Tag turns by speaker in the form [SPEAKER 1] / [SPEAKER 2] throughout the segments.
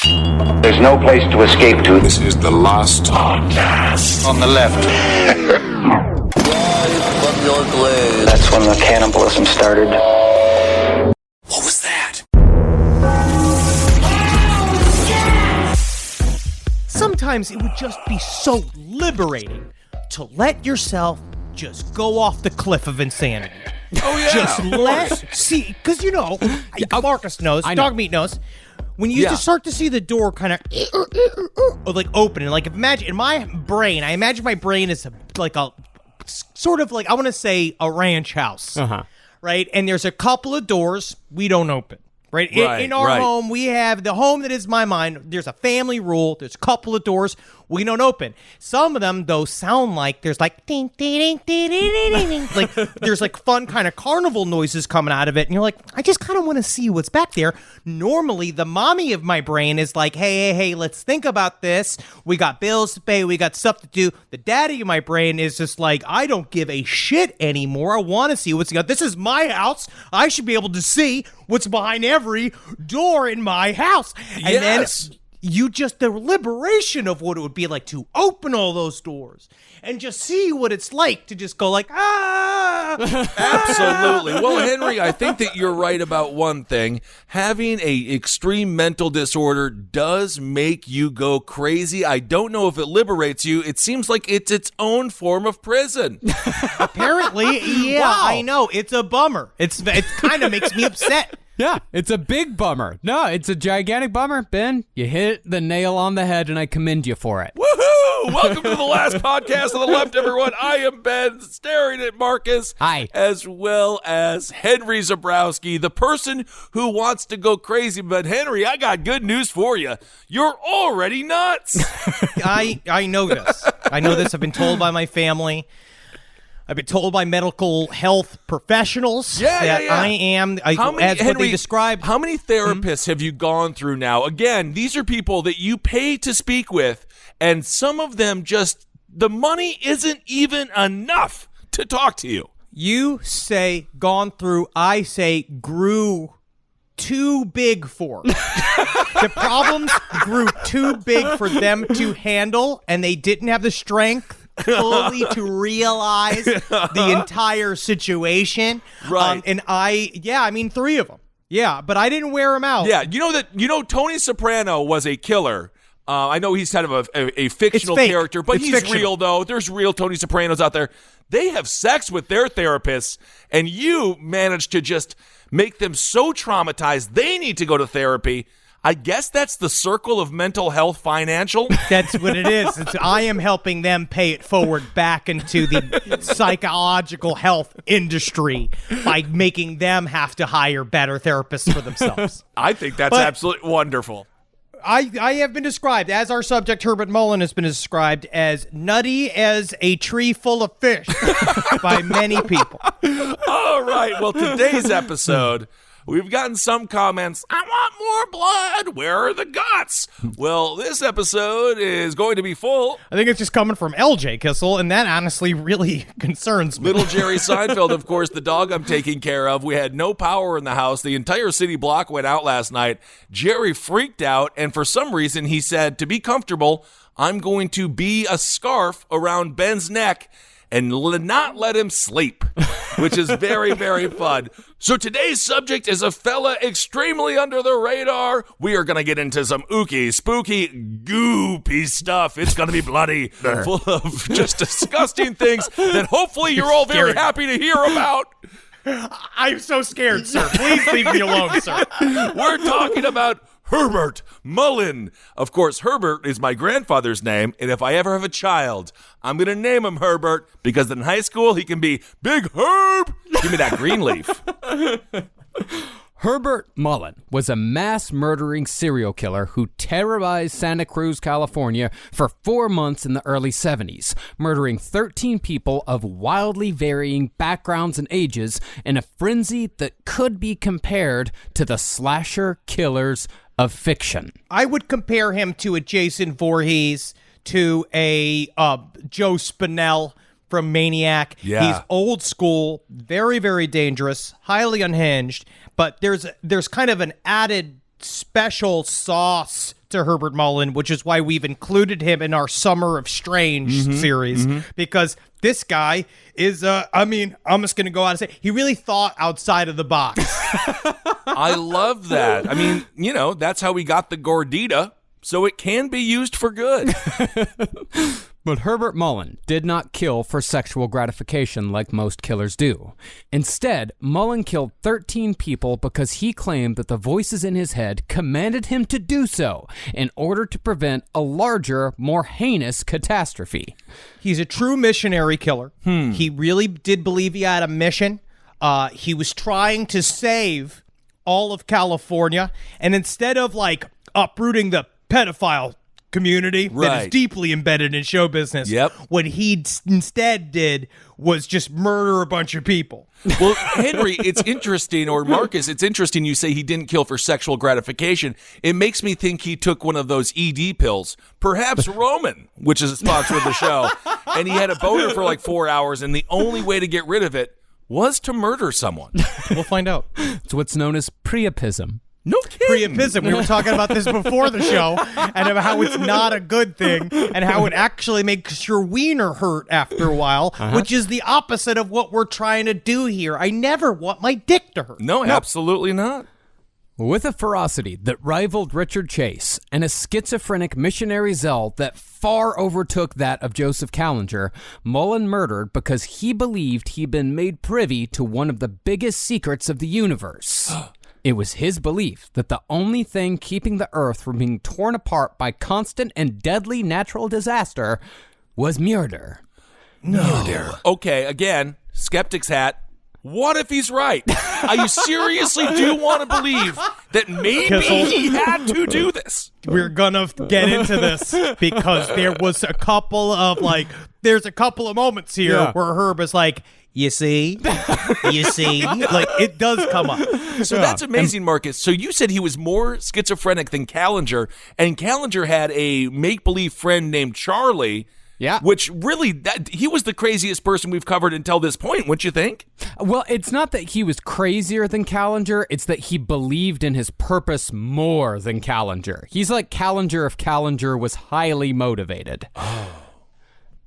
[SPEAKER 1] There's no place to escape to.
[SPEAKER 2] This is the last podcast.
[SPEAKER 1] On the left.
[SPEAKER 3] From your grave.
[SPEAKER 1] That's when the cannibalism started.
[SPEAKER 2] What was that?
[SPEAKER 4] Sometimes it would just be so liberating to let yourself just go off the cliff of insanity.
[SPEAKER 5] Oh, yeah.
[SPEAKER 4] Just see, because Marcus knows, Dog Meat knows, when you just start to see the door kind of like open, and like imagine in my brain, I imagine my brain is like a sort of like, I want to say a ranch house, right? And there's a couple of doors we don't open. Right? In our home, we have the home that is my mind. There's a family rule. There's a couple of doors we don't open. Some of them, though, sound like there's like ding, ding, ding, ding, ding, ding, ding. Like there's like fun kind of carnival noises coming out of it. And you're like, I just kind of want to see what's back there. Normally, the mommy of my brain is like, hey, let's think about this. We got bills to pay. We got stuff to do. The daddy of my brain is just like, I don't give a shit anymore. I want to see what's going on. This is my house. I should be able to see what's behind every door in my house. And then the liberation of what it would be like to open all those doors and just see what it's like to just go like,
[SPEAKER 5] Absolutely. Well, Henry, I think that you're right about one thing. Having a extreme mental disorder does make you go crazy. I don't know if it liberates you. It seems like it's its own form of prison.
[SPEAKER 4] Apparently, yeah, wow. I know. It's a bummer. It kind of makes me upset.
[SPEAKER 6] Yeah, it's a big bummer. No, it's a gigantic bummer. Ben, you hit the nail on the head, and I commend you for it.
[SPEAKER 5] Woohoo! Welcome to the last podcast on the left, everyone. I am Ben, staring at Marcus.
[SPEAKER 6] Hi.
[SPEAKER 5] As well as Henry Zabrowski, the person who wants to go crazy. But Henry, I got good news for you. You're already nuts.
[SPEAKER 4] I know this. I know this. I've been told by my family. I've been told by medical health professionals that I am, what they describe.
[SPEAKER 5] How many therapists have you gone through now? Again, these are people that you pay to speak with, and some of them just, the money isn't even enough to talk to you.
[SPEAKER 4] You say gone through, I say grew too big for. The problems grew too big for them to handle, and they didn't have the strength fully to realize the entire situation.
[SPEAKER 5] Right.
[SPEAKER 4] And I mean, 3 of them. Yeah, but I didn't wear them out.
[SPEAKER 5] Yeah, Tony Soprano was a killer. I know he's kind of a fictional character, but he's real, though. There's real Tony Sopranos out there. They have sex with their therapists, and you manage to just make them so traumatized they need to go to therapy. I guess that's the circle of mental health financial.
[SPEAKER 4] That's what it is. I am helping them pay it forward back into the psychological health industry by making them have to hire better therapists for themselves.
[SPEAKER 5] I think that's absolutely wonderful.
[SPEAKER 4] I have been described, as our subject Herb Mullin has been described, as nutty as a tree full of fish by many people.
[SPEAKER 5] All right. Well, today's episode, we've gotten some comments. I want more blood. Where are the guts? Well, this episode is going to be full.
[SPEAKER 4] I think it's just coming from LJ Kissel, and that honestly really concerns me.
[SPEAKER 5] Little Jerry Seinfeld, of course, the dog I'm taking care of. We had no power in the house. The entire city block went out last night. Jerry freaked out, and for some reason, he said, to be comfortable, I'm going to be a scarf around Ben's neck and not let him sleep, which is very, very fun. So today's subject is a fella extremely under the radar. We are going to get into some ooky, spooky, goopy stuff. It's going to be bloody, full of just disgusting things that hopefully you're all very happy to hear about.
[SPEAKER 4] I'm so scared, sir. Please leave me alone, sir.
[SPEAKER 5] We're talking about Herbert Mullin. Of course, Herbert is my grandfather's name, and if I ever have a child, I'm going to name him Herbert because in high school he can be Big Herb. Give me that green leaf.
[SPEAKER 6] Herbert Mullin was a mass-murdering serial killer who terrorized Santa Cruz, California for 4 months in the early 70s, murdering 13 people of wildly varying backgrounds and ages in a frenzy that could be compared to the slasher killers of fiction.
[SPEAKER 4] I would compare him to a Jason Voorhees, to a Joe Spinell from Maniac.
[SPEAKER 5] Yeah.
[SPEAKER 4] He's old school, very, very dangerous, highly unhinged, but there's kind of an added special sauce to Herbert Mullin, which is why we've included him in our Summer of Strange series, because this guy is, I'm just going to go out and say, he really thought outside of the box.
[SPEAKER 5] I love that. I mean, that's how we got the gordita, so it can be used for good.
[SPEAKER 6] But Herbert Mullin did not kill for sexual gratification like most killers do. Instead, Mullin killed 13 people because he claimed that the voices in his head commanded him to do so in order to prevent a larger, more heinous catastrophe.
[SPEAKER 4] He's a true missionary killer. He really did believe he had a mission. He was trying to save all of California, and instead of uprooting the pedophile community that is deeply embedded in show business, what he instead did was just murder a bunch of people.
[SPEAKER 5] Well, Henry, it's interesting, or Marcus, it's interesting you say he didn't kill for sexual gratification. It makes me think he took one of those ED pills, perhaps Roman, which is a sponsor of the show, and he had a boner for 4 hours, and the only way to get rid of it was to murder someone.
[SPEAKER 4] We'll find out.
[SPEAKER 6] It's what's known as priapism.
[SPEAKER 5] No kidding.
[SPEAKER 4] Priapism. We were talking about this before the show, and about how it's not a good thing, and how it actually makes your wiener hurt after a while, which is the opposite of what we're trying to do here. I never want my dick to hurt.
[SPEAKER 5] No, absolutely not.
[SPEAKER 6] With a ferocity that rivaled Richard Chase and a schizophrenic missionary zeal that far overtook that of Joseph Callinger, Mullin murdered because he believed he'd been made privy to one of the biggest secrets of the universe. It was his belief that the only thing keeping the Earth from being torn apart by constant and deadly natural disaster was murder.
[SPEAKER 5] Murder. Okay, again, skeptic's hat. What if he's right? I seriously do want to believe that maybe he had to do this.
[SPEAKER 4] We're gonna get into this because there was a couple of there's a couple of moments here where Herb is like, you see, it does come up.
[SPEAKER 5] So that's amazing, Marcus. So you said he was more schizophrenic than Callinger, and Callinger had a make-believe friend named Charlie.
[SPEAKER 6] Yeah.
[SPEAKER 5] Which really, he was the craziest person we've covered until this point, wouldn't you think?
[SPEAKER 6] Well, it's not that he was crazier than Callinger, it's that he believed in his purpose more than Callinger. He's like Callinger if Callinger was highly motivated. Oh.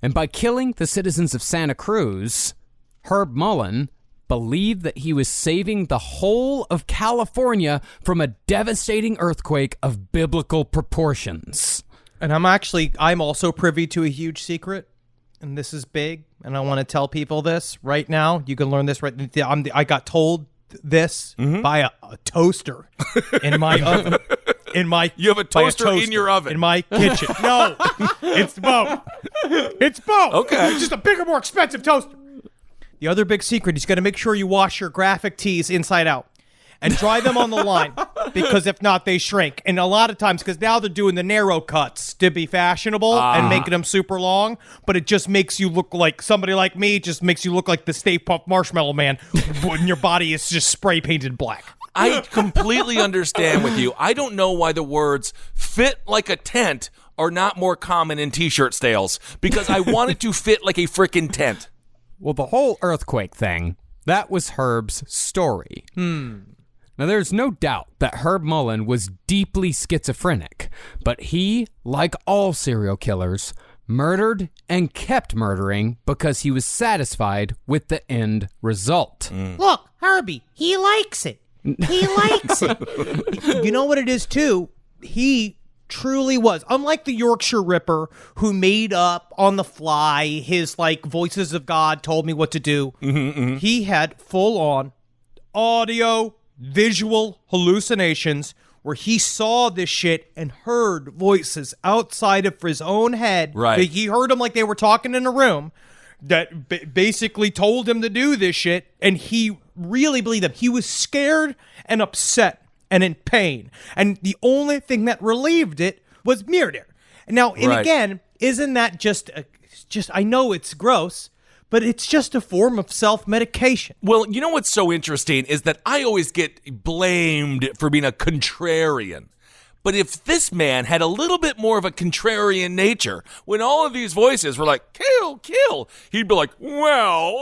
[SPEAKER 6] And by killing the citizens of Santa Cruz, Herb Mullin believed that he was saving the whole of California from a devastating earthquake of biblical proportions.
[SPEAKER 4] And I'm also privy to a huge secret, and this is big, and I want to tell people this right now. You can learn this right. I got told this by a toaster in my oven.
[SPEAKER 5] You have a toaster in your oven
[SPEAKER 4] in my kitchen. No, it's both. It's both.
[SPEAKER 5] Okay,
[SPEAKER 4] it's just a bigger, more expensive toaster. The other big secret is you got to make sure you wash your graphic tees inside out and dry them on the line, because if not, they shrink. And a lot of times, because now they're doing the narrow cuts to be fashionable and making them super long, but it just makes you look like somebody like me. It just makes you look like the Stay Puft Marshmallow Man when your body is just spray painted black.
[SPEAKER 5] I completely understand with you. I don't know why the words fit like a tent are not more common in t-shirt sales, because I want it to fit like a freaking tent.
[SPEAKER 6] Well, the whole earthquake thing, that was Herb's story. Now, there's no doubt that Herb Mullin was deeply schizophrenic, but he, like all serial killers, murdered and kept murdering because he was satisfied with the end result.
[SPEAKER 4] Look, Herbie, he likes it. He likes it. You know what it is, too? He truly was. Unlike the Yorkshire Ripper, who made up on the fly his, voices of God told me what to do, he had full-on audio visual hallucinations where he saw this shit and heard voices outside of his own head.
[SPEAKER 5] Right.
[SPEAKER 4] He heard them like they were talking in a room that basically told him to do this shit, and he really believed them. He was scared and upset and in pain, and the only thing that relieved it was murder. Now, and again, isn't that just I know it's gross, but it's just a form of self-medication.
[SPEAKER 5] Well, you know what's so interesting is that I always get blamed for being a contrarian. But if this man had a little bit more of a contrarian nature, when all of these voices were like, kill, kill, he'd be like, well,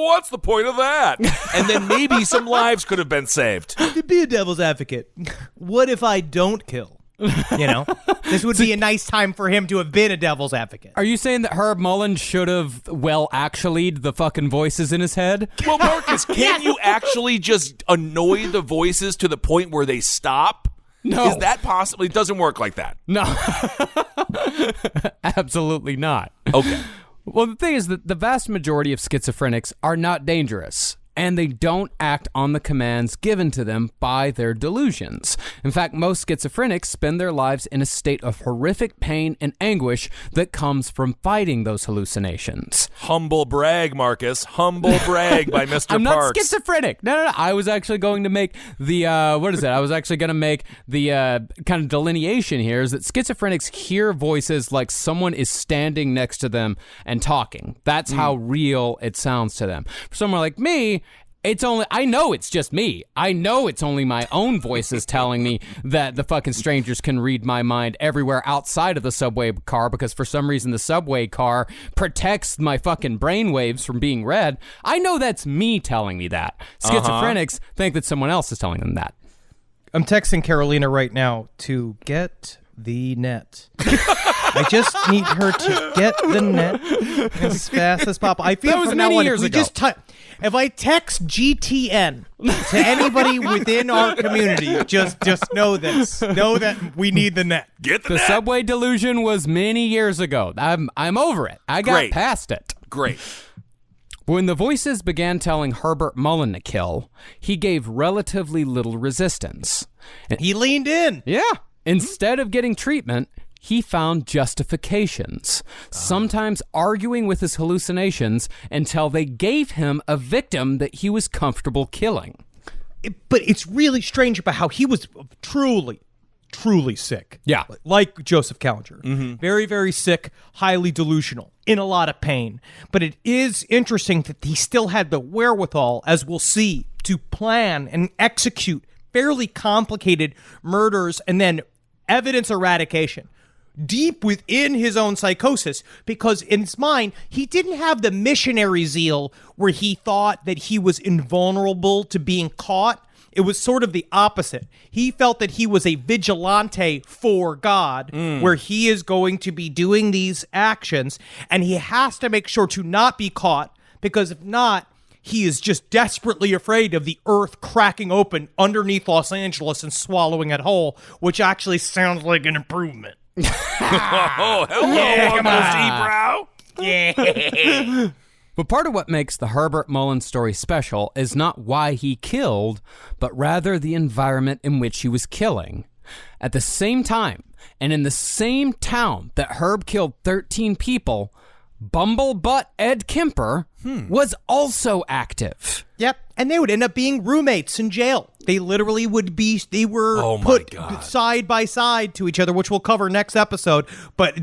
[SPEAKER 5] what's the point of that? And then maybe some lives could have been saved.
[SPEAKER 4] To be a devil's advocate, what if I don't kill? You know, this would be a nice time for him to have been a devil's advocate.
[SPEAKER 6] Are you saying that Herb Mullin should have, actually'd the fucking voices in his head?
[SPEAKER 5] Well, Marcus, can you actually just annoy the voices to the point where they stop?
[SPEAKER 6] No.
[SPEAKER 5] Is that possible? It doesn't work like that.
[SPEAKER 6] No. Absolutely not.
[SPEAKER 5] Okay.
[SPEAKER 6] Well, the thing is that the vast majority of schizophrenics are not dangerous, and they don't act on the commands given to them by their delusions. In fact, most schizophrenics spend their lives in a state of horrific pain and anguish that comes from fighting those hallucinations.
[SPEAKER 5] Humble brag, Marcus. Humble brag by Mr.
[SPEAKER 6] I'm not
[SPEAKER 5] Parks.
[SPEAKER 6] schizophrenic. No. I was actually going to make the, I was actually going to make the kind of delineation here is that schizophrenics hear voices like someone is standing next to them and talking. That's how real it sounds to them. For someone like me, I know it's just me. I know it's only my own voices telling me that the fucking strangers can read my mind everywhere outside of the subway car because for some reason the subway car protects my fucking brainwaves from being read. I know that's me telling me that. Schizophrenics think that someone else is telling them that.
[SPEAKER 4] I'm texting Carolina right now to get the net. I just need her to get the net as fast as possible. I feel
[SPEAKER 6] that was
[SPEAKER 4] from
[SPEAKER 6] many
[SPEAKER 4] now on,
[SPEAKER 6] years ago.
[SPEAKER 4] If I text GTN to anybody within our community, just know this. Know that we need the net.
[SPEAKER 5] Get the
[SPEAKER 6] The
[SPEAKER 5] net.
[SPEAKER 6] subway delusion was many years ago. I'm over it. I got
[SPEAKER 5] Great.
[SPEAKER 6] past it.
[SPEAKER 5] Great.
[SPEAKER 6] When the voices began telling Herbert Mullin to kill, he gave relatively little resistance.
[SPEAKER 4] He leaned in.
[SPEAKER 6] Yeah. Instead of getting treatment, he found justifications, sometimes arguing with his hallucinations until they gave him a victim that he was comfortable killing.
[SPEAKER 4] But it's really strange about how he was truly sick.
[SPEAKER 6] Yeah.
[SPEAKER 4] Like Joseph Callinger. Very, very sick, highly delusional, in a lot of pain. But it is interesting that he still had the wherewithal, as we'll see, to plan and execute fairly complicated murders and then evidence eradication deep within his own psychosis, because in his mind, he didn't have the missionary zeal where he thought that he was invulnerable to being caught. It was sort of the opposite. He felt that he was a vigilante for God, where he is going to be doing these actions, and he has to make sure to not be caught, because if not, he is just desperately afraid of the earth cracking open underneath Los Angeles and swallowing it whole, which actually sounds like an improvement.
[SPEAKER 5] Oh, hello,
[SPEAKER 4] Yeah,
[SPEAKER 5] Uncle Z-Brow.
[SPEAKER 6] But part of what makes the Herbert Mullin story special is not why he killed, but rather the environment in which he was killing. At the same time, and in the same town that Herb killed 13 people, Bumblebutt Ed Kemper was also active.
[SPEAKER 4] Yep, and they would end up being roommates in jail. They literally would be,
[SPEAKER 5] Oh my
[SPEAKER 4] put
[SPEAKER 5] God.
[SPEAKER 4] side by side to each other, which we'll cover next episode. But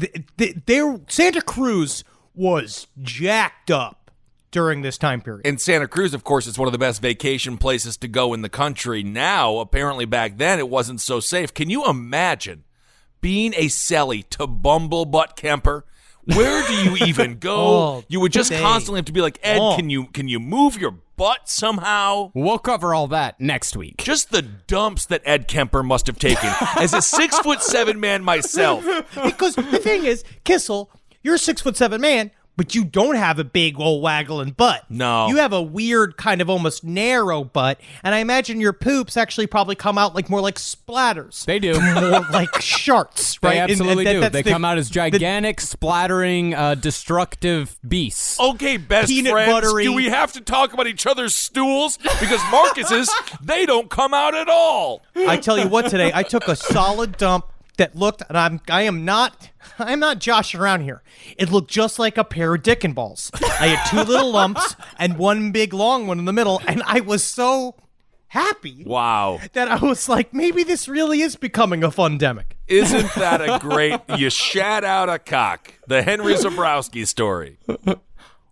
[SPEAKER 4] Santa Cruz was jacked up during this time period.
[SPEAKER 5] And Santa Cruz, of course, is one of the best vacation places to go in the country. Now, apparently back then, it wasn't so safe. Can you imagine being a celly to Bumblebutt Kemper? Where do you even go?
[SPEAKER 4] Oh,
[SPEAKER 5] You would just
[SPEAKER 4] dang.
[SPEAKER 5] constantly have to be like, Ed,
[SPEAKER 4] Oh.
[SPEAKER 5] can you move your butt somehow?
[SPEAKER 6] We'll cover all that next week.
[SPEAKER 5] Just the dumps that Ed Kemper must have taken. As a 6'7" man myself.
[SPEAKER 4] Because the thing is, Kissel, you're a 6'7" man, but you don't have a big old waggling butt.
[SPEAKER 5] No.
[SPEAKER 4] You have a weird kind of almost narrow butt, and I imagine your poops actually probably come out like more like splatters.
[SPEAKER 6] They do.
[SPEAKER 4] More like sharts, right?
[SPEAKER 6] They absolutely do.
[SPEAKER 4] That's
[SPEAKER 6] They
[SPEAKER 4] the-
[SPEAKER 6] come out as gigantic, splattering, destructive beasts.
[SPEAKER 5] Okay, best
[SPEAKER 4] Peanut
[SPEAKER 5] friends,
[SPEAKER 4] buttery.
[SPEAKER 5] do we have to talk about each other's stools? Because Marcus's, they don't come out at all.
[SPEAKER 4] I tell you what, today I took a solid dump that looked, and I'm not joshing around here. It looked just like a pair of Dickin' balls. I had two little lumps and one big long one in the middle, and I was so happy
[SPEAKER 5] Wow.
[SPEAKER 4] that I was like, maybe this really is becoming a fundemic.
[SPEAKER 5] Isn't that a great, you shat out a cock, the Henry Zabrowski story.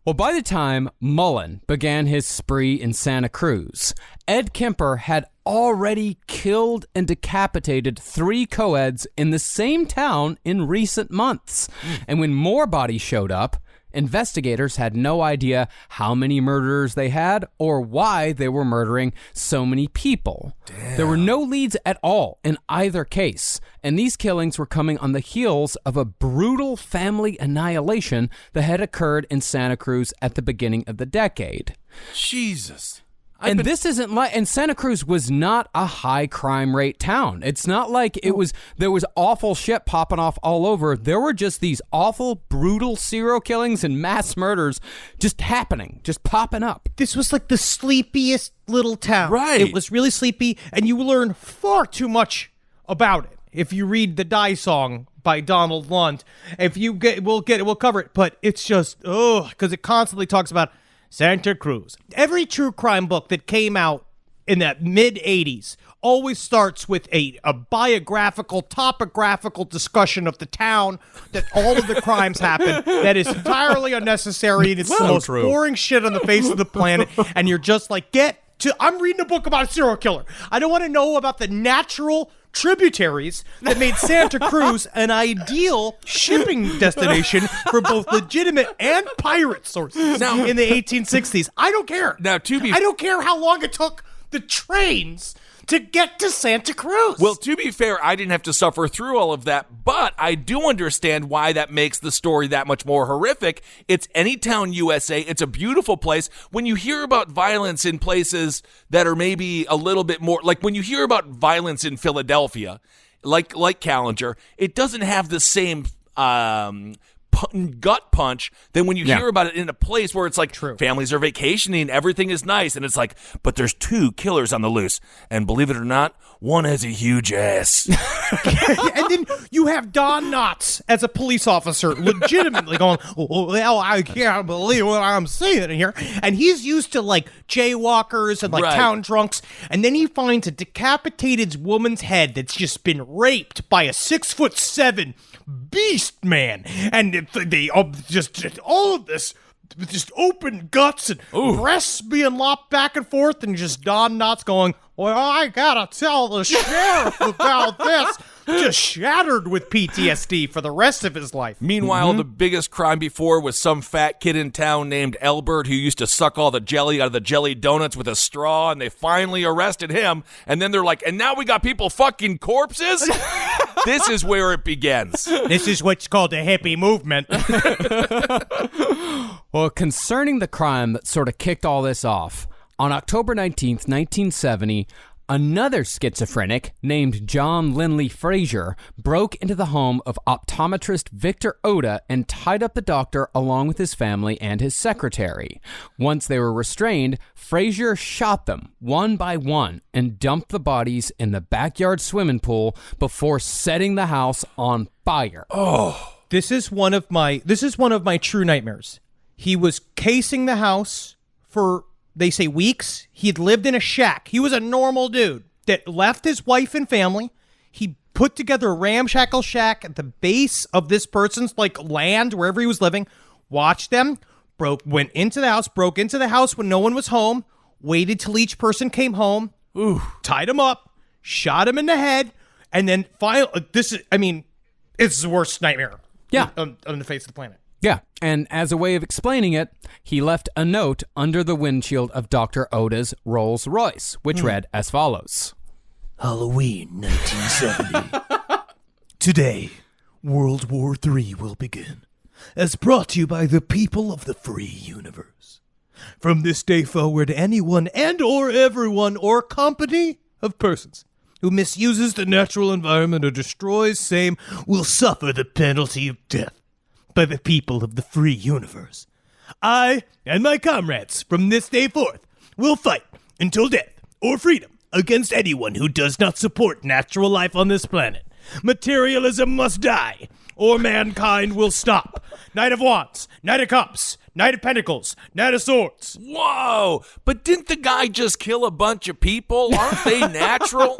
[SPEAKER 6] Well, by the time Mullin began his spree in Santa Cruz, Ed Kemper had already killed and decapitated 3 co-eds in the same town in recent months. And when more bodies showed up, investigators had no idea how many murderers they had or why they were murdering so many people. Damn. There were no leads at all in either case, and these killings were coming on the heels of a brutal family annihilation that had occurred in Santa Cruz at the beginning of the decade.
[SPEAKER 5] Jesus.
[SPEAKER 6] This isn't like, and Santa Cruz was not a high crime rate town. It's not like there was awful shit popping off all over. There were just these awful, brutal serial killings and mass murders just happening, just popping up.
[SPEAKER 4] This was like the sleepiest little town.
[SPEAKER 5] Right.
[SPEAKER 4] It was really sleepy, and you learn far too much about it if you read the Die Song by Donald Lund. If you we'll cover it, but it's just, because it constantly talks about Santa Cruz. Every true crime book that came out in that mid-'80s always starts with a biographical, topographical discussion of the town, that all of the crimes happen, that is entirely unnecessary, and it's the most boring shit on the face of the planet, and you're just like, I'm reading a book about a serial killer. I don't want to know about the natural tributaries that made Santa Cruz an ideal shipping destination for both legitimate and pirate sources now, in the 1860s. I don't care.
[SPEAKER 5] Now,
[SPEAKER 4] I don't care how long it took the trains to get to Santa Cruz.
[SPEAKER 5] Well, to be fair, I didn't have to suffer through all of that, but I do understand why that makes the story that much more horrific. It's Anytown, USA. It's a beautiful place. When you hear about violence in places that are maybe a little bit more, like when you hear about violence in Philadelphia, like Callinger, it doesn't have the same gut punch than when you hear about it in a place where it's like families are vacationing, everything is nice, and it's like, but there's 2 killers on the loose, and believe it or not, one has a huge ass.
[SPEAKER 4] And then you have Don Knotts as a police officer legitimately going, well, I can't believe what I'm seeing here. And he's used to like jaywalkers and like town drunks. And then he finds a decapitated woman's head that's just been raped by a 6'7" beast man. And they just all of this, just open guts and breasts being lopped back and forth, and just Don Knotts going, well, I gotta tell the sheriff about this. Just shattered with PTSD for the rest of his life.
[SPEAKER 5] Meanwhile, the biggest crime before was some fat kid in town named Herbert who used to suck all the jelly out of the jelly donuts with a straw, and they finally arrested him. And then they're like, and now we got people fucking corpses? This is where it begins.
[SPEAKER 4] This is what's called a hippie movement.
[SPEAKER 6] Well, concerning the crime that sort of kicked all this off, on October 19th, 1970, another schizophrenic named John Linley Frazier broke into the home of optometrist Victor Oda and tied up the doctor along with his family and his secretary. Once they were restrained, Frazier shot them one by one and dumped the bodies in the backyard swimming pool before setting the house on fire.
[SPEAKER 4] Oh, this is one of my true nightmares. He was casing the house for, they say, weeks. He'd lived in a shack. He was a normal dude that left his wife and family. He put together a ramshackle shack at the base of this person's like land, wherever he was living, watched them, went into the house, broke into the house when no one was home, waited till each person came home, tied him up, shot him in the head, and then finally, it's the worst nightmare on the face of the planet.
[SPEAKER 6] Yeah, and as a way of explaining it, he left a note under the windshield of Dr. Oda's Rolls Royce, which read as follows.
[SPEAKER 7] Halloween 1970. Today, World War III will begin, as brought to you by the people of the free universe. From this day forward, anyone and or everyone or company of persons who misuses the natural environment or destroys same will suffer the penalty of death by the people of the free universe. I and my comrades from this day forth will fight until death or freedom against anyone who does not support natural life on this planet. Materialism must die, or mankind will stop. Knight of Wands, Knight of Cups, Knight of Pentacles, Knight of Swords.
[SPEAKER 5] Whoa! But didn't the guy just kill a bunch of people? Aren't they natural?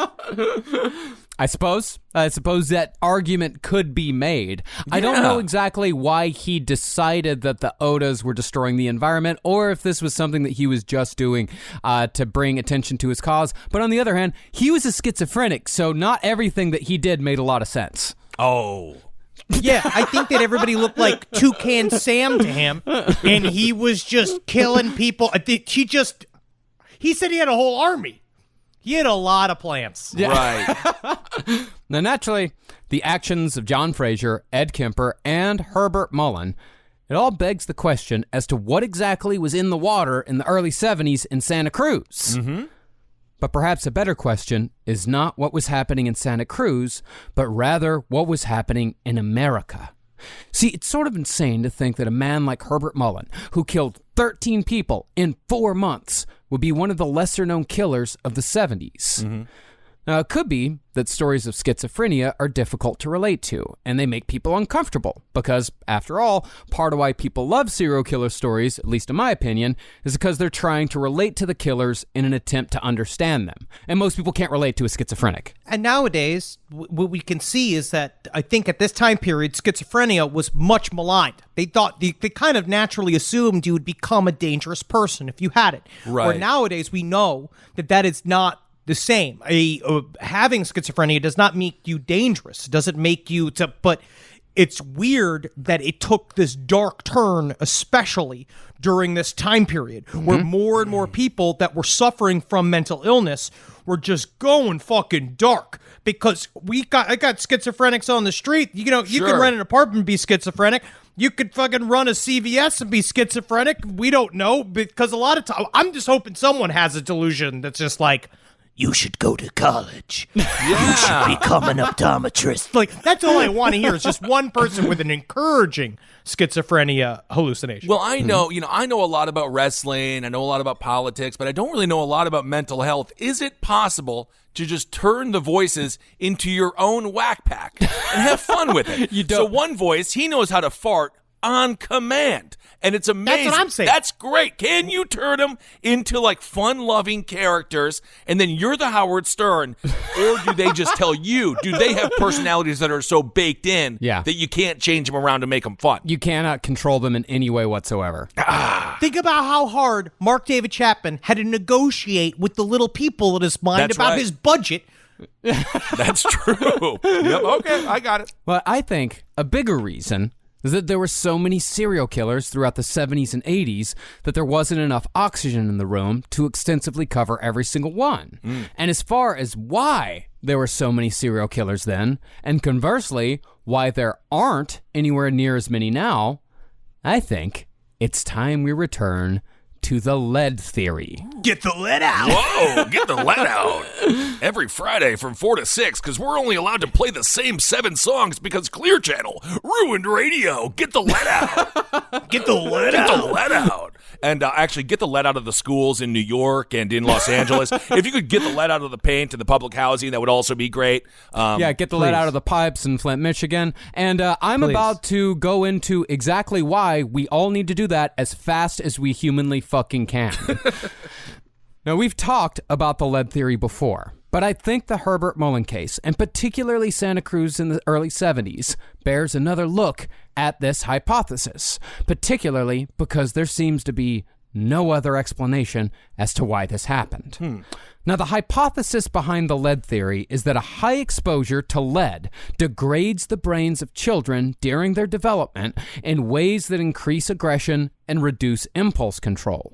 [SPEAKER 6] I suppose that argument could be made. I don't know exactly why he decided that the Odas were destroying the environment, or if this was something that he was just doing to bring attention to his cause. But on the other hand, he was a schizophrenic, so not everything that he did made a lot of sense.
[SPEAKER 5] Oh.
[SPEAKER 4] Yeah, I think that everybody looked like Toucan Sam to him, and he was just killing people. He said he had a whole army. He had a lot of plants.
[SPEAKER 6] Yeah.
[SPEAKER 5] Right.
[SPEAKER 6] Now, naturally, the actions of John Fraser, Ed Kemper, and Herbert Mullin, it all begs the question as to what exactly was in the water in the early 70s in Santa Cruz.
[SPEAKER 5] Mm-hmm.
[SPEAKER 6] But perhaps a better question is not what was happening in Santa Cruz, but rather what was happening in America. See, it's sort of insane to think that a man like Herbert Mullin, who killed 13 people in 4 months, would be one of the lesser-known killers of the 70s.
[SPEAKER 5] Mm-hmm.
[SPEAKER 6] Now, it could be that stories of schizophrenia are difficult to relate to, and they make people uncomfortable, because, after all, part of why people love serial killer stories, at least in my opinion, is because they're trying to relate to the killers in an attempt to understand them. And most people can't relate to a schizophrenic.
[SPEAKER 4] And nowadays, what we can see is that I think at this time period, schizophrenia was much maligned. They thought they kind of naturally assumed you would become a dangerous person if you had it.
[SPEAKER 5] Right.
[SPEAKER 4] Where nowadays we know that is not the same. Having schizophrenia does not make you dangerous. It doesn't make you but it's weird that it took this dark turn, especially during this time period, where more and more people that were suffering from mental illness were just going fucking dark. Because I got schizophrenics on the street. You can rent an apartment and be schizophrenic. You could fucking run a CVS and be schizophrenic. We don't know, because a lot of time I'm just hoping someone has a delusion that's just like,
[SPEAKER 7] You should go to college.
[SPEAKER 5] Yeah.
[SPEAKER 7] You should become an optometrist.
[SPEAKER 4] like, that's all I want to hear is just one person with an encouraging schizophrenia hallucination.
[SPEAKER 5] Well, I know, I know a lot about wrestling, I know a lot about politics, but I don't really know a lot about mental health. Is it possible to just turn the voices into your own whack pack and have fun with it?
[SPEAKER 6] You don't.
[SPEAKER 5] So one voice, he knows how to fart on command. And it's amazing.
[SPEAKER 4] That's what I'm saying.
[SPEAKER 5] That's great. Can you turn them into like fun-loving characters, and then you're the Howard Stern, or do they just tell you? Do they have personalities that are so baked in that you can't change them around to make them fun?
[SPEAKER 6] You cannot control them in any way whatsoever.
[SPEAKER 4] Think about how hard Mark David Chapman had to negotiate with the little people in his mind about his budget.
[SPEAKER 5] That's true. Yep. Okay, I got it.
[SPEAKER 6] Well, I think a bigger reason is that there were so many serial killers throughout the 70s and 80s that there wasn't enough oxygen in the room to extensively cover every single one. And as far as why there were so many serial killers then, and conversely, why there aren't anywhere near as many now, I think it's time we return to the lead theory.
[SPEAKER 7] Get the lead out.
[SPEAKER 5] Whoa, get the lead out. Every Friday from 4 to 6, because we're only allowed to play the same 7 songs because Clear Channel ruined radio. Get the lead out.
[SPEAKER 7] Get the lead
[SPEAKER 5] Get
[SPEAKER 7] out.
[SPEAKER 5] the lead out. And actually get the lead out of the schools in New York and in Los Angeles. If you could get the lead out of the paint and the public housing, that would also be great.
[SPEAKER 6] Get the lead out of the pipes in Flint, Michigan. And I'm about to go into exactly why we all need to do that as fast as we humanly fucking can. Now, we've talked about the lead theory before, but I think the Herbert Mullin case, and particularly Santa Cruz in the early 70s, bears another look at this hypothesis, particularly because there seems to be no other explanation as to why this happened. Now, the hypothesis behind the lead theory is that a high exposure to lead degrades the brains of children during their development in ways that increase aggression and reduce impulse control.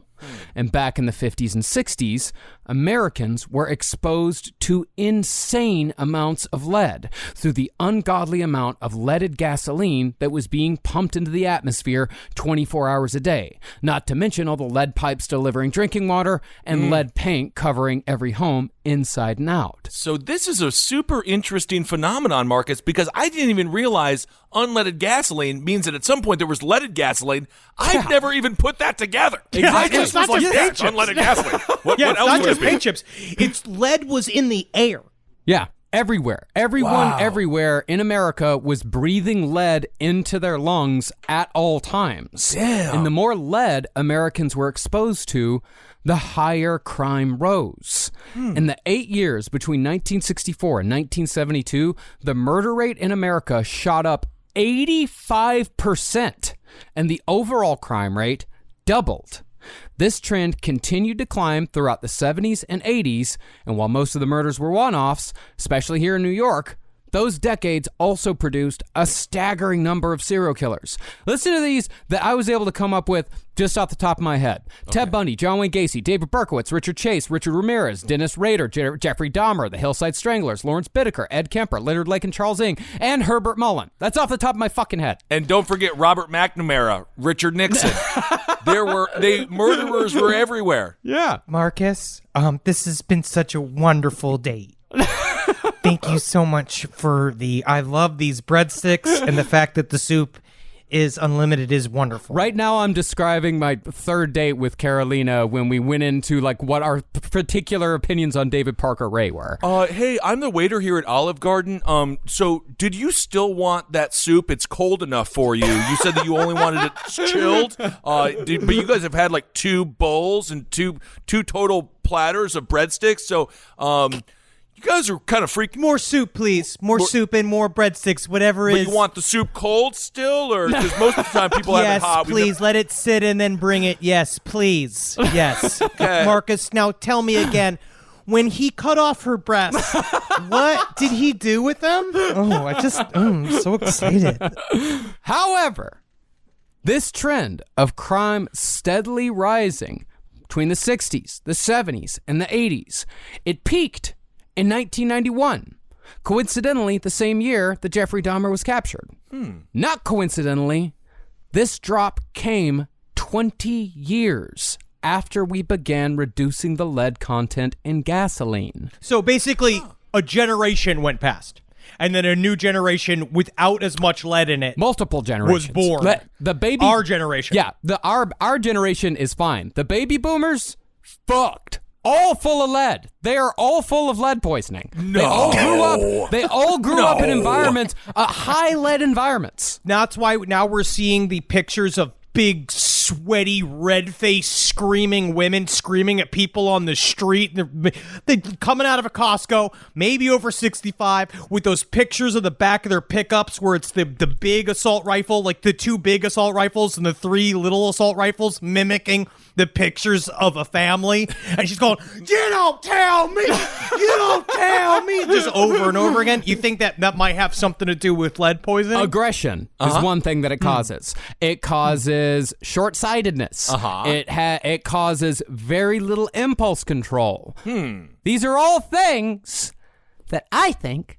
[SPEAKER 6] And back in the 50s and 60s, Americans were exposed to insane amounts of lead through the ungodly amount of leaded gasoline that was being pumped into the atmosphere 24 hours a day, not to mention all the lead pipes delivering drinking water and lead paint covering every home inside and out.
[SPEAKER 5] So this is a super interesting phenomenon, Marcus, because I didn't even realize unleaded gasoline means that at some point there was leaded gasoline. I've never even put that together.
[SPEAKER 6] Exactly.
[SPEAKER 4] It's not just paint chips.
[SPEAKER 5] Unleaded gasoline. What
[SPEAKER 4] It's
[SPEAKER 5] else
[SPEAKER 4] not
[SPEAKER 5] would
[SPEAKER 4] just
[SPEAKER 5] it be?
[SPEAKER 4] paint chips. It's lead was in the air.
[SPEAKER 6] Yeah. Everywhere. Everyone everywhere in America was breathing lead into their lungs at all times.
[SPEAKER 5] Damn.
[SPEAKER 6] And the more lead Americans were exposed to, the higher crime rose. In the 8 years between 1964 and 1972, the murder rate in America shot up 85%, and the overall crime rate doubled. This trend continued to climb throughout the 70s and 80s, and while most of the murders were one-offs, especially here in New York, those decades also produced a staggering number of serial killers. Listen to these that I was able to come up with just off the top of my head. Okay. Ted Bundy, John Wayne Gacy, David Berkowitz, Richard Chase, Richard Ramirez, Dennis Rader, Jeffrey Dahmer, the Hillside Stranglers, Lawrence Bittaker, Ed Kemper, Leonard Lake and Charles Ng, and Herbert Mullin. That's off the top of my fucking head.
[SPEAKER 5] And don't forget Robert McNamara, Richard Nixon. Murderers were everywhere.
[SPEAKER 6] Yeah.
[SPEAKER 4] Marcus, this has been such a wonderful date. Thank you so much for I love these breadsticks, and the fact that the soup is unlimited is wonderful.
[SPEAKER 6] Right now I'm describing my third date with Carolina when we went into like what our particular opinions on David Parker Ray were.
[SPEAKER 5] Hey, I'm the waiter here at Olive Garden. So did you still want that soup? It's cold enough for you. You said that you only wanted it chilled. But you guys have had like 2 bowls and two total platters of breadsticks. So, you guys are kind of freaking.
[SPEAKER 4] More soup, please. More soup and more breadsticks, whatever
[SPEAKER 5] But
[SPEAKER 4] is.
[SPEAKER 5] you want the soup cold still? Or because most of the time people have it hot.
[SPEAKER 4] Yes, please. Let it sit and then bring it. Yes, please. Yes. Okay. Marcus, now tell me again. When he cut off her breasts, what did he do with them? Oh, I'm so excited.
[SPEAKER 6] However, this trend of crime steadily rising between the 60s, the 70s, and the 80s, it peaked in 1991, coincidentally the same year that Jeffrey Dahmer was captured. Not coincidentally, this drop came 20 years after we began reducing the lead content in gasoline.
[SPEAKER 4] So basically, a generation went past, and then a new generation without as much lead in it.
[SPEAKER 6] Multiple generations.
[SPEAKER 4] Was born. Our generation.
[SPEAKER 6] Yeah, our generation is fine. The baby boomers, fucked. All full of lead. They are all full of lead poisoning.
[SPEAKER 5] No.
[SPEAKER 6] They all grew up in environments, high lead environments.
[SPEAKER 4] That's why now we're seeing the pictures of big, sweaty, red-faced, screaming women screaming at people on the street. They're coming out of a Costco, maybe over 65, with those pictures of the back of their pickups where it's the big assault rifle, like the 2 big assault rifles and the 3 little assault rifles mimicking the pictures of a family. And she's going, "You don't tell me! You don't tell me!" Just over and over again. You think that might have something to do with lead poisoning?
[SPEAKER 6] Aggression is one thing that it causes. It causes short-sightedness. It causes very little impulse control. These are all things that I think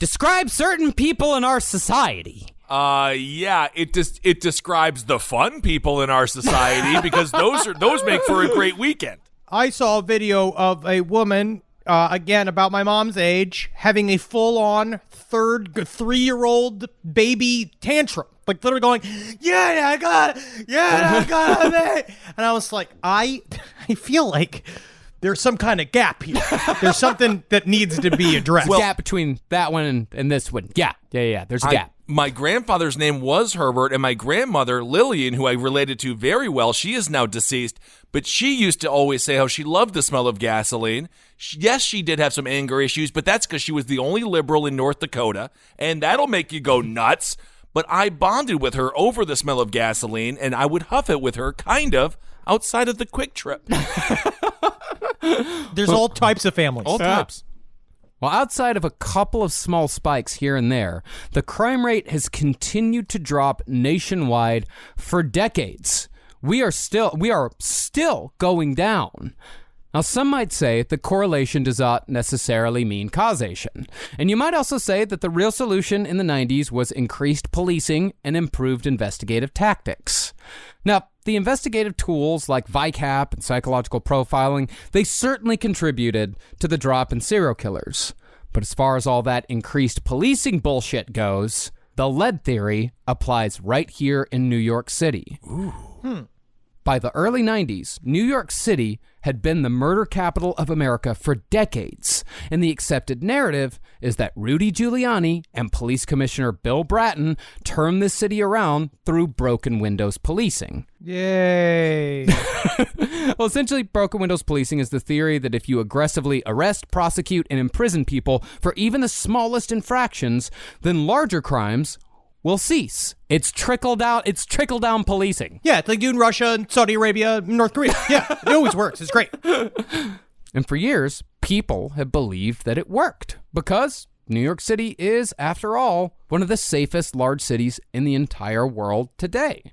[SPEAKER 6] describe certain people in our society.
[SPEAKER 5] Yeah, it describes the fun people in our society because those make for a great weekend.
[SPEAKER 4] I saw a video of a woman, again about my mom's age, having a full-on 3-year-old baby tantrum. Like literally going, yeah, I got it. And I was like, I feel like there's some kind of gap here. There's something that needs to be addressed.
[SPEAKER 6] Well, gap between that one and this one. Yeah. There's a gap.
[SPEAKER 5] My grandfather's name was Herbert, and my grandmother, Lillian, who I related to very well, she is now deceased, but she used to always say how she loved the smell of gasoline. Yes, she did have some anger issues, but that's because she was the only liberal in North Dakota, and that'll make you go nuts. But I bonded with her over the smell of gasoline, and I would huff it with her, kind of, outside of the Quick Trip.
[SPEAKER 4] There's all types of families.
[SPEAKER 5] All types.
[SPEAKER 6] Well, outside of a couple of small spikes here and there, the crime rate has continued to drop nationwide for decades. We are still going down. Now, some might say the correlation does not necessarily mean causation. And you might also say that the real solution in the 90s was increased policing and improved investigative tactics. Now, the investigative tools like VICAP and psychological profiling, they certainly contributed to the drop in serial killers. But as far as all that increased policing bullshit goes, the lead theory applies right here in New York City. By the early 90s, New York City had been the murder capital of America for decades, and the accepted narrative is that Rudy Giuliani and Police Commissioner Bill Bratton turned the city around through broken windows policing.
[SPEAKER 4] Yay.
[SPEAKER 6] Well, essentially, broken windows policing is the theory that if you aggressively arrest, prosecute, and imprison people for even the smallest infractions, then larger crimes will cease. It's trickle-down policing.
[SPEAKER 4] Yeah, it's like doing Russia and Saudi Arabia and North Korea. Yeah, it always works. It's great.
[SPEAKER 6] And for years, people have believed that it worked because New York City is, after all, one of the safest large cities in the entire world today.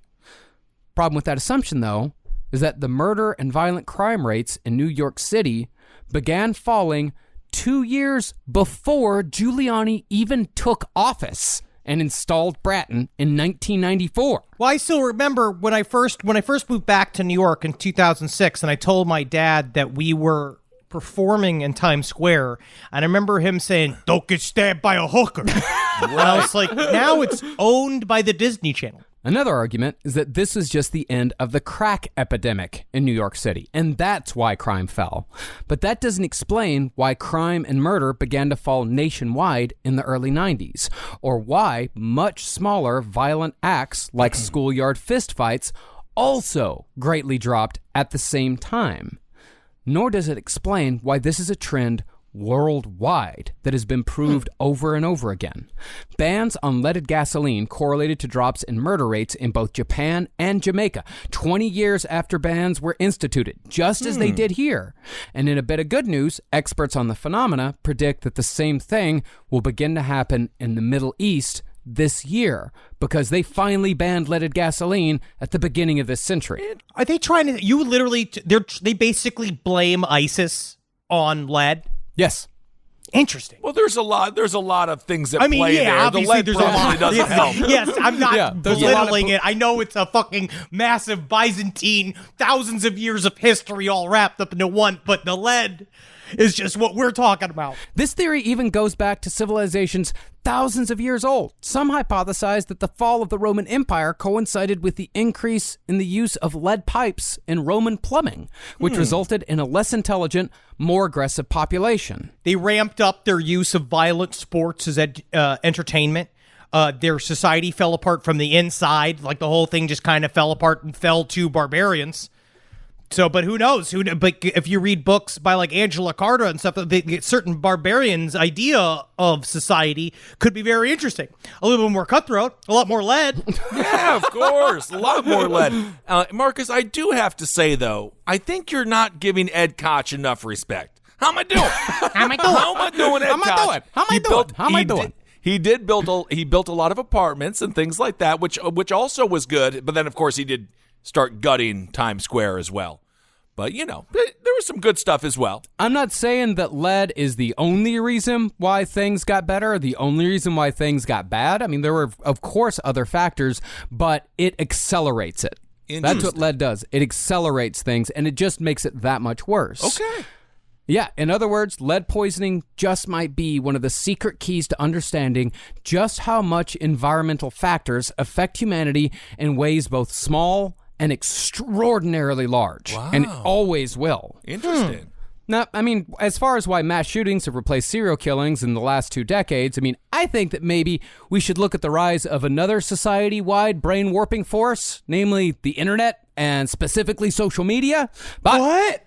[SPEAKER 6] Problem with that assumption, though, is that the murder and violent crime rates in New York City began falling 2 years before Giuliani even took office and installed Bratton in 1994.
[SPEAKER 4] Well, I still remember when I first moved back to New York in 2006, and I told my dad that we were performing in Times Square, and I remember him saying, "Don't get stabbed by a hooker." And I was like, now it's owned by the Disney Channel.
[SPEAKER 6] Another argument is that this was just the end of the crack epidemic in New York City, and that's why crime fell. But that doesn't explain why crime and murder began to fall nationwide in the early 90s, or why much smaller violent acts like schoolyard fistfights also greatly dropped at the same time. Nor does it explain why this is a trend worldwide that has been proved over and over again. Bans on leaded gasoline correlated to drops in murder rates in both Japan and Jamaica 20 years after bans were instituted, just as they did here. And in a bit of good news, experts on the phenomena predict that the same thing will begin to happen in the Middle East this year because they finally banned leaded gasoline at the beginning of this century.
[SPEAKER 4] Are they trying to, they basically blame ISIS on lead?
[SPEAKER 6] Yes.
[SPEAKER 4] Interesting.
[SPEAKER 5] Well, there's a lot of things that play there. The
[SPEAKER 4] Obviously
[SPEAKER 5] lead
[SPEAKER 4] there's
[SPEAKER 5] probably doesn't help.
[SPEAKER 4] Yes, I'm not
[SPEAKER 6] Yeah, there's a lot of
[SPEAKER 4] belittling it. I know it's a fucking massive Byzantine, thousands of years of history all wrapped up into one, but the lead is just what we're talking about.
[SPEAKER 6] This theory even goes back to civilizations thousands of years old. Some hypothesize that the fall of the Roman Empire coincided with the increase in the use of lead pipes in Roman plumbing, which resulted in a less intelligent, more aggressive population.
[SPEAKER 4] They ramped up their use of violent sports as entertainment. Their society fell apart from the inside. Like the whole thing just kind of fell apart and fell to barbarians. So, but who knows? But if you read books by like Angela Carter and stuff, certain barbarians' idea of society could be very interesting. A little bit more cutthroat, a lot more lead.
[SPEAKER 5] Yeah, of course. A lot more lead. Marcus, I do have to say, though, I think you're not giving Ed Koch enough respect. How am I doing?
[SPEAKER 4] How am I doing?
[SPEAKER 5] Ed Koch? He built a lot of apartments and things like that, which also was good. But then, of course, he did start gutting Times Square as well. But, you know, there was some good stuff as well.
[SPEAKER 6] I'm not saying that lead is the only reason why things got better, the only reason why things got bad. I mean, there were, of course, other factors, but it accelerates it. That's what lead does. It accelerates things, and it just makes it that much worse.
[SPEAKER 5] Okay.
[SPEAKER 6] Yeah, in other words, lead poisoning just might be one of the secret keys to understanding just how much environmental factors affect humanity in ways both small and extraordinarily large.
[SPEAKER 5] Wow.
[SPEAKER 6] And always will.
[SPEAKER 5] Interesting.
[SPEAKER 6] Now, I mean, as far as why mass shootings have replaced serial killings in the last 2 decades, I mean, I think that maybe we should look at the rise of another society-wide brain-warping force, namely the internet and specifically social media. But
[SPEAKER 4] What?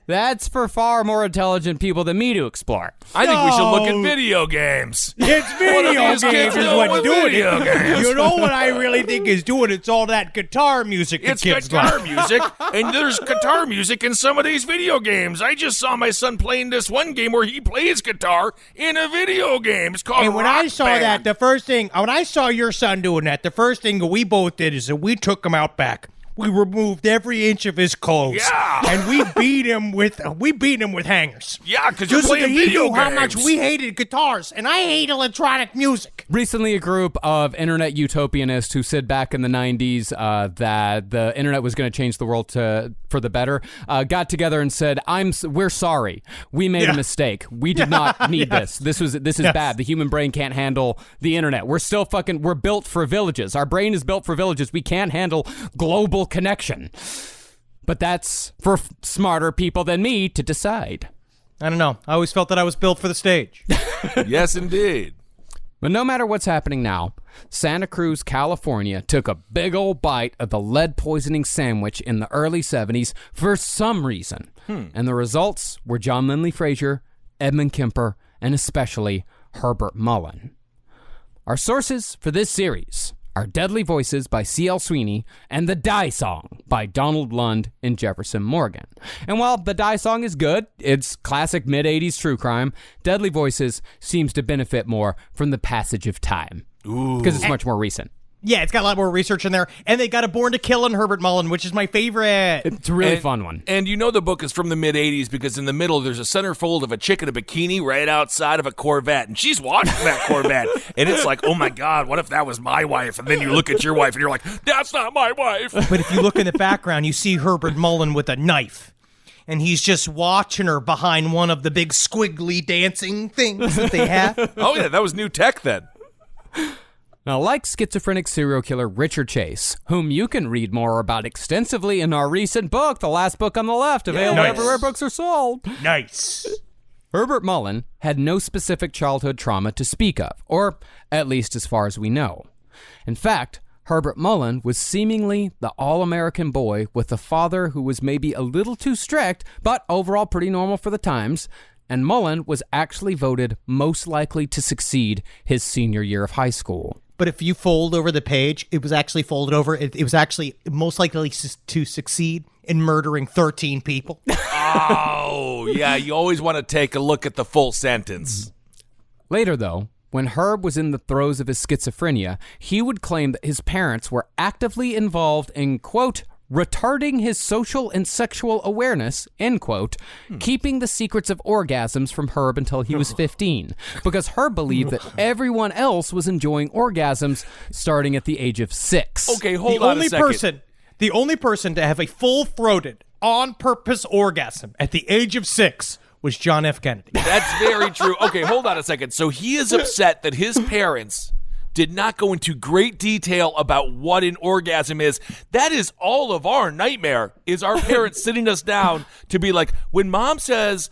[SPEAKER 6] That's for far more intelligent people than me to explore.
[SPEAKER 5] I think we should look at video games.
[SPEAKER 4] It's video
[SPEAKER 5] What are these
[SPEAKER 4] games
[SPEAKER 5] kids
[SPEAKER 4] is
[SPEAKER 5] doing
[SPEAKER 4] what's
[SPEAKER 5] with
[SPEAKER 4] doing
[SPEAKER 5] video
[SPEAKER 4] it.
[SPEAKER 5] games?
[SPEAKER 4] You know what I really think is doing? It's all that guitar music.
[SPEAKER 5] It's
[SPEAKER 4] kids
[SPEAKER 5] guitar
[SPEAKER 4] like.
[SPEAKER 5] music, and there's guitar music in some of these video games. I just saw my son playing this one game where he plays guitar in a video game. It's called
[SPEAKER 4] And when
[SPEAKER 5] Rock
[SPEAKER 4] I saw
[SPEAKER 5] Band.
[SPEAKER 4] that, when I saw your son doing that, the first thing we both did is that we took him out back. we removed every inch of his clothes.
[SPEAKER 5] Yeah.
[SPEAKER 4] And we beat him with hangers.
[SPEAKER 5] Yeah, because you're
[SPEAKER 4] Just so
[SPEAKER 5] playing
[SPEAKER 4] he
[SPEAKER 5] video
[SPEAKER 4] knew how
[SPEAKER 5] games.
[SPEAKER 4] much we hated guitars, and I hate electronic music.
[SPEAKER 6] Recently, a group of internet utopianists who said back in the 90s that the internet was going to change the world for the better got together and said, we're sorry. We made a mistake. We did not need this. This is bad. The human brain can't handle the internet. We're built for villages. Our brain is built for villages. We can't handle global connection. But that's for smarter people than me to decide.
[SPEAKER 4] I don't know. I always felt that I was built for the stage.
[SPEAKER 5] Yes, indeed.
[SPEAKER 6] But no matter what's happening now, Santa Cruz, California took a big old bite of the lead poisoning sandwich in the early 70s for some reason. And the results were John Linley Frazier, Edmund Kemper, and especially Herbert Mullin. Our sources for this series are Deadly Voices by C.L. Sweeney and The Die Song by Donald Lund and Jefferson Morgan. And while The Die Song is good, it's classic mid-'80s true crime, Deadly Voices seems to benefit more from the passage of time. Because it's much more recent.
[SPEAKER 4] Yeah, it's got a lot more research in there. And they got a Born to Kill in Herbert Mullin, which is my favorite.
[SPEAKER 6] It's a really fun one.
[SPEAKER 5] And you know the book is from the mid-'80s because in the middle there's a centerfold of a chick in a bikini right outside of a Corvette. And she's watching that Corvette. And it's like, oh my God, what if that was my wife? And then you look at your wife and you're like, that's not my wife.
[SPEAKER 4] But if you look in the background, you see Herbert Mullin with a knife. And he's just watching her behind one of the big squiggly dancing things that they have.
[SPEAKER 5] Oh yeah, that was new tech then.
[SPEAKER 6] Now, like schizophrenic serial killer Richard Chase, whom you can read more about extensively in our recent book, The Last Book on the Left, available everywhere books are sold.
[SPEAKER 4] Nice.
[SPEAKER 6] Herbert Mullin had no specific childhood trauma to speak of, or at least as far as we know. In fact, Herbert Mullin was seemingly the all-American boy with a father who was maybe a little too strict, but overall pretty normal for the times, and Mullin was actually voted most likely to succeed his senior year of high school.
[SPEAKER 4] But if you fold over the page, it was actually folded over. It was actually most likely to succeed in murdering 13 people.
[SPEAKER 5] Oh, yeah, you always want to take a look at the full sentence.
[SPEAKER 6] Later, though, when Herb was in the throes of his schizophrenia, he would claim that his parents were actively involved in, quote, retarding his social and sexual awareness, end quote, keeping the secrets of orgasms from Herb until he was 15, because Herb believed that everyone else was enjoying orgasms starting at the age of 6.
[SPEAKER 5] Okay, hold on a second.
[SPEAKER 4] The only person to have a full-throated, on-purpose orgasm at the age of 6 was John F. Kennedy.
[SPEAKER 5] That's very true. Okay, hold on a second. So he is upset that his parents did not go into great detail about what an orgasm is. That is all of our nightmare, is our parents sitting us down to be like, when mom sounds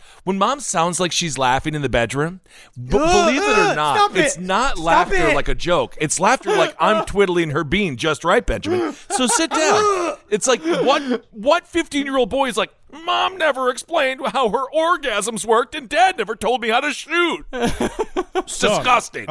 [SPEAKER 5] like she's laughing in the bedroom, believe it or not, it's not laughter like a joke. It's laughter like I'm twiddling her bean just right, Benjamin. So sit down. It's like, what 15-year-old boy is like, Mom never explained how her orgasms worked and Dad never told me how to shoot. It's disgusting.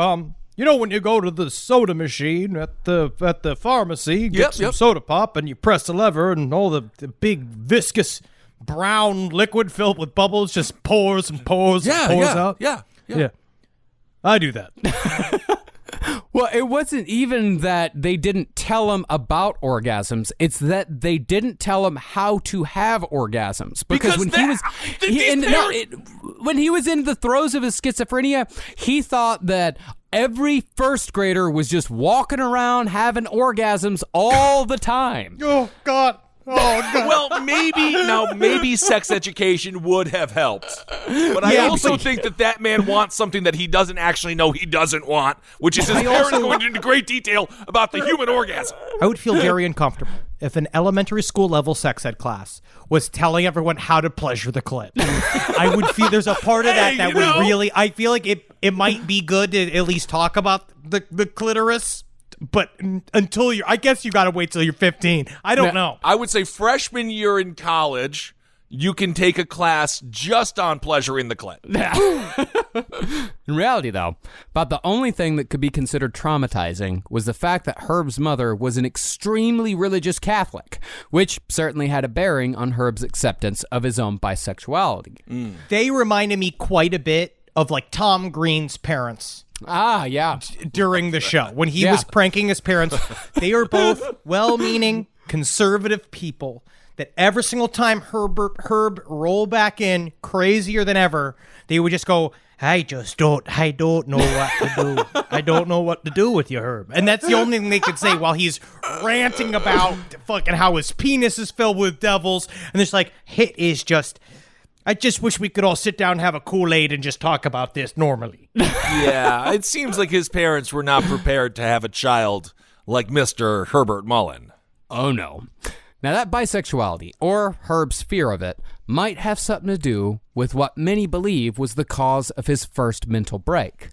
[SPEAKER 4] You know, when you go to the soda machine at the pharmacy, get some soda pop, and you press the lever, and all the big viscous brown liquid filled with bubbles just pours and pours and pours out.
[SPEAKER 5] Yeah.
[SPEAKER 4] I do that.
[SPEAKER 6] Well, it wasn't even that they didn't tell him about orgasms. It's that they didn't tell him how to have orgasms. Because when he was in the throes of his schizophrenia, he thought that every first grader was just walking around having orgasms all the time.
[SPEAKER 4] Oh, God. Oh, God.
[SPEAKER 5] Well, maybe sex education would have helped. But I also think that man wants something that he doesn't actually know he doesn't want, which is his parents going into great detail about the human orgasm.
[SPEAKER 4] I would feel very uncomfortable if an elementary school level sex ed class was telling everyone how to pleasure the clit. I would feel there's a part of that would really, I feel like it might be good to at least talk about the clitoris. But until I guess you got to wait till you're 15. I don't know.
[SPEAKER 5] I would say freshman year in college, you can take a class just on pleasuring the clit.
[SPEAKER 6] In reality, though, about the only thing that could be considered traumatizing was the fact that Herb's mother was an extremely religious Catholic, which certainly had a bearing on Herb's acceptance of his own bisexuality.
[SPEAKER 4] They reminded me quite a bit of like Tom Green's parents.
[SPEAKER 6] Ah, yeah.
[SPEAKER 4] During the show, when he was pranking his parents, they are both well-meaning, conservative people that every single time Herb roll back in crazier than ever, they would just go, I don't know what to do. I don't know what to do with you, Herb. And that's the only thing they could say while he's ranting about fucking how his penis is filled with devils. And it's like, it is just, I just wish we could all sit down and have a Kool-Aid and just talk about this normally.
[SPEAKER 5] Yeah, it seems like his parents were not prepared to have a child like Mr. Herbert Mullin.
[SPEAKER 6] Oh, no. Now, that bisexuality, or Herb's fear of it, might have something to do with what many believe was the cause of his first mental break.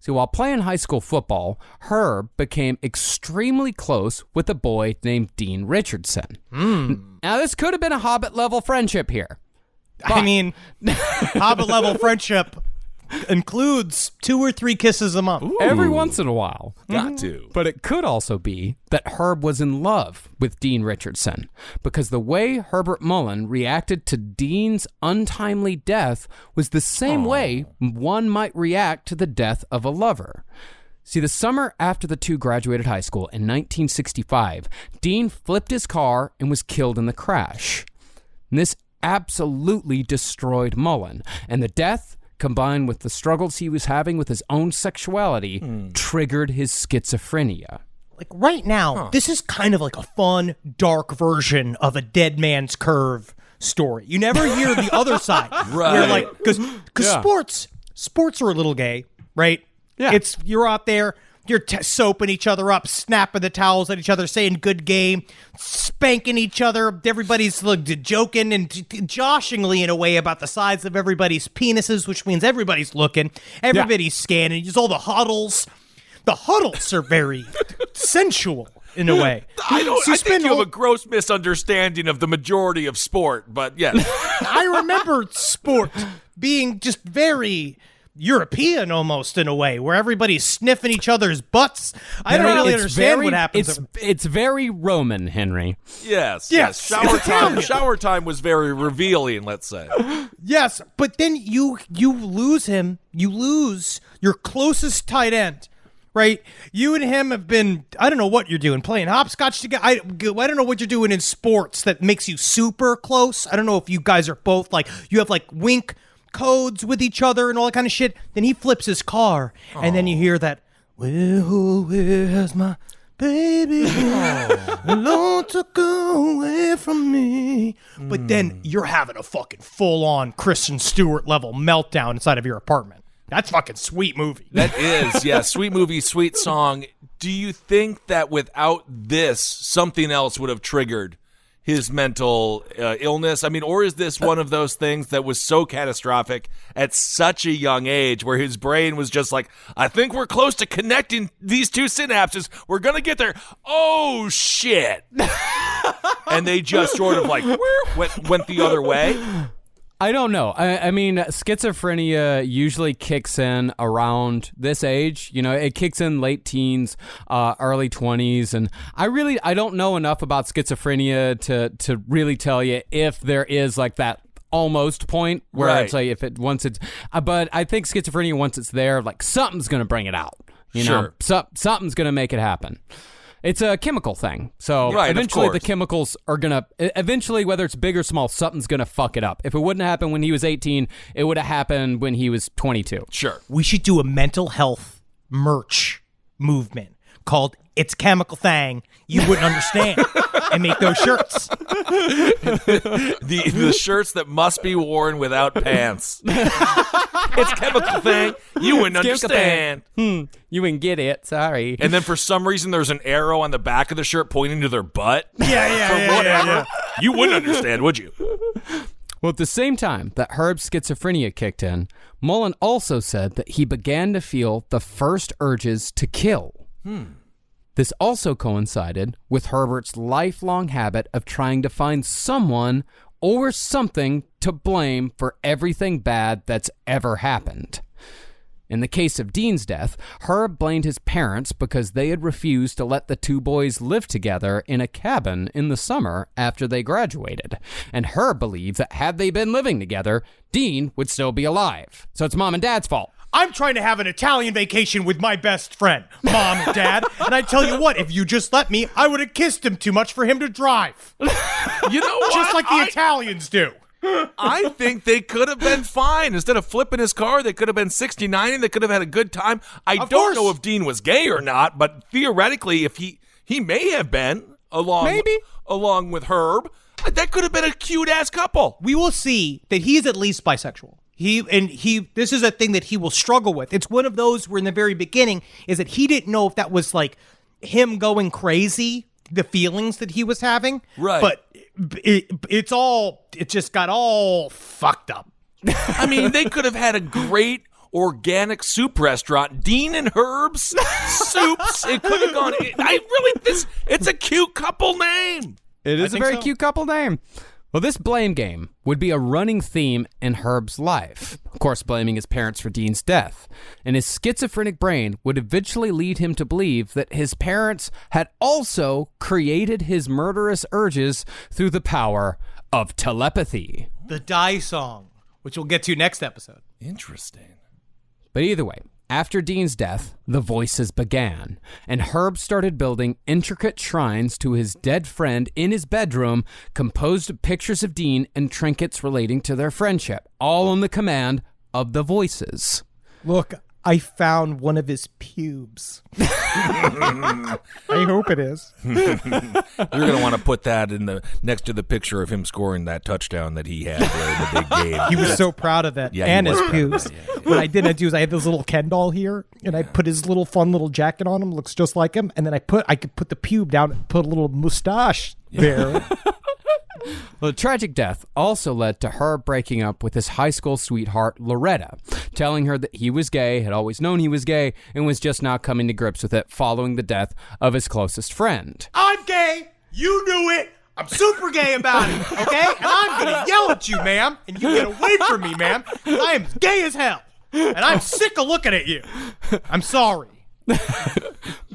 [SPEAKER 6] See, while playing high school football, Herb became extremely close with a boy named Dean Richardson. Now, this could have been a Hobbit-level friendship here.
[SPEAKER 4] I mean, Hobbit-level friendship includes 2 or 3 kisses a month.
[SPEAKER 6] Every once in a while.
[SPEAKER 5] Got to.
[SPEAKER 6] But it could also be that Herb was in love with Dean Richardson, because the way Herbert Mullin reacted to Dean's untimely death was the same way one might react to the death of a lover. See, the summer after the two graduated high school in 1965, Dean flipped his car and was killed in the crash. And this absolutely destroyed Mullin, and the death, combined with the struggles he was having with his own sexuality, triggered his schizophrenia.
[SPEAKER 4] Like right now, this is kind of like a fun, dark version of a Dead Man's Curve story. You never hear the other side.
[SPEAKER 5] Right.
[SPEAKER 4] You're like, because sports are a little gay, right?
[SPEAKER 6] Yeah.
[SPEAKER 4] You're out there, you're soaping each other up, snapping the towels at each other, saying good game, spanking each other. Everybody's joking and joshingly in a way about the size of everybody's penises, which means everybody's looking, everybody's scanning. Just all the huddles. The huddles are very sensual in a way.
[SPEAKER 5] I think you have a gross misunderstanding of the majority of sport, but yes.
[SPEAKER 4] I remember sport being just very European almost in a way, where everybody's sniffing each other's butts. I don't really understand what happens.
[SPEAKER 6] It's very Roman, Henry.
[SPEAKER 5] Yes. Shower time was very revealing, let's say.
[SPEAKER 4] Yes, but then you lose him. You lose your closest tight end, right? You and him have been, I don't know what you're doing, playing hopscotch together. I don't know what you're doing in sports that makes you super close. I don't know if you guys are both like, you have like wink codes with each other and all that kind of shit. Then he flips his car, and then you hear that, well, where's my baby? Long took away from me. But then you're having a fucking full-on Kristen Stewart level meltdown inside of your apartment. That's fucking sweet movie.
[SPEAKER 5] That is, yeah, sweet movie, sweet song. Do you think that without this, something else would have triggered his mental illness? I mean, or is this one of those things that was so catastrophic at such a young age where his brain was just like, I think we're close to connecting these two synapses. We're going to get there. Oh, shit. And they just sort of like went the other way.
[SPEAKER 6] I don't know. I mean, schizophrenia usually kicks in around this age. You know, it kicks in late teens, early 20s. And I don't know enough about schizophrenia to really tell you if there is like that almost point where it's like but I think schizophrenia, once it's there, like something's going to bring it out. You know, something's going to make it happen. It's a chemical thing. So eventually the chemicals are going to, eventually, whether it's big or small, something's going to fuck it up. If it wouldn't happen when he was 18, it would have happened when he was 22.
[SPEAKER 5] Sure.
[SPEAKER 4] We should do a mental health merch movement called It's Chemical Thing You Wouldn't Understand and make those shirts.
[SPEAKER 5] The shirts that must be worn without pants. It's Chemical Thing You Wouldn't Understand.
[SPEAKER 6] You wouldn't get it. Sorry.
[SPEAKER 5] And then for some reason there's an arrow on the back of the shirt pointing to their butt.
[SPEAKER 4] Yeah.
[SPEAKER 5] You wouldn't understand, would you?
[SPEAKER 6] Well, at the same time that Herb's schizophrenia kicked in, Mullin also said that he began to feel the first urges to kill. This also coincided with Herbert's lifelong habit of trying to find someone or something to blame for everything bad that's ever happened. In the case of Dean's death, Herb blamed his parents because they had refused to let the two boys live together in a cabin in the summer after they graduated. And Herb believed that had they been living together, Dean would still be alive. So it's mom and dad's fault.
[SPEAKER 4] I'm trying to have an Italian vacation with my best friend, Mom and Dad. And I tell you what, if you just let me, I would have kissed him too much for him to drive.
[SPEAKER 5] You know what?
[SPEAKER 4] Just like the Italians do.
[SPEAKER 5] I think they could have been fine. Instead of flipping his car, they could have been 69 and they could have had a good time. I don't know if Dean was gay or not, but theoretically, if he may have been along with Herb, that could have been a cute-ass couple.
[SPEAKER 4] We will see that he's at least bisexual. This is a thing that he will struggle with. It's one of those where in the very beginning is that he didn't know if that was like him going crazy, the feelings that he was having.
[SPEAKER 5] Right.
[SPEAKER 4] But it just got all fucked up.
[SPEAKER 5] I mean, they could have had a great organic soup restaurant, Dean and Herb's Soups. It could have gone. It's a cute couple name.
[SPEAKER 6] It is a very cute couple name. Well, this blame game would be a running theme in Herb's life. Of course, blaming his parents for Dean's death. And his schizophrenic brain would eventually lead him to believe that his parents had also created his murderous urges through the power of telepathy.
[SPEAKER 4] The Die Song, which we'll get to next episode.
[SPEAKER 5] Interesting.
[SPEAKER 6] But either way, after Dean's death, the voices began, and Herb started building intricate shrines to his dead friend in his bedroom, composed of pictures of Dean and trinkets relating to their friendship, all on the command of the voices.
[SPEAKER 4] Look, I found one of his pubes. I hope it is.
[SPEAKER 5] You're going to want to put that next to the picture of him scoring that touchdown that he had there in the big game.
[SPEAKER 4] He was so proud of it, and his pubes. What I didn't do is I had this little Ken doll here, and I put his little fun little jacket on him, looks just like him, and then I could put the pube down and put a little mustache there.
[SPEAKER 6] Well, the tragic death also led to Herb breaking up with his high school sweetheart, Loretta, telling her that he was gay, had always known he was gay, and was just now coming to grips with it following the death of his closest friend.
[SPEAKER 4] I'm gay. You knew it. I'm super gay about it, okay? And I'm going to yell at you, ma'am, and you get away from me, ma'am. I am gay as hell, and I'm sick of looking at you. I'm sorry.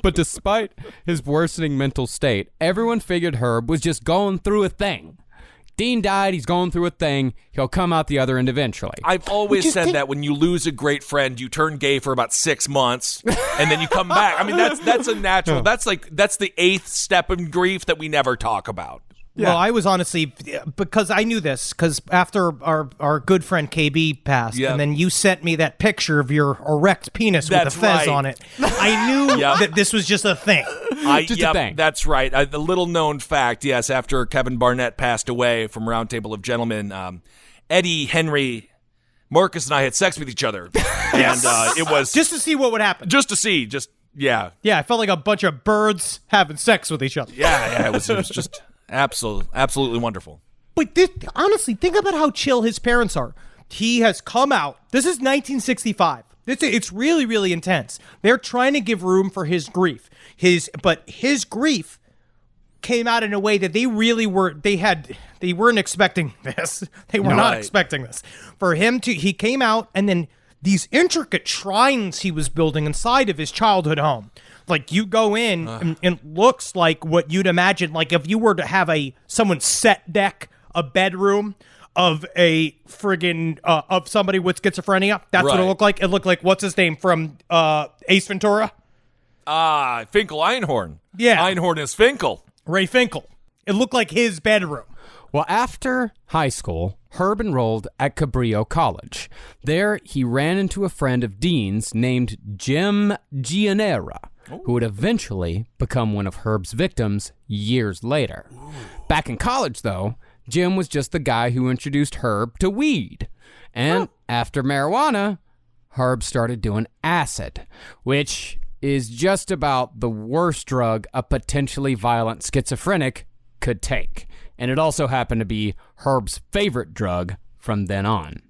[SPEAKER 6] But despite his worsening mental state, everyone figured Herb was just going through a thing. Dean died, he's going through a thing, he'll come out the other end eventually.
[SPEAKER 5] I've always said that when you lose a great friend, you turn gay for about 6 months, and then you come back. I mean, that's a natural, that's the 8th step in grief that we never talk about.
[SPEAKER 4] Yeah. Well, I was honestly, because I knew this, because after our good friend KB passed, and then you sent me that picture of your erect penis with a fez on it, I knew that this was just a thing.
[SPEAKER 6] A thing.
[SPEAKER 5] That's right. The little-known fact, yes, after Kevin Barnett passed away from Round Table of Gentlemen, Eddie, Henry, Marcus, and I had sex with each other. And it was...
[SPEAKER 4] Just to see what would happen.
[SPEAKER 5] Just to see, yeah.
[SPEAKER 4] Yeah, I felt like a bunch of birds having sex with each other.
[SPEAKER 5] Yeah, it was just... Absolutely wonderful.
[SPEAKER 4] But honestly, think about how chill his parents are. He has come out. This is 1965. It's really, really intense. They're trying to give room for his grief. But his grief came out in a way that they really were. They weren't expecting this. They were not expecting this. For him he came out, and then these intricate shrines he was building inside of his childhood home. Like, you go in, and it looks like what you'd imagine, like if you were to have someone's set deck, a bedroom of a friggin' of somebody with schizophrenia. That's what it looked like. It looked like, what's his name from Ace Ventura?
[SPEAKER 5] Finkel Einhorn.
[SPEAKER 4] Yeah.
[SPEAKER 5] Einhorn is Finkel.
[SPEAKER 4] Ray Finkel. It looked like his bedroom.
[SPEAKER 6] Well, after high school, Herb enrolled at Cabrillo College. There, he ran into a friend of Dean's named Jim Gianera, who would eventually become one of Herb's victims years later. Ooh. Back in college, though, Jim was just the guy who introduced Herb to weed. And after marijuana, Herb started doing acid, which is just about the worst drug a potentially violent schizophrenic could take. And it also happened to be Herb's favorite drug from then on.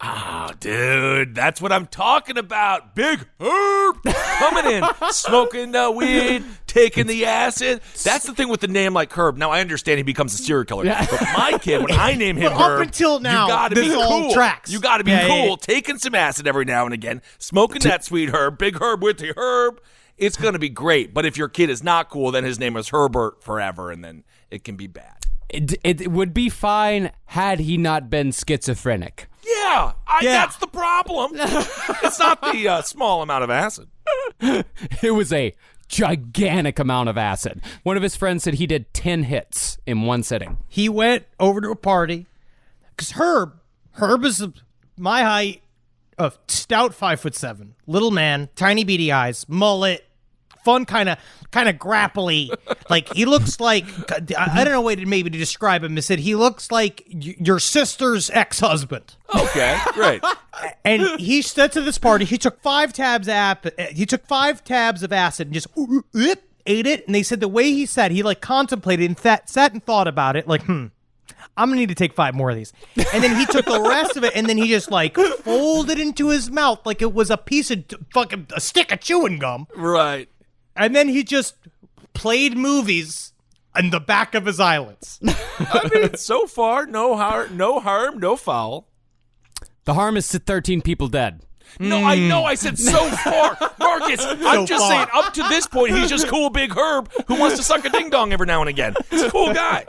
[SPEAKER 5] Oh, dude, that's what I'm talking about. Big Herb coming in, smoking the weed, taking the acid. That's the thing with the name like Herb. Now, I understand he becomes a serial killer. Yeah. But my kid, when I name him Herb,
[SPEAKER 4] up until now,
[SPEAKER 5] you gotta be cool.
[SPEAKER 4] Tracks.
[SPEAKER 5] You got to be cool, taking some acid every now and again, smoking that sweet Herb, Big Herb with the Herb. It's going to be great. But if your kid is not cool, then his name is Herbert forever, and then it can be bad.
[SPEAKER 6] It would be fine had he not been schizophrenic.
[SPEAKER 5] Yeah, that's the problem. It's not the small amount of acid.
[SPEAKER 6] It was a gigantic amount of acid. One of his friends said he did 10 hits in one sitting.
[SPEAKER 4] He went over to a party because Herb is my height, a stout 5'7", little man, tiny beady eyes, mullet, fun kind of grapply. Like he looks like I don't know way to maybe to describe him. He said he looks like your sister's ex-husband.
[SPEAKER 5] Okay, great.
[SPEAKER 4] And he said to this party, he took 5 tabs of acid and just ate it. And they said the way he said, he like contemplated and sat and thought about it, like, I'm gonna need to take 5 more of these. And then he took the rest of it and then he just like folded into his mouth like it was a piece of fucking a stick of chewing gum.
[SPEAKER 5] Right.
[SPEAKER 4] And then he just played movies in the back of his eyelids.
[SPEAKER 5] I mean, so far, no harm, no foul.
[SPEAKER 6] The harm is 13 people dead.
[SPEAKER 5] No, I know. I said so far, Marcus. I'm just saying. Up to this point, he's just cool, big Herb who wants to suck a ding dong every now and again. He's a cool guy.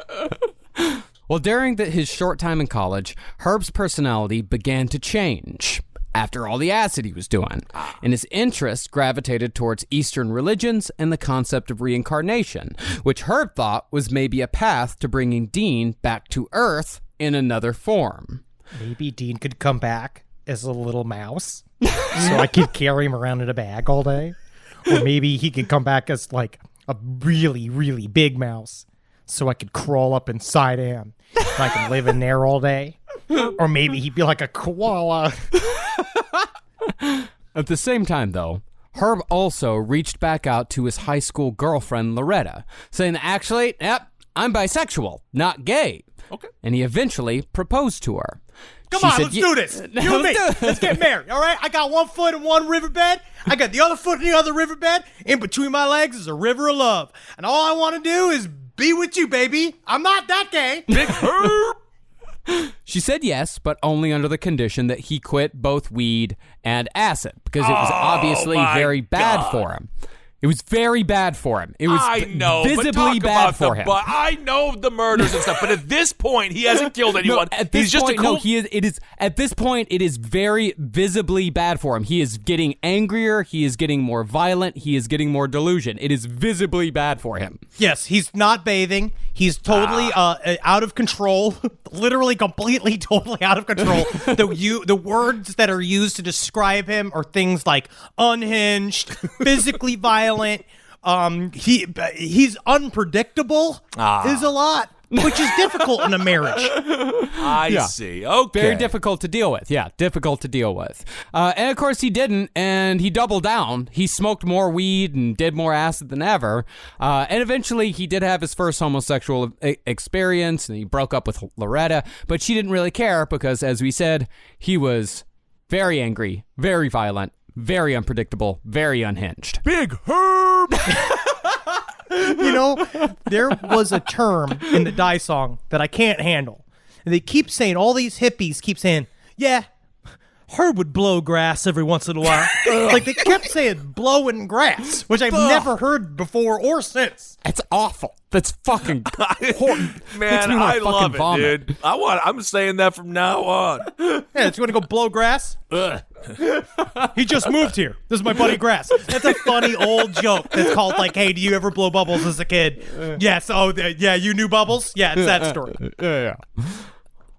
[SPEAKER 6] Well, during his short time in college, Herb's personality began to change after all the acid he was doing, and his interest gravitated towards Eastern religions and the concept of reincarnation, which Herb thought was maybe a path to bringing Dean back to Earth in another form.
[SPEAKER 4] Maybe Dean could come back as a little mouse, so I could carry him around in a bag all day. Or maybe he could come back as like a really, really big mouse, so I could crawl up inside him and I can live in there all day. Or maybe he'd be like a koala.
[SPEAKER 6] At the same time, though, Herb also reached back out to his high school girlfriend, Loretta, saying that actually, I'm bisexual, not gay.
[SPEAKER 5] Okay.
[SPEAKER 6] And he eventually proposed to her.
[SPEAKER 4] Come on, let's do this. You and me. Let's get married, all right? I got one foot in one riverbed. I got the other foot in the other riverbed. In between my legs is a river of love. And all I want to do is be with you, baby. I'm not that gay.
[SPEAKER 5] Big Herb.
[SPEAKER 6] She said yes, but only under the condition that he quit both weed and acid, because it was obviously very bad for him. It was very bad for him. It was visibly bad for him.
[SPEAKER 5] But I know the murders and stuff. But at this point, he hasn't killed anyone. He's just a cool.
[SPEAKER 6] At this point, it is very visibly bad for him. He is getting angrier. He is getting more violent. He is getting more delusion. It is visibly bad for him.
[SPEAKER 4] Yes, he's not bathing. He's totally out of control. Literally, completely, totally out of control. The words that are used to describe him are things like unhinged, physically violent. He's unpredictable. Is a lot, which is difficult in a marriage.
[SPEAKER 5] I see. Okay.
[SPEAKER 6] Very difficult to deal with. Yeah, difficult to deal with. And of course he didn't, and he doubled down. He smoked more weed and did more acid than ever. And eventually he did have his first homosexual experience, and he broke up with Loretta, but she didn't really care because, as we said, he was very angry, very violent, very unpredictable, very unhinged.
[SPEAKER 5] Big Herb!
[SPEAKER 4] You know, there was a term in the Die song that I can't handle. And they keep saying, all these hippies keep saying, yeah, Herb would blow grass every once in a while. Like they kept saying blowing grass, which I've never heard before or since.
[SPEAKER 6] It's awful. That's fucking horrible.
[SPEAKER 5] Man, I love it, dude. I'm saying that from now on.
[SPEAKER 4] Yeah, it's going to go blow grass. He just moved here. This is my buddy Grass. That's a funny old joke that's called like, hey, do you ever blow bubbles as a kid? Yes. Oh, yeah, you knew Bubbles? Yeah, it's that story.
[SPEAKER 6] Yeah.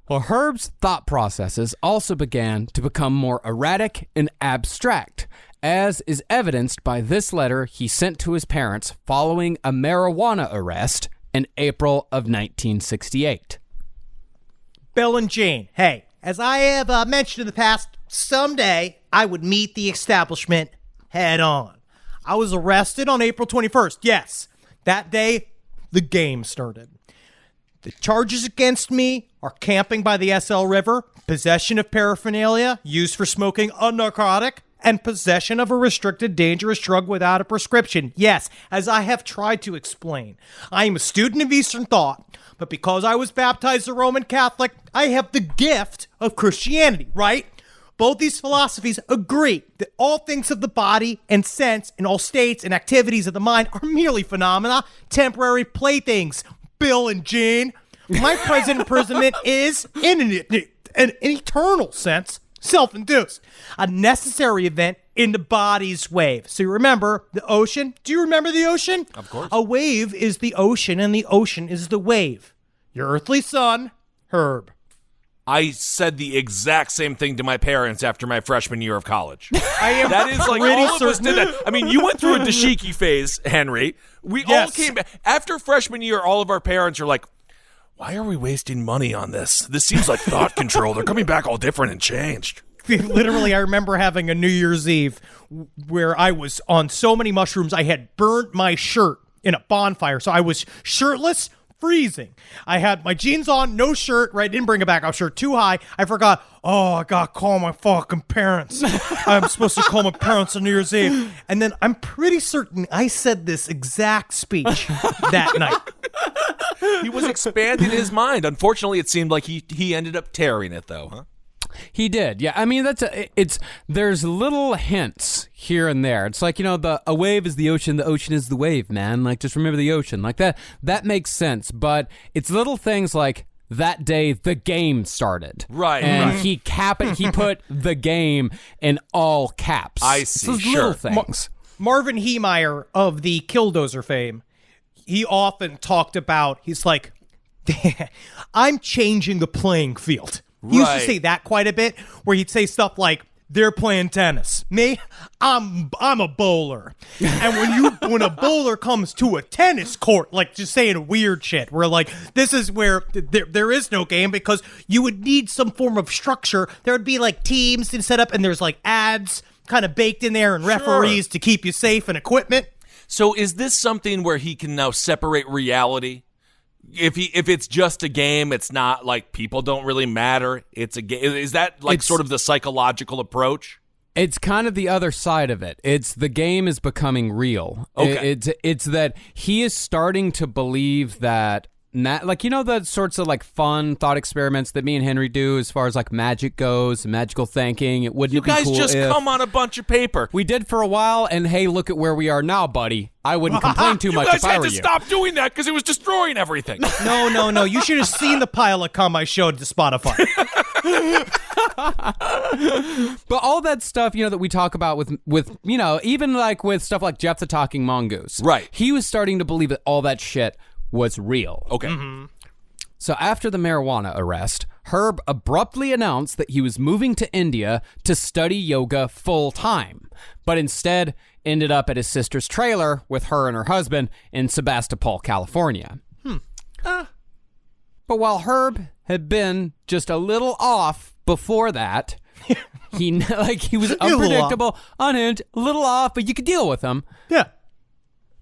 [SPEAKER 6] Well, Herb's thought processes also began to become more erratic and abstract, as is evidenced by this letter he sent to his parents following a marijuana arrest in April of 1968.
[SPEAKER 4] Bill and Jane, hey, as I have mentioned in the past, someday I would meet the establishment head on. I was arrested on April 21st. Yes, that day, the game started. The charges against me are camping by the SL River, possession of paraphernalia used for smoking a narcotic, and possession of a restricted dangerous drug without a prescription. Yes, as I have tried to explain, I am a student of Eastern thought, but because I was baptized a Roman Catholic, I have the gift of Christianity, right? Both these philosophies agree that all things of the body and sense in all states and activities of the mind are merely phenomena, temporary playthings. Bill and Jane, my present imprisonment is imminent. in an eternal sense, self-induced. A necessary event in the body's wave. So you remember the ocean? Do you remember the ocean?
[SPEAKER 5] Of course.
[SPEAKER 4] A wave is the ocean, and the ocean is the wave. Your earthly son, Herb.
[SPEAKER 5] I said the exact same thing to my parents after my freshman year of college.
[SPEAKER 4] I am
[SPEAKER 5] That is like
[SPEAKER 4] pretty
[SPEAKER 5] all of us
[SPEAKER 4] certain.
[SPEAKER 5] did that. I mean, you went through a dashiki phase, Henry. We all
[SPEAKER 4] Yes.
[SPEAKER 5] came back. After freshman year, all of our parents are like, why are we wasting money on this? This seems like thought control. They're coming back all different and changed.
[SPEAKER 4] Literally, I remember having a New Year's Eve where I was on so many mushrooms, I had burnt my shirt in a bonfire. So I was shirtless, freezing. I had my jeans on, no shirt, right? Didn't bring a backup shirt, too high. I forgot, I got to call my fucking parents. I'm supposed to call my parents on New Year's Eve. And then I'm pretty certain I said this exact speech that night.
[SPEAKER 5] He was expanding his mind. Unfortunately, it seemed like he ended up tearing it, though, huh?
[SPEAKER 6] He did, yeah. I mean, there's little hints here and there. It's like, a wave is the ocean is the wave, man. Like, just remember the ocean, like that. That makes sense, but it's little things like that day the game started,
[SPEAKER 5] right?
[SPEAKER 6] And
[SPEAKER 5] right.
[SPEAKER 6] he put the game in all caps.
[SPEAKER 5] I see,
[SPEAKER 6] It's those little things.
[SPEAKER 4] Marvin Heemeyer of the Killdozer fame, he often talked about, he's like, I'm changing the playing field. He used to say that quite a bit, where he'd say stuff like, they're playing tennis. Me, I'm a bowler. And when a bowler comes to a tennis court, like just saying weird shit, where like, this is where there is no game because you would need some form of structure. There would be like teams and set up, and there's like ads kind of baked in there and referees to keep you safe and equipment.
[SPEAKER 5] So is this something where he can now separate reality? If it's just a game, it's not like people don't really matter. It's a game. Is that like sort of the psychological approach?
[SPEAKER 6] It's kind of the other side of it. It's the game is becoming real.
[SPEAKER 5] Okay.
[SPEAKER 6] It's that he is starting to believe that, like, the sorts of like fun thought experiments that me and Henry do as far as like magic goes, magical thinking. It wouldn't
[SPEAKER 5] You
[SPEAKER 6] be
[SPEAKER 5] guys
[SPEAKER 6] cool
[SPEAKER 5] just
[SPEAKER 6] if
[SPEAKER 5] come on a bunch of paper.
[SPEAKER 6] we did for a while, and hey, look at where we are now, buddy. I wouldn't complain too much
[SPEAKER 5] You
[SPEAKER 6] if
[SPEAKER 5] guys
[SPEAKER 6] I
[SPEAKER 5] had
[SPEAKER 6] were
[SPEAKER 5] to
[SPEAKER 6] you.
[SPEAKER 5] stop doing that because it was destroying everything.
[SPEAKER 4] No. You should have seen the pile of cum I showed to Spotify.
[SPEAKER 6] But all that stuff, that we talk about with even like with stuff like Jeff the Talking Mongoose.
[SPEAKER 5] Right.
[SPEAKER 6] He was starting to believe that all that shit was real.
[SPEAKER 5] Okay.
[SPEAKER 4] Mm-hmm.
[SPEAKER 6] So after the marijuana arrest, Herb abruptly announced that he was moving to India to study yoga full time, but instead ended up at his sister's trailer with her and her husband in Sebastopol, California. But while Herb had been just a little off before that, he was unpredictable, unhinged, a little off, but you could deal with him.
[SPEAKER 4] Yeah.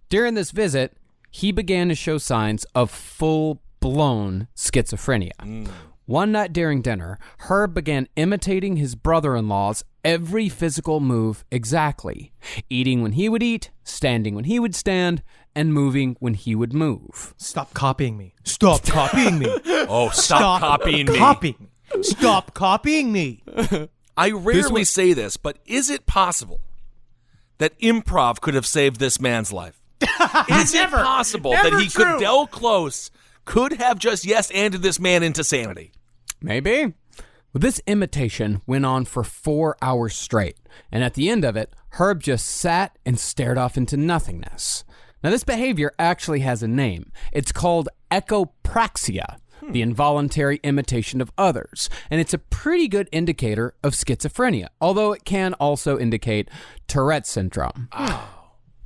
[SPEAKER 6] During this visit, he began to show signs of full-blown schizophrenia. One night during dinner, Herb began imitating his brother-in-law's every physical move exactly, eating when he would eat, standing when he would stand, and moving when he would move.
[SPEAKER 4] Stop copying me. Stop copying me.
[SPEAKER 5] Oh, stop copying me.
[SPEAKER 4] Stop copying me.
[SPEAKER 5] I rarely say this, but is it possible that improv could have saved this man's life? Is it possible that he could delve close, could have just yes-anded this man into sanity?
[SPEAKER 6] Maybe. Well, this imitation went on for 4 hours straight, and at the end of it, Herb just sat and stared off into nothingness. Now, this behavior actually has a name. It's called echopraxia, the involuntary imitation of others, and it's a pretty good indicator of schizophrenia, although it can also indicate Tourette's syndrome.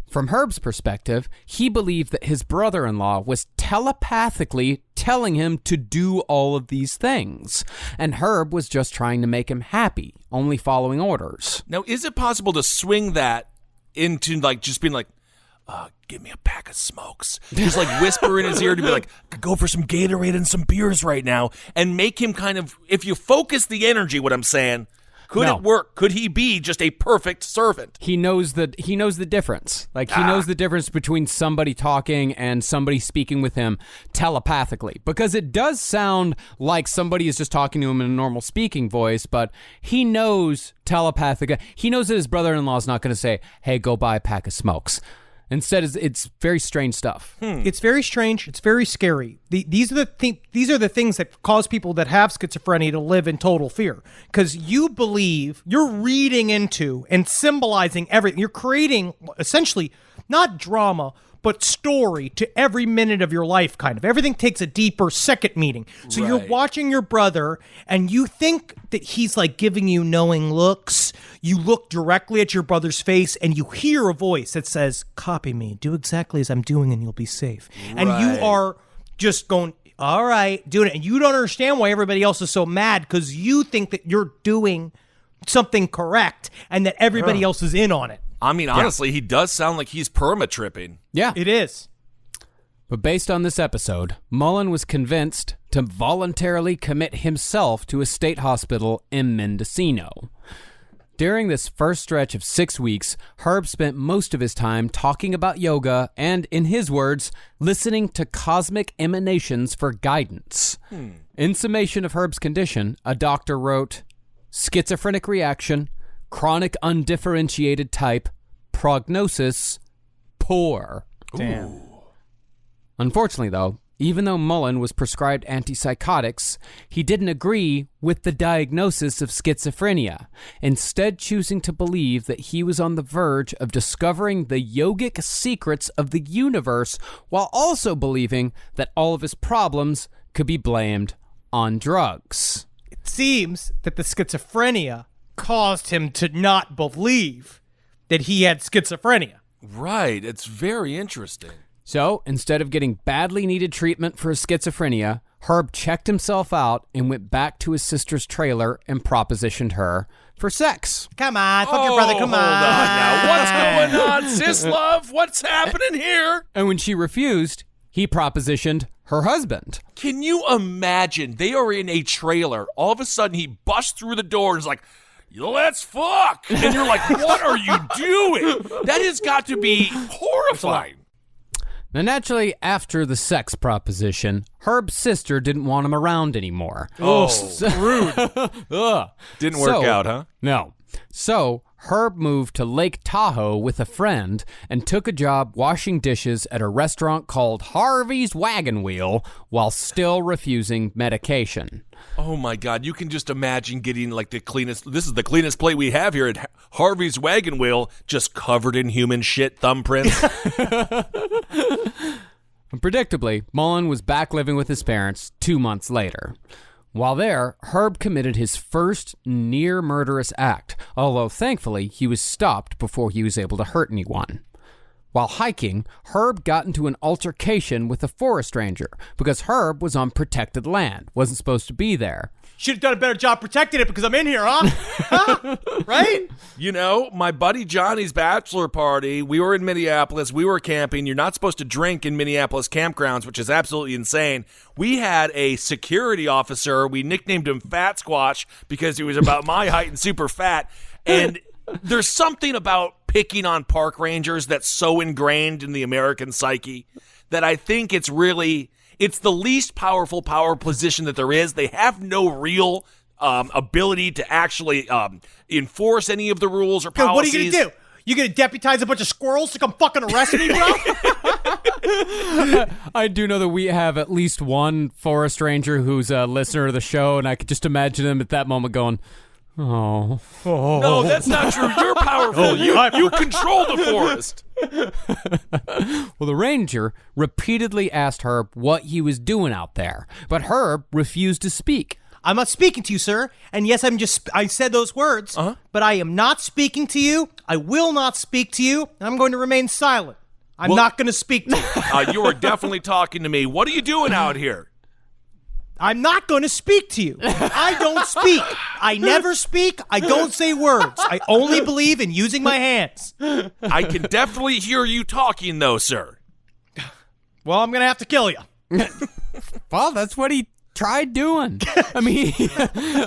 [SPEAKER 6] From Herb's perspective, he believed that his brother-in-law was telepathically telling him to do all of these things, and Herb was just trying to make him happy, only following orders.
[SPEAKER 5] Now, is it possible to swing that into like just being like, give me a pack of smokes. Just like whisper in his ear to be like, go for some Gatorade and some beers right now, and make him kind of, if you focus the energy, what I'm saying, could it work? Could he be just a perfect servant?
[SPEAKER 6] He knows the difference. Like, he knows the difference between somebody talking and somebody speaking with him telepathically, because it does sound like somebody is just talking to him in a normal speaking voice, but he knows telepathically. He knows that his brother-in-law is not going to say, hey, go buy a pack of smokes. Instead, it's very strange stuff.
[SPEAKER 4] It's very strange. It's very scary. These are the things that cause people that have schizophrenia to live in total fear. Because you believe, you're reading into and symbolizing everything. You're creating, essentially, not drama, but story to every minute of your life, kind of. Everything takes a deeper second meaning. So you're watching your brother, and you think that he's like giving you knowing looks. You look directly at your brother's face, and you hear a voice that says, "Copy me, do exactly as I'm doing, and you'll be safe." And you are just going, all right, doing it. And you don't understand why everybody else is so mad, because you think that you're doing something correct, and that everybody else is in on it.
[SPEAKER 5] I mean, honestly, he does sound like he's perma-tripping.
[SPEAKER 6] Yeah.
[SPEAKER 4] It is.
[SPEAKER 6] But based on this episode, Mullin was convinced to voluntarily commit himself to a state hospital in Mendocino. During this first stretch of 6 weeks, Herb spent most of his time talking about yoga and, in his words, listening to cosmic emanations for guidance. In summation of Herb's condition, a doctor wrote, schizophrenic reaction, chronic undifferentiated type, prognosis, poor.
[SPEAKER 4] Damn.
[SPEAKER 6] Unfortunately, though, even though Mullin was prescribed antipsychotics, he didn't agree with the diagnosis of schizophrenia, instead choosing to believe that he was on the verge of discovering the yogic secrets of the universe, while also believing that all of his problems could be blamed on drugs.
[SPEAKER 4] It seems that the schizophrenia caused him to not believe that he had schizophrenia.
[SPEAKER 5] Right. It's very interesting.
[SPEAKER 6] So, instead of getting badly needed treatment for his schizophrenia, Herb checked himself out and went back to his sister's trailer and propositioned her for sex.
[SPEAKER 4] Come on, fuck your brother, come
[SPEAKER 5] Hold
[SPEAKER 4] on.
[SPEAKER 5] now. What's going on, sis love? What's happening here?
[SPEAKER 6] And when she refused, he propositioned her husband.
[SPEAKER 5] Can you imagine? They are in a trailer. All of a sudden, he busts through the door and is like, let's fuck. And you're like, what are you doing? That has got to be horrifying.
[SPEAKER 6] Now, naturally, after the sex proposition, Herb's sister didn't want him around anymore.
[SPEAKER 5] Oh,
[SPEAKER 6] rude.
[SPEAKER 5] Didn't work out, huh?
[SPEAKER 6] No. So, Herb moved to Lake Tahoe with a friend and took a job washing dishes at a restaurant called Harvey's Wagon Wheel while still refusing medication.
[SPEAKER 5] Oh, my God. You can just imagine getting like the cleanest. This is the cleanest plate we have here at Harvey's Wagon Wheel, just covered in human shit thumbprints.
[SPEAKER 6] Predictably, Mullin was back living with his parents 2 months later. While there, Herb committed his first near-murderous act, although thankfully he was stopped before he was able to hurt anyone. While hiking, Herb got into an altercation with a forest ranger because Herb was on protected land, wasn't supposed to be there.
[SPEAKER 4] Should have done a better job protecting it because I'm in here, huh? Right?
[SPEAKER 5] You know, my buddy Johnny's bachelor party, we were in Minneapolis, we were camping. You're not supposed to drink in Minneapolis campgrounds, which is absolutely insane. We had a security officer. We nicknamed him Fat Squatch because he was about my height and super fat. And there's something about picking on park rangers that's so ingrained in the American psyche that I think it's the least powerful power position that there is. They have no real ability to actually enforce any of the rules or policies.
[SPEAKER 4] What are you going to do? You going to deputize a bunch of squirrels to come fucking arrest me, bro?
[SPEAKER 6] I do know that we have at least one forest ranger who's a listener of the show, and I could just imagine him at that moment going, oh.
[SPEAKER 5] No, that's not true. You're powerful. You control the forest.
[SPEAKER 6] Well, the ranger repeatedly asked Herb what he was doing out there, but Herb refused to speak.
[SPEAKER 4] I'm not speaking to you, sir. And yes, I said those words, but I am not speaking to you. I will not speak to you, and I'm going to remain silent. I'm not going to speak to you.
[SPEAKER 5] You are definitely talking to me. What are you doing out here?
[SPEAKER 4] I'm not going to speak to you. I don't speak. I never speak. I don't say words. I only believe in using my hands.
[SPEAKER 5] I can definitely hear you talking, though, sir.
[SPEAKER 4] Well, I'm going to have to kill you.
[SPEAKER 6] Well, that's what he tried doing. I mean,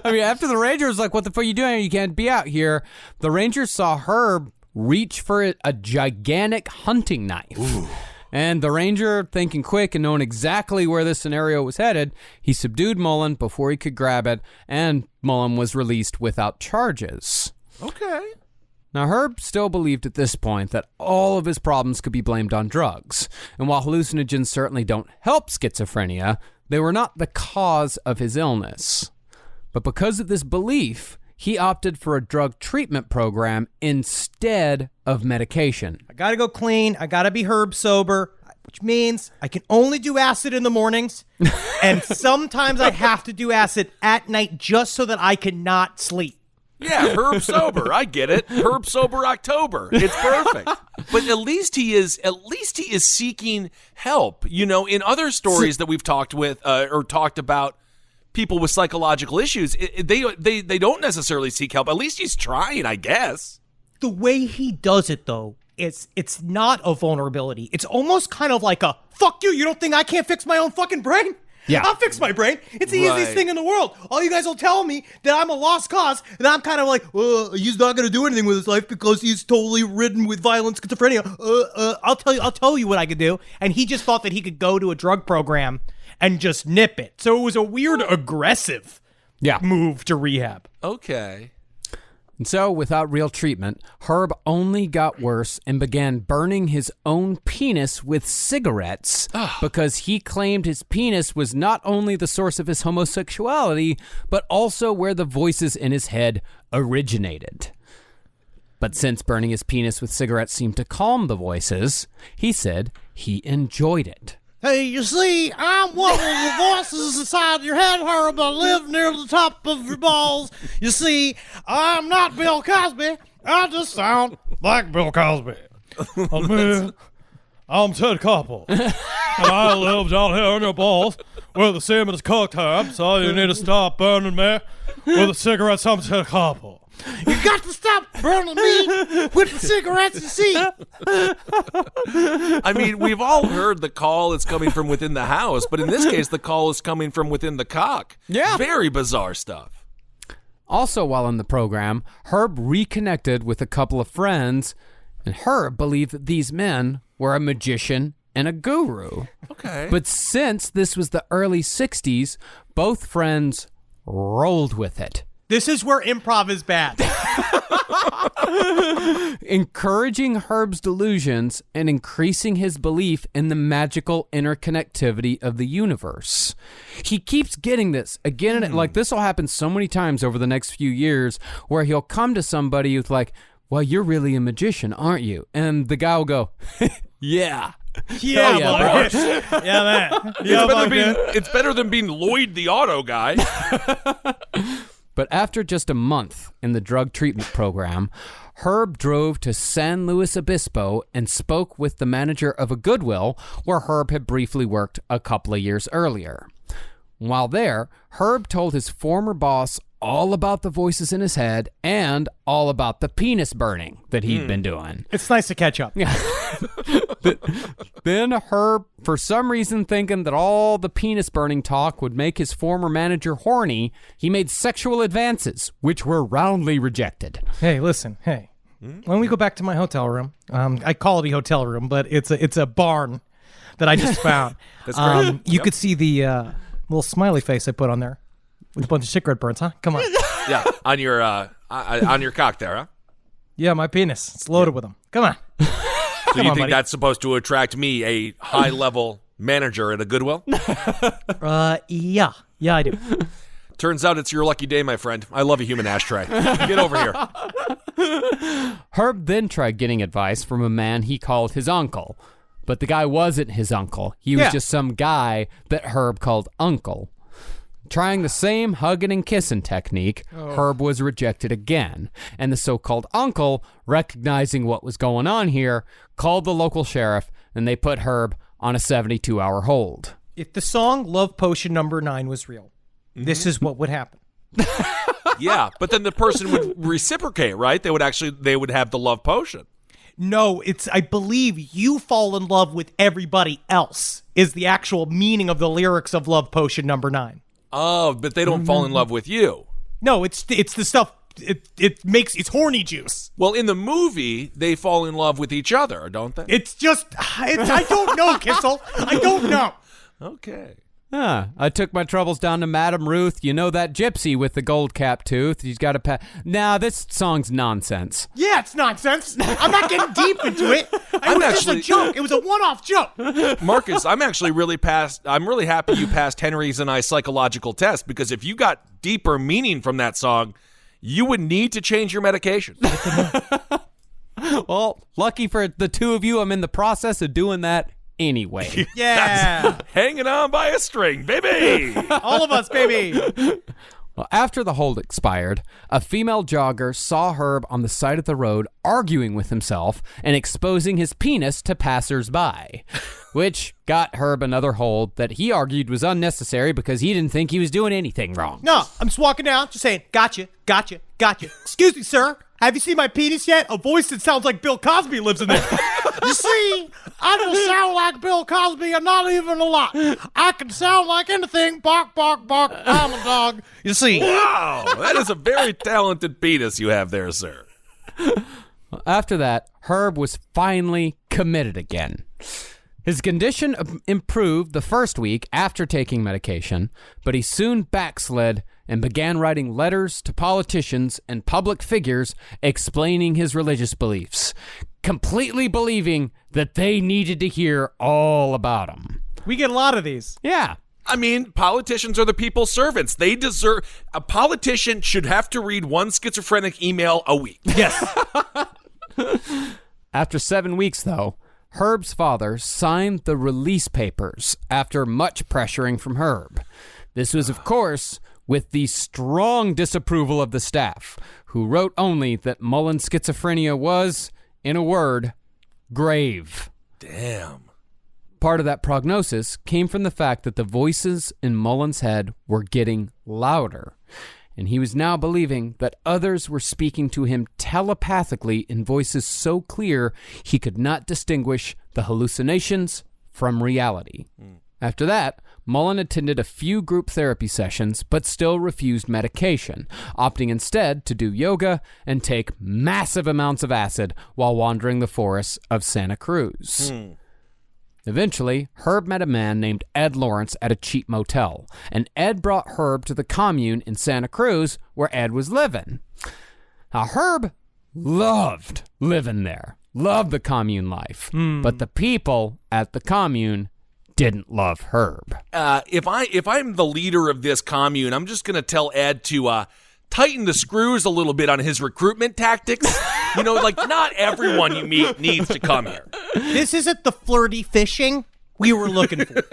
[SPEAKER 6] after the ranger was like, what the fuck are you doing? You can't be out here. The ranger saw Herb reach for a gigantic hunting knife. Ooh. And the ranger, thinking quick and knowing exactly where this scenario was headed, he subdued Mullin before he could grab it, and Mullin was released without charges.
[SPEAKER 5] Okay.
[SPEAKER 6] Now, Herb still believed at this point that all of his problems could be blamed on drugs, and while hallucinogens certainly don't help schizophrenia, they were not the cause of his illness. But because of this belief, he opted for a drug treatment program instead of medication.
[SPEAKER 4] I gotta go clean. I gotta be Herb sober, which means I can only do acid in the mornings, and sometimes I have to do acid at night just so that I cannot sleep.
[SPEAKER 5] Yeah, Herb sober. I get it. Herb sober October. It's perfect. But at least he is seeking help. You know, in other stories that we've talked about people with psychological issues, they don't necessarily seek help. At least he's trying, I guess.
[SPEAKER 4] The way he does it, though, it's not a vulnerability. It's almost kind of like a, fuck you don't think I can't fix my own fucking brain?
[SPEAKER 6] Yeah.
[SPEAKER 4] I'll fix my brain. It's the easiest thing in the world. All you guys will tell me that I'm a lost cause, and I'm kind of like, he's not going to do anything with his life because he's totally ridden with violent schizophrenia. I'll tell you what I could do. And he just thought that he could go to a drug program and just nip it. So it was a weird, aggressive move to rehab.
[SPEAKER 5] Okay.
[SPEAKER 6] And so, without real treatment, Herb only got worse and began burning his own penis with cigarettes because he claimed his penis was not only the source of his homosexuality, but also where the voices in his head originated. But since burning his penis with cigarettes seemed to calm the voices, he said he enjoyed it.
[SPEAKER 4] Hey, you see, I'm one of the voices inside your head, Herb. I live near the top of your balls. You see, I'm not Bill Cosby. I just sound like Bill Cosby. I'm Ted Koppel, and I live down here in your balls where the semen is cooked, Herb, so you need to stop burning me with the cigarettes. I'm Ted Koppel. You got to stop burning me with the cigarettes, you see.
[SPEAKER 5] I mean, we've all heard the call is coming from within the house, but in this case, the call is coming from within the cock.
[SPEAKER 6] Yeah.
[SPEAKER 5] Very bizarre stuff.
[SPEAKER 6] Also, while in the program, Herb reconnected with a couple of friends, and Herb believed that these men were a magician and a guru.
[SPEAKER 5] Okay.
[SPEAKER 6] But since this was the early 60s, both friends rolled with it.
[SPEAKER 4] This is where improv is bad.
[SPEAKER 6] Encouraging Herb's delusions and increasing his belief in the magical interconnectivity of the universe. He keeps getting this again and like this will happen so many times over the next few years where he'll come to somebody who's like, well, you're really a magician, aren't you? And the guy will go, yeah.
[SPEAKER 4] Yeah,
[SPEAKER 6] yeah,
[SPEAKER 4] boy. Yeah, man. Yeah,
[SPEAKER 5] It's better than being Lloyd the auto guy.
[SPEAKER 6] But after just a month in the drug treatment program, Herb drove to San Luis Obispo and spoke with the manager of a Goodwill where Herb had briefly worked a couple of years earlier. While there, Herb told his former boss all about the voices in his head and all about the penis burning that he'd been doing.
[SPEAKER 4] It's nice to catch up.
[SPEAKER 6] Then Herb, for some reason thinking that all the penis burning talk would make his former manager horny, he made sexual advances, which were roundly rejected.
[SPEAKER 4] Hey, listen, hey. When we go back to my hotel room, I call it a hotel room, but it's a barn that I just found.
[SPEAKER 5] That's great.
[SPEAKER 4] You could see the little smiley face I put on there with a bunch of cigarette burns, huh? Come on.
[SPEAKER 5] Yeah, on your cock there, huh?
[SPEAKER 4] Yeah, my penis. It's loaded with them. Come on.
[SPEAKER 5] So you think that's supposed to attract me, a high-level manager at a Goodwill?
[SPEAKER 4] Yeah, I do.
[SPEAKER 5] Turns out it's your lucky day, my friend. I love a human ashtray. Get over here.
[SPEAKER 6] Herb then tried getting advice from a man he called his uncle. But the guy wasn't his uncle. He was just some guy that Herb called Uncle. Trying the same hugging and kissing technique, Herb was rejected again. And the so-called uncle, recognizing what was going on here, called the local sheriff, and they put Herb on a 72-hour hold.
[SPEAKER 4] If the song Love Potion number 9 was real, this is what would happen.
[SPEAKER 5] Yeah, but then the person would reciprocate, right? They would have the love potion.
[SPEAKER 4] No, I believe you fall in love with everybody else is the actual meaning of the lyrics of Love Potion number 9.
[SPEAKER 5] Oh, but they don't fall in love with you.
[SPEAKER 4] No, it's the stuff. It's horny juice.
[SPEAKER 5] Well, in the movie, they fall in love with each other, don't they?
[SPEAKER 4] I don't know, Kissel. I don't know.
[SPEAKER 5] Okay.
[SPEAKER 6] I took my troubles down to Madame Ruth. You know that gypsy with the gold cap tooth? He's got a Nah, this song's nonsense.
[SPEAKER 4] Yeah, it's nonsense. I'm not getting deep into it. It was just a joke. It was a one-off joke.
[SPEAKER 5] Marcus, I'm really happy you passed Henry's and I psychological test, because if you got deeper meaning from that song, you would need to change your medication.
[SPEAKER 6] Well, lucky for the two of you, I'm in the process of doing that anyway.
[SPEAKER 4] Yeah.
[SPEAKER 5] Hanging on by a string, baby.
[SPEAKER 4] All of us, baby.
[SPEAKER 6] Well, after the hold expired, a female jogger saw Herb on the side of the road arguing with himself and exposing his penis to passers-by, which got Herb another hold that he argued was unnecessary because he didn't think he was doing anything wrong.
[SPEAKER 4] No, I'm just walking down, just saying, gotcha. Excuse me, sir. Have you seen my penis yet? A voice that sounds like Bill Cosby lives in there. You see, I don't sound like Bill Cosby, and not even a lot. I can sound like anything. Bark, bark, bark. I'm a dog. You see.
[SPEAKER 5] Wow, that is a very talented penis you have there, sir.
[SPEAKER 6] After that, Herb was finally committed again. His condition improved the first week after taking medication, but he soon backslid and began writing letters to politicians and public figures explaining his religious beliefs, completely believing that they needed to hear all about him.
[SPEAKER 4] We get a lot of these.
[SPEAKER 6] Yeah.
[SPEAKER 5] I mean, politicians are the people's servants. They deserve... A politician should have to read one schizophrenic email a week.
[SPEAKER 4] Yes.
[SPEAKER 6] After 7 weeks, though, Herb's father signed the release papers after much pressuring from Herb. This was, of course, with the strong disapproval of the staff, who wrote only that Mullin's schizophrenia was, in a word, grave.
[SPEAKER 5] Damn.
[SPEAKER 6] Part of that prognosis came from the fact that the voices in Mullin's head were getting louder, and he was now believing that others were speaking to him telepathically in voices so clear he could not distinguish the hallucinations from reality. After that, Mullin attended a few group therapy sessions, but still refused medication, opting instead to do yoga and take massive amounts of acid while wandering the forests of Santa Cruz. Eventually, Herb met a man named Ed Lawrence at a cheap motel, and Ed brought Herb to the commune in Santa Cruz where Ed was living. Now, Herb loved living there, loved the commune life, but the people at the commune didn't love Herb.
[SPEAKER 5] If I'm the leader of this commune, I'm just going to tell Ed to tighten the screws a little bit on his recruitment tactics. You know, like, not everyone you meet needs to come here.
[SPEAKER 4] This isn't the flirty fishing we were looking for.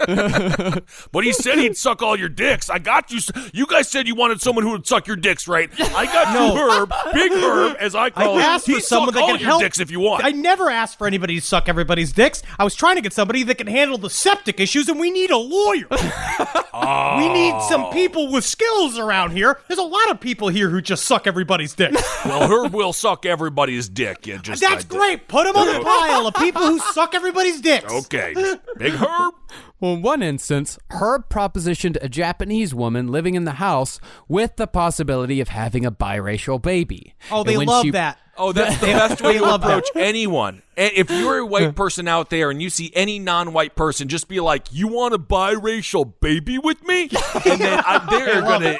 [SPEAKER 5] But he said he'd suck all your dicks. I got you. You guys said you wanted someone who would suck your dicks, right? I got you, Herb, Big Herb, as I call him.
[SPEAKER 4] Asked for someone that can help.
[SPEAKER 5] Dicks if you want.
[SPEAKER 4] I never asked for anybody to suck everybody's dicks. I was trying to get somebody that can handle the septic issues, and we need a lawyer. We need some people with skills around here. There's a lot of people here who just suck everybody's dicks.
[SPEAKER 5] Well, Herb will suck everybody's dick.
[SPEAKER 4] That's great. Put him on the pile of people who suck everybody's dicks.
[SPEAKER 5] Okay. Big Herb.
[SPEAKER 6] Well, in one instance, Herb propositioned a Japanese woman living in the house with the possibility of having a biracial baby.
[SPEAKER 4] Oh, they love that.
[SPEAKER 5] Oh, that's the best way to approach anyone. If you're a white person out there and you see any non-white person, just be like, "You want a biracial baby with me?" And then they're gonna.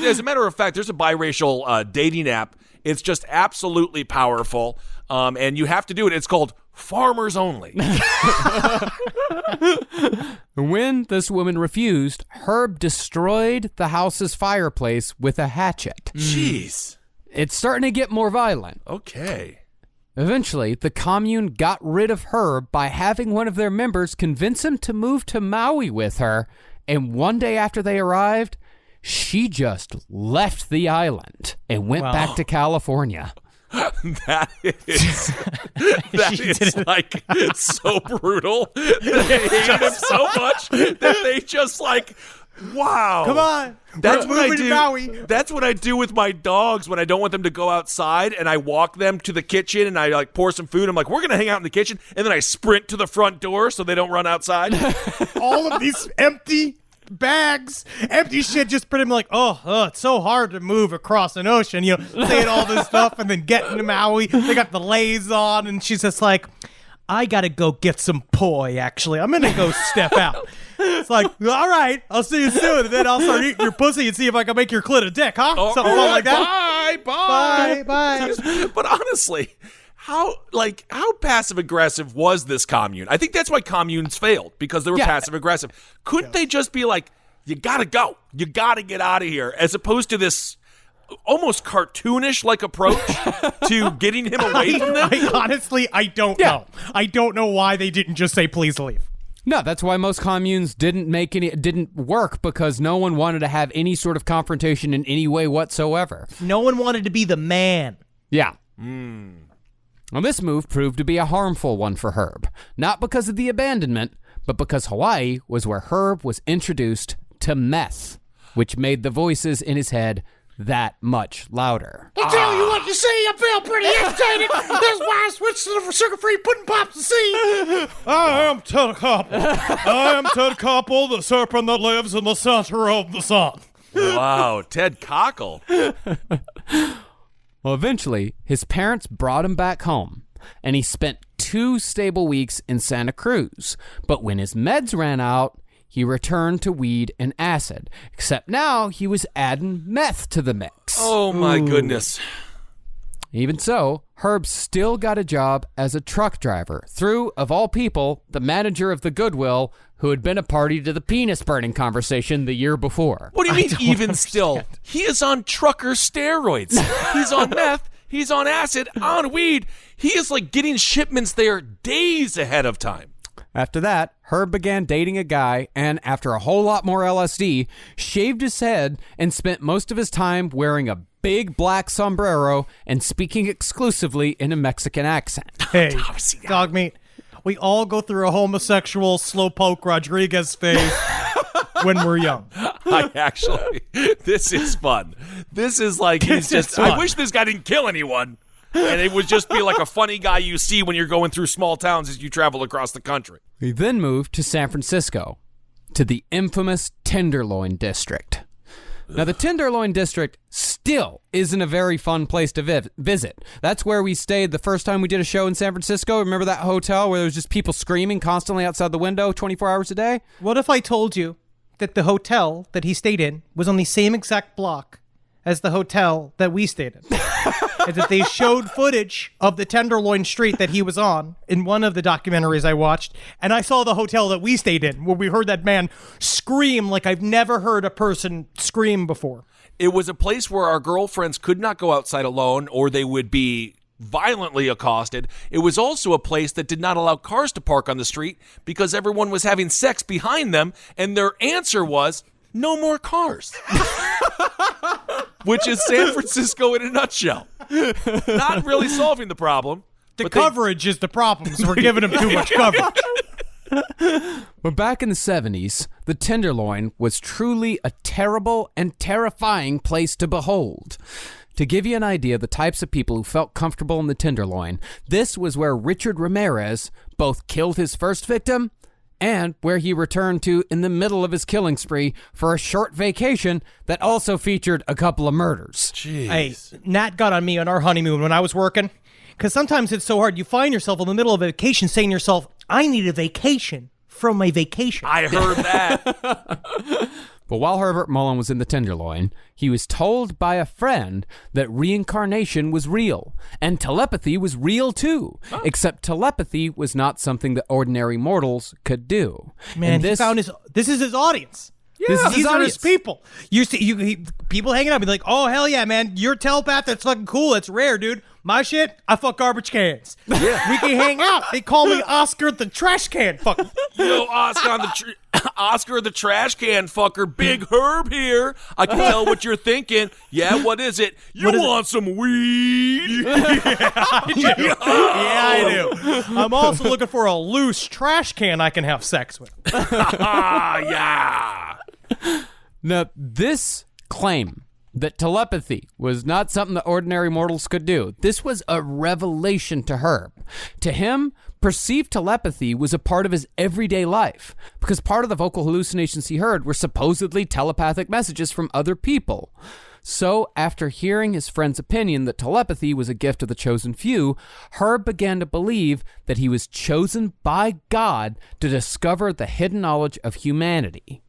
[SPEAKER 5] As a matter of fact, there's a biracial dating app. It's just absolutely powerful, and you have to do it. It's called Farmers Only.
[SPEAKER 6] When this woman refused, Herb destroyed the house's fireplace with a hatchet.
[SPEAKER 5] Jeez.
[SPEAKER 6] It's starting to get more violent.
[SPEAKER 5] Okay.
[SPEAKER 6] Eventually, the commune got rid of Herb by having one of their members convince him to move to Maui with her, and one day after they arrived, she just left the island and went back to California.
[SPEAKER 5] That is like so brutal. They hate him so much that they just like, wow.
[SPEAKER 4] Come on.
[SPEAKER 5] That's
[SPEAKER 4] We're
[SPEAKER 5] what I
[SPEAKER 4] moving
[SPEAKER 5] do.
[SPEAKER 4] to Maui.
[SPEAKER 5] That's what I do with my dogs when I don't want them to go outside, and I walk them to the kitchen and I like pour some food. I'm like, we're gonna hang out in the kitchen, and then I sprint to the front door so they don't run outside.
[SPEAKER 4] All of these empty bags, empty shit, just pretty much like, oh, it's so hard to move across an ocean, you know, saying all this stuff and then getting to Maui. They got the lays on, and she's just like, I gotta go get some poi, actually. I'm gonna go step out. It's like, all right, I'll see you soon, and then I'll start eating your pussy and see if I can make your clit a dick, huh? Something like that. Bye.
[SPEAKER 5] But honestly, how passive aggressive was this commune? I think that's why communes failed, because they were passive aggressive. Couldn't they just be like, you gotta go, you gotta get out of here, as opposed to this almost cartoonish like approach to getting him away from them?
[SPEAKER 4] I don't know. I don't know why they didn't just say please leave.
[SPEAKER 6] No, that's why most communes didn't work, because no one wanted to have any sort of confrontation in any way whatsoever.
[SPEAKER 4] No one wanted to be the man.
[SPEAKER 6] Yeah. Well, this move proved to be a harmful one for Herb, not because of the abandonment, but because Hawaii was where Herb was introduced to meth, which made the voices in his head that much louder.
[SPEAKER 7] I'll tell you what, you see, I feel pretty agitated. That's why I switched to the sugar-free pudding pops to see. I am Ted Koppel, the serpent that lives in the center of the sun.
[SPEAKER 5] Wow, Ted Cockle.
[SPEAKER 6] Well, eventually, his parents brought him back home, and he spent 2 stable weeks in Santa Cruz. But when his meds ran out, he returned to weed and acid, except now he was adding meth to the mix.
[SPEAKER 5] Oh, my goodness.
[SPEAKER 6] Even so, Herb still got a job as a truck driver through, of all people, the manager of the Goodwill, who had been a party to the penis-burning conversation the year before.
[SPEAKER 5] What do you mean, even still? He is on trucker steroids. He's on meth. He's on acid, on weed. He is like getting shipments there days ahead of time.
[SPEAKER 6] After that, Herb began dating a guy and, after a whole lot more LSD, shaved his head and spent most of his time wearing a big black sombrero and speaking exclusively in a Mexican accent.
[SPEAKER 4] Hey, dog meat, we all go through a homosexual slowpoke Rodriguez phase when we're young.
[SPEAKER 5] This is fun. This is like, I wish this guy didn't kill anyone. And it would just be like a funny guy you see when you're going through small towns as you travel across the country.
[SPEAKER 6] He then moved to San Francisco, to the infamous Tenderloin District. Now, the Tenderloin District still isn't a very fun place to visit. That's where we stayed the first time we did a show in San Francisco. Remember that hotel where there was just people screaming constantly outside the window 24 hours a day?
[SPEAKER 4] What if I told you that the hotel that he stayed in was on the same exact block as the hotel that we stayed in? And that they showed footage of the Tenderloin Street that he was on in one of the documentaries I watched, and I saw the hotel that we stayed in, where we heard that man scream like I've never heard a person scream before.
[SPEAKER 5] It was a place where our girlfriends could not go outside alone, or they would be violently accosted. It was also a place that did not allow cars to park on the street because everyone was having sex behind them, and their answer was, no more cars. Which is San Francisco in a nutshell. Not really solving the problem.
[SPEAKER 4] The coverage is the problem, so we're giving them too much coverage.
[SPEAKER 6] But back in the 70s, the Tenderloin was truly a terrible and terrifying place to behold. To give you an idea of the types of people who felt comfortable in the Tenderloin, this was where Richard Ramirez both killed his first victim and where he returned to in the middle of his killing spree for a short vacation that also featured a couple of murders.
[SPEAKER 5] Jeez.
[SPEAKER 4] Hey, Nat got on me on our honeymoon when I was working, because sometimes it's so hard. You find yourself in the middle of a vacation saying to yourself, I need a vacation from my vacation.
[SPEAKER 5] I heard that.
[SPEAKER 6] But while Herbert Mullin was in the Tenderloin, he was told by a friend that reincarnation was real, and telepathy was real too, except telepathy was not something that ordinary mortals could do.
[SPEAKER 4] Man,
[SPEAKER 6] and
[SPEAKER 4] he found this is his audience.
[SPEAKER 6] Yeah,
[SPEAKER 4] These are his people. You see, people hanging out be like, oh, hell yeah, man, you're a telepath, that's fucking cool, that's rare, dude. My shit, I fuck garbage cans. Yeah. We can hang out. They call me Oscar the trash can fucker.
[SPEAKER 5] Yo, Oscar the trash can fucker. Big Herb here. I can tell what you're thinking. Yeah, what is it? You want some weed?
[SPEAKER 4] Yeah, I do. I'm also looking for a loose trash can I can have sex with.
[SPEAKER 5] Yeah.
[SPEAKER 6] Now, this claim that telepathy was not something that ordinary mortals could do, this was a revelation to Herb. To him, perceived telepathy was a part of his everyday life, because part of the vocal hallucinations he heard were supposedly telepathic messages from other people. So, after hearing his friend's opinion that telepathy was a gift of the chosen few, Herb began to believe that he was chosen by God to discover the hidden knowledge of humanity.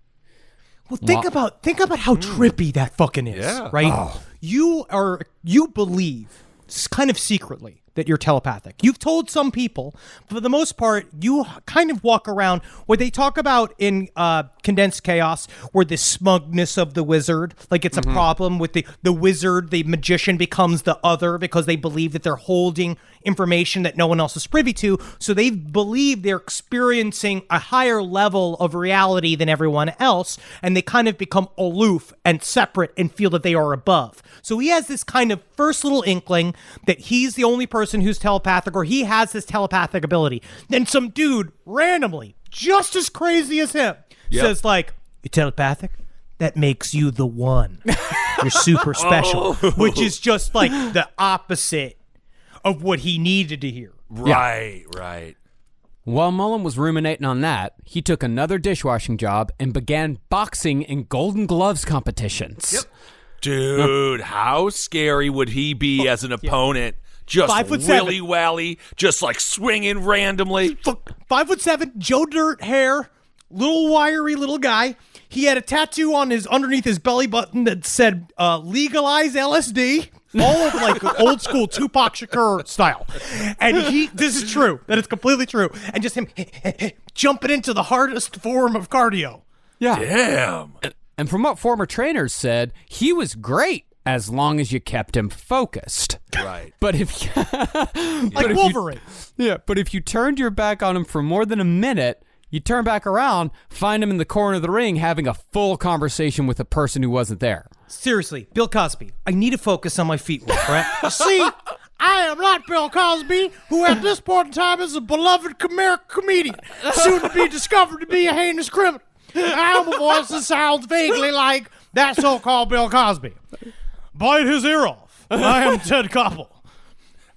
[SPEAKER 4] Well, think about how trippy that fucking is, right? Oh. You believe, kind of secretly, that you're telepathic. You've told some people, but for the most part, you kind of walk around where they talk about in Condensed Chaos, where the smugness of the wizard, like it's a problem with the wizard, the magician becomes the other because they believe that they're holding information that no one else is privy to. So they believe they're experiencing a higher level of reality than everyone else, and they kind of become aloof and separate and feel that they are above. So he has this kind of first little inkling that he's the only person who's telepathic, or he has this telepathic ability. Then some dude randomly, just as crazy as him, says like, "You're telepathic? That makes you the one. You're super special." Which is just like the opposite of what he needed to hear.
[SPEAKER 5] Right.
[SPEAKER 6] While Mullin was ruminating on that, he took another dishwashing job and began boxing in Golden Gloves competitions.
[SPEAKER 5] Yep. Dude, how scary would he be as an opponent? Just willy-wally, just like swinging randomly.
[SPEAKER 4] 5'7", Joe Dirt hair, little wiry little guy. He had a tattoo on underneath his belly button that said "legalize LSD." All of like old school Tupac Shakur style. And this is true. That is completely true. And just him jumping into the hardest form of cardio.
[SPEAKER 6] Yeah.
[SPEAKER 5] Damn.
[SPEAKER 6] And from what former trainers said, he was great as long as you kept him focused.
[SPEAKER 5] Right.
[SPEAKER 6] But if
[SPEAKER 4] like Wolverine.
[SPEAKER 6] But if you turned your back on him for more than a minute, you turn back around, find him in the corner of the ring having a full conversation with a person who wasn't there.
[SPEAKER 4] Seriously, Bill Cosby, I need to focus on my feet work, right? See, I am not Bill Cosby, who at this point in time is a beloved comedian, soon to be discovered to be a heinous criminal. I have a voice that sounds vaguely like that so-called Bill Cosby. Bite his ear off. I am Ted Koppel.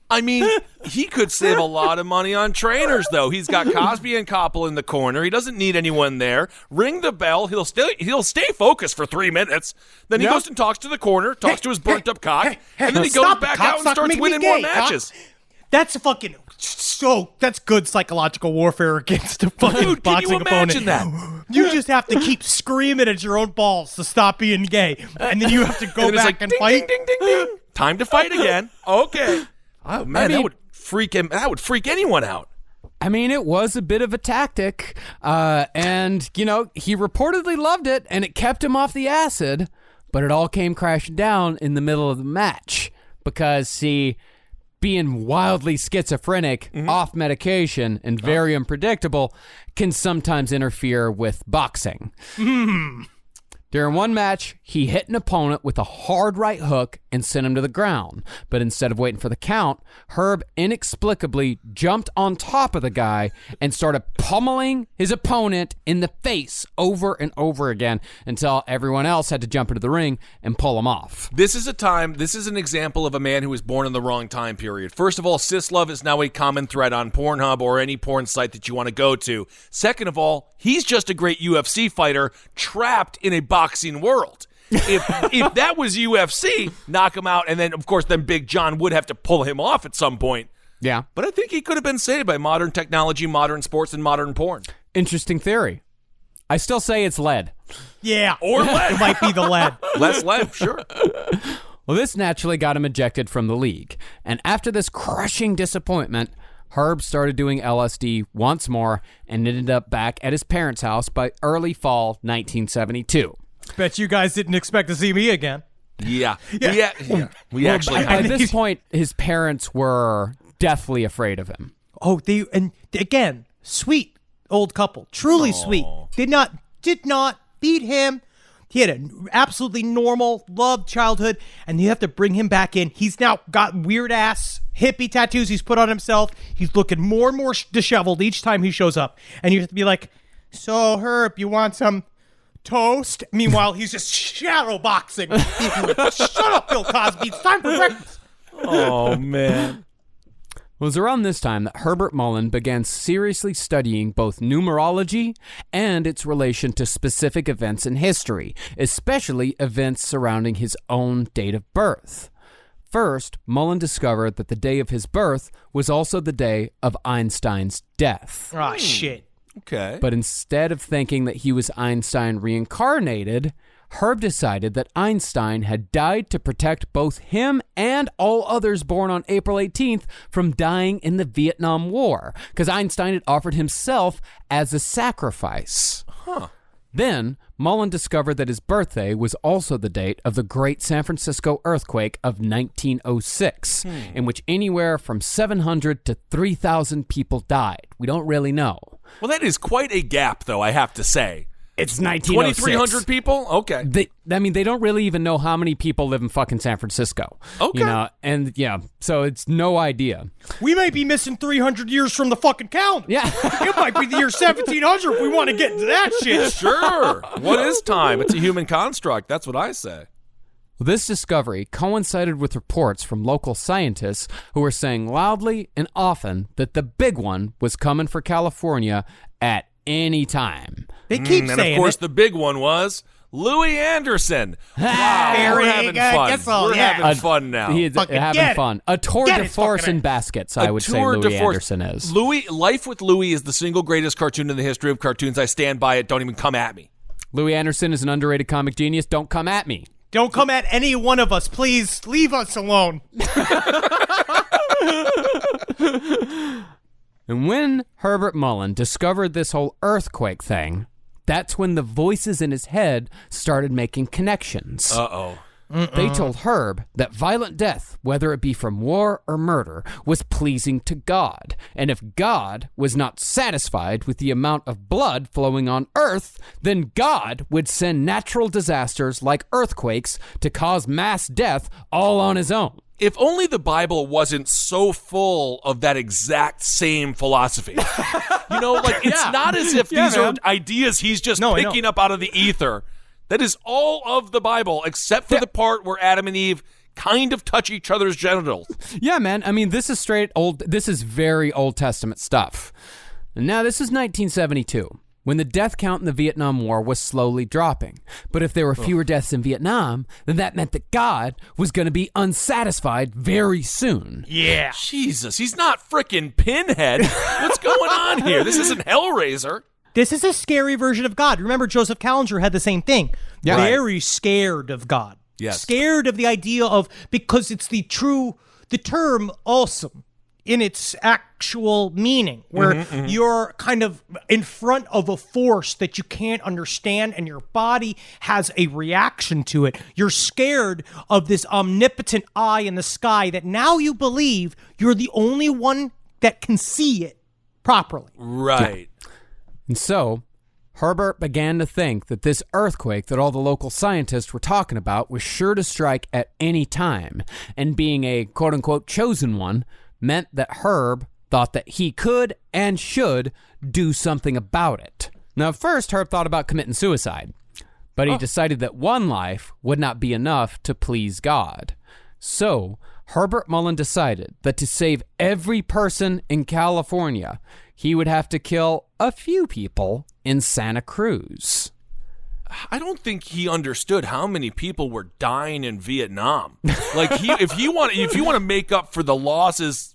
[SPEAKER 5] I mean, he could save a lot of money on trainers, though. He's got Cosby and Koppel in the corner. He doesn't need anyone there. Ring the bell. He'll stay focused for 3 minutes. Then he goes and talks to the corner, talks to his burnt-up cock, and then he goes back out and starts winning more matches.
[SPEAKER 4] That's that's good psychological warfare against a fucking boxing opponent.
[SPEAKER 5] Can you imagine that?
[SPEAKER 4] You just have to keep screaming at your own balls to stop being gay, and then you have to go back and fight.
[SPEAKER 5] Ding, ding, ding, ding. Time to fight again. Okay. Oh man, that would freak him. That would freak anyone out.
[SPEAKER 6] I mean, it was a bit of a tactic, and he reportedly loved it, and it kept him off the acid. But it all came crashing down in the middle of the match because, see, being wildly schizophrenic, off medication, and very unpredictable can sometimes interfere with boxing. During one match, he hit an opponent with a hard right hook and sent him to the ground. But instead of waiting for the count, Herb inexplicably jumped on top of the guy and started pummeling his opponent in the face over and over again until everyone else had to jump into the ring and pull him off.
[SPEAKER 5] This is an example of a man who was born in the wrong time period. First of all, cis love is now a common thread on Pornhub or any porn site that you want to go to. Second of all, he's just a great UFC fighter trapped in a boxing world. If that was UFC, knock him out, and then, of course, then Big John would have to pull him off at some point.
[SPEAKER 6] Yeah.
[SPEAKER 5] But I think he could have been saved by modern technology, modern sports, and modern porn.
[SPEAKER 6] Interesting theory. I still say it's lead.
[SPEAKER 4] Yeah.
[SPEAKER 5] Or lead.
[SPEAKER 4] It might be the lead.
[SPEAKER 5] Less lead, sure.
[SPEAKER 6] Well, this naturally got him ejected from the league. And after this crushing disappointment, Herb started doing LSD once more and ended up back at his parents' house by early fall 1972.
[SPEAKER 4] Bet you guys didn't expect to see me again.
[SPEAKER 5] Yeah. We actually
[SPEAKER 6] By this point, his parents were deathly afraid of him.
[SPEAKER 4] Oh, again, sweet old couple. Truly sweet. Did not beat him. He had an absolutely normal, loved childhood, and you have to bring him back in. He's now got weird-ass hippie tattoos he's put on himself. He's looking more and more disheveled each time he shows up. And you have to be like, "So, Herb, you want some toast?" Meanwhile, he's just shadow boxing. Shut up, Bill Cosby. It's time for breakfast.
[SPEAKER 5] Oh, man.
[SPEAKER 6] It was around this time that Herbert Mullin began seriously studying both numerology and its relation to specific events in history, especially events surrounding his own date of birth. First, Mullin discovered that the day of his birth was also the day of Einstein's death.
[SPEAKER 4] Oh, shit.
[SPEAKER 5] Okay.
[SPEAKER 6] But instead of thinking that he was Einstein reincarnated, Herb decided that Einstein had died to protect both him and all others born on April 18th from dying in the Vietnam War, because Einstein had offered himself as a sacrifice.
[SPEAKER 5] Huh.
[SPEAKER 6] Then, Mullin discovered that his birthday was also the date of the Great San Francisco earthquake of 1906, in which anywhere from 700 to 3,000 people died. We don't really know.
[SPEAKER 5] Well, that is quite a gap, though, I have to say.
[SPEAKER 6] It's 1906.
[SPEAKER 5] 2,300 people? Okay.
[SPEAKER 6] They don't really even know how many people live in fucking San Francisco.
[SPEAKER 5] Okay.
[SPEAKER 6] You know, and yeah, so it's no idea.
[SPEAKER 4] We may be missing 300 years from the fucking calendar.
[SPEAKER 6] Yeah.
[SPEAKER 4] It might be the year 1700 if we want to get into that shit.
[SPEAKER 5] Sure. What is time? It's a human construct. That's what I say.
[SPEAKER 6] This discovery coincided with reports from local scientists who were saying loudly and often that the big one was coming for California at any time.
[SPEAKER 4] They keep
[SPEAKER 5] and
[SPEAKER 4] saying
[SPEAKER 5] of course,
[SPEAKER 4] it.
[SPEAKER 5] the big one was Louis Anderson. Wow,
[SPEAKER 4] Very
[SPEAKER 5] we're having
[SPEAKER 4] good.
[SPEAKER 5] fun.
[SPEAKER 4] That's all,
[SPEAKER 5] We're
[SPEAKER 4] yeah.
[SPEAKER 5] having fun now.
[SPEAKER 6] He is
[SPEAKER 4] Fucking
[SPEAKER 6] having
[SPEAKER 4] get it.
[SPEAKER 6] fun. A tour
[SPEAKER 4] Get
[SPEAKER 6] de
[SPEAKER 4] his
[SPEAKER 6] force
[SPEAKER 4] fucking
[SPEAKER 6] in
[SPEAKER 4] ass.
[SPEAKER 6] baskets, I would say
[SPEAKER 5] Tour de
[SPEAKER 6] Louis
[SPEAKER 5] force.
[SPEAKER 6] Anderson is.
[SPEAKER 5] Life with Louis is the single greatest cartoon in the history of cartoons. I stand by it. Don't even come at me.
[SPEAKER 6] Louis Anderson is an underrated comic genius. Don't come at me.
[SPEAKER 4] Don't come at any one of us. Please leave us alone.
[SPEAKER 6] And when Herbert Mullin discovered this whole earthquake thing, that's when the voices in his head started making connections.
[SPEAKER 5] Uh-oh.
[SPEAKER 6] They told Herb that violent death, whether it be from war or murder, was pleasing to God. And if God was not satisfied with the amount of blood flowing on Earth, then God would send natural disasters like earthquakes to cause mass death all on his own.
[SPEAKER 5] If only the Bible wasn't so full of that exact same philosophy. You know, like, it's not as if these are ideas he's just picking up out of the ether. That is all of the Bible, except for the part where Adam and Eve kind of touch each other's genitals.
[SPEAKER 6] Yeah, man. I mean, this is very Old Testament stuff. Now, this is 1972, when the death count in the Vietnam War was slowly dropping. But if there were fewer deaths in Vietnam, then that meant that God was going to be unsatisfied very soon.
[SPEAKER 4] Yeah.
[SPEAKER 5] Jesus, he's not frickin' Pinhead. What's going on here? This isn't Hellraiser.
[SPEAKER 4] This is a scary version of God. Remember, Joseph Callinger had the same thing.
[SPEAKER 6] Yeah.
[SPEAKER 4] Very scared of God.
[SPEAKER 5] Yes.
[SPEAKER 4] Scared of the idea of, because it's the term awesome in its actual meaning, where you're kind of in front of a force that you can't understand and your body has a reaction to it. You're scared of this omnipotent eye in the sky that now you believe you're the only one that can see it properly.
[SPEAKER 5] Right.
[SPEAKER 6] And so, Herbert began to think that this earthquake that all the local scientists were talking about was sure to strike at any time, and being a quote-unquote chosen one meant that Herb thought that he could and should do something about it. Now, at first, Herb thought about committing suicide, but he decided that one life would not be enough to please God. So, Herbert Mullin decided that to save every person in California, he would have to kill a few people in Santa Cruz.
[SPEAKER 5] I don't think he understood how many people were dying in Vietnam. Like, if you want to make up for the losses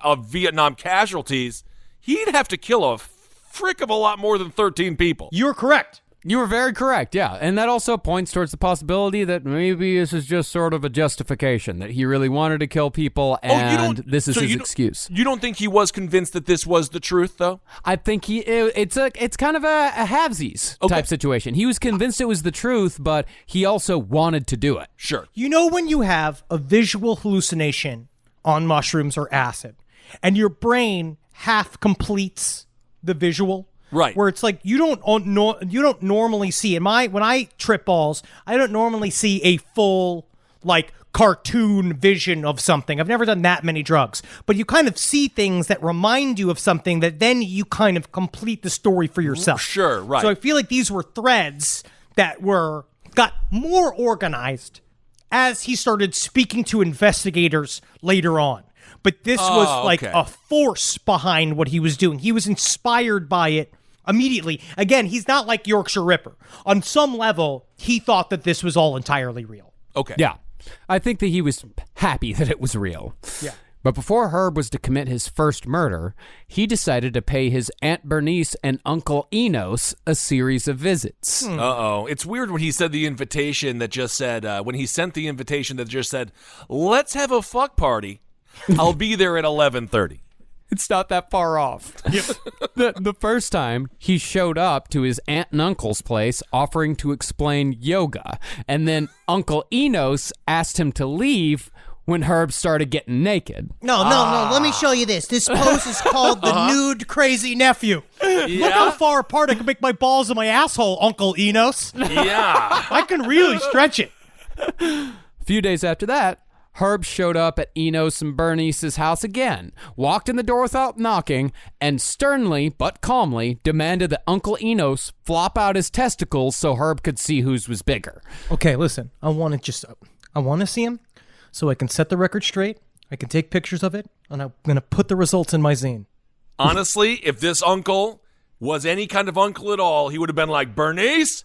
[SPEAKER 5] of Vietnam casualties, he'd have to kill a frick of a lot more than 13 people.
[SPEAKER 4] You're correct.
[SPEAKER 6] You were very correct, yeah. And that also points towards the possibility that maybe this is just sort of a justification, that he really wanted to kill people, and this is his excuse.
[SPEAKER 5] You don't think he was convinced that this was the truth, though?
[SPEAKER 6] I think it's kind of a halvesies type situation. He was convinced it was the truth, but he also wanted to do it.
[SPEAKER 5] Sure.
[SPEAKER 4] You know when you have a visual hallucination on mushrooms or acid, and your brain half completes the visual?
[SPEAKER 5] Right.
[SPEAKER 4] Where it's like you don't normally see when I trip balls, I don't normally see a full like cartoon vision of something. I've never done that many drugs, but you kind of see things that remind you of something that then you kind of complete the story for yourself.
[SPEAKER 5] Sure, right.
[SPEAKER 4] So I feel like these were threads that got more organized as he started speaking to investigators later on. but this was like a force behind what he was doing. He was inspired by it immediately. Again, he's not like Yorkshire Ripper. On some level, he thought that this was all entirely real.
[SPEAKER 5] Okay.
[SPEAKER 6] Yeah. I think that he was happy that it was real.
[SPEAKER 4] Yeah.
[SPEAKER 6] But before Herb was to commit his first murder, he decided to pay his Aunt Bernice and Uncle Enos a series of visits.
[SPEAKER 5] Uh-oh. It's weird when he said the invitation that just said, when he sent the invitation that just said, let's have a fuck party. I'll be there at 11:30.
[SPEAKER 6] It's not that far off. The first time, he showed up to his aunt and uncle's place offering to explain yoga, and then Uncle Enos asked him to leave when Herb started getting naked.
[SPEAKER 4] No, let me show you this. This pose is called the nude crazy nephew. Look how far apart I can make my balls and my asshole, Uncle Enos.
[SPEAKER 5] Yeah.
[SPEAKER 4] I can really stretch it.
[SPEAKER 6] A few days after that, Herb showed up at Enos and Bernice's house again, walked in the door without knocking, and sternly but calmly demanded that Uncle Enos flop out his testicles so Herb could see whose was bigger.
[SPEAKER 4] Okay, listen. I want to see him so I can set the record straight. I can take pictures of it, and I'm going to put the results in my zine.
[SPEAKER 5] Honestly, if this uncle was any kind of uncle at all, he would have been like, Bernice,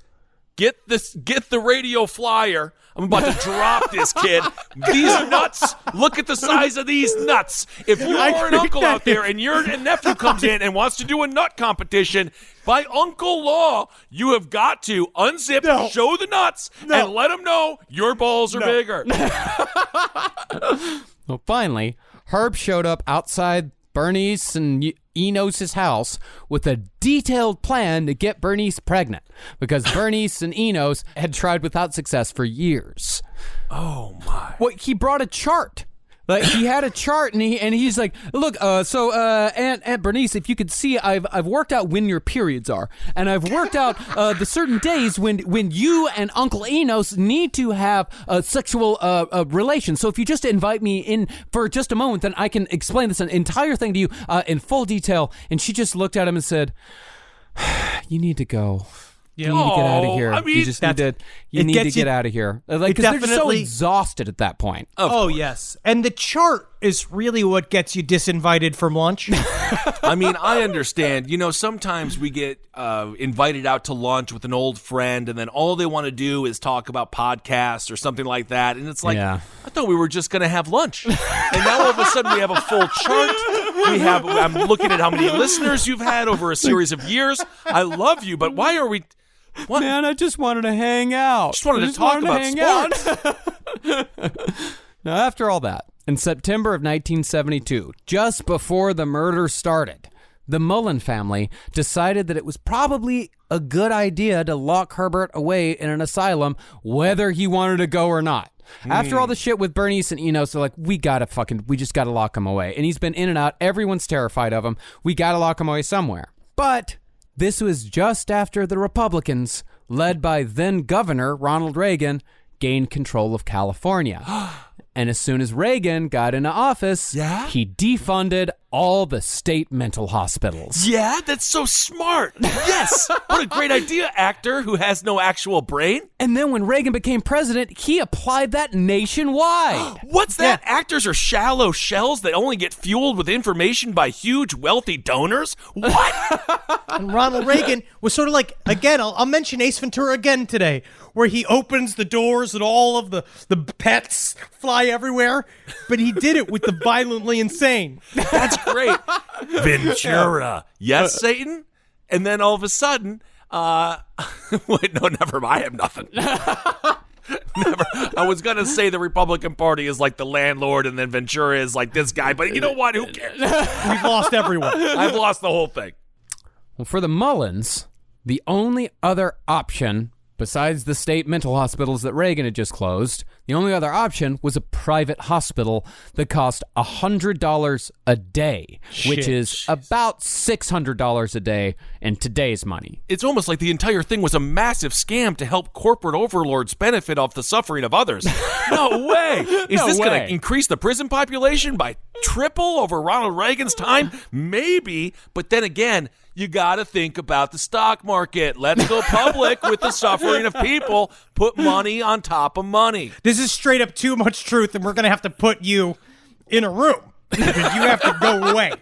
[SPEAKER 5] get the radio flyer. I'm about to drop this kid. These nuts. Look at the size of these nuts. If you are an uncle out there and your nephew comes in and wants to do a nut competition, by uncle law, you have got to unzip, show the nuts, and let them know your balls are bigger.
[SPEAKER 6] Well, finally, Herb showed up outside Bernice and Enos' house with a detailed plan to get Bernice pregnant because Bernice and Enos had tried without success for years.
[SPEAKER 5] Oh, my.
[SPEAKER 6] Well, he brought a chart. Like he had a chart, and he's like, look, Aunt Bernice, if you could see, I've worked out when your periods are, and I've worked out the certain days when you and Uncle Enos need to have a sexual relation. So if you just invite me in for just a moment, then I can explain this entire thing to you in full detail. And she just looked at him and said, "You need to go." You need to get out of here.
[SPEAKER 5] I mean,
[SPEAKER 6] you just need to get out of here. Like, because they're so exhausted at that point.
[SPEAKER 4] Oh, yes. And the chart is really what gets you disinvited from lunch.
[SPEAKER 5] I mean, I understand. You know, sometimes we get invited out to lunch with an old friend, and then all they want to do is talk about podcasts or something like that. And it's like, I thought we were just going to have lunch. And now all of a sudden we have a full chart. I'm looking at how many listeners you've had over a series of years. I love you, but why are we... What?
[SPEAKER 6] Man, I just wanted to hang out.
[SPEAKER 5] Just wanted to talk about sports.
[SPEAKER 6] Now, after all that, in September of 1972, just before the murder started, the Mullin family decided that it was probably a good idea to lock Herbert away in an asylum, whether he wanted to go or not. After all the shit with Bernice and Enos, they're like, we just gotta lock him away. And he's been in and out. Everyone's terrified of him. We gotta lock him away somewhere. But this was just after the Republicans, led by then-Governor Ronald Reagan, gained control of California. And as soon as Reagan got into office, he defunded all the state mental hospitals.
[SPEAKER 5] Yeah, that's so smart. Yes. What a great idea, actor who has no actual brain.
[SPEAKER 6] And then when Reagan became president, he applied that nationwide.
[SPEAKER 5] What's that? Yeah. Actors are shallow shells that only get fueled with information by huge, wealthy donors? What?
[SPEAKER 4] And Ronald Reagan was sort of like, again, I'll mention Ace Ventura again today, where he opens the doors and all of the pets fly everywhere, but he did it with the violently insane.
[SPEAKER 5] That's great. Ventura. Yes, Satan? And then all of a sudden, wait, no, never mind. I have nothing. Never. I was going to say the Republican Party is like the landlord and then Ventura is like this guy, but you know what? Who cares?
[SPEAKER 4] We've lost everyone.
[SPEAKER 5] I've lost the whole thing.
[SPEAKER 6] Well, for the Mullins, the only other option besides the state mental hospitals that Reagan had just closed, the only other option was a private hospital that cost $100 a day, which is about $600 a day in today's money.
[SPEAKER 5] It's almost like the entire thing was a massive scam to help corporate overlords benefit off the suffering of others. No way! Is this going to increase the prison population by triple over Ronald Reagan's time? Maybe, but then again, you got to think about the stock market. Let's go public with the suffering of people. Put money on top of money.
[SPEAKER 4] This is straight up too much truth, and we're going to have to put you in a room. because you have to go away.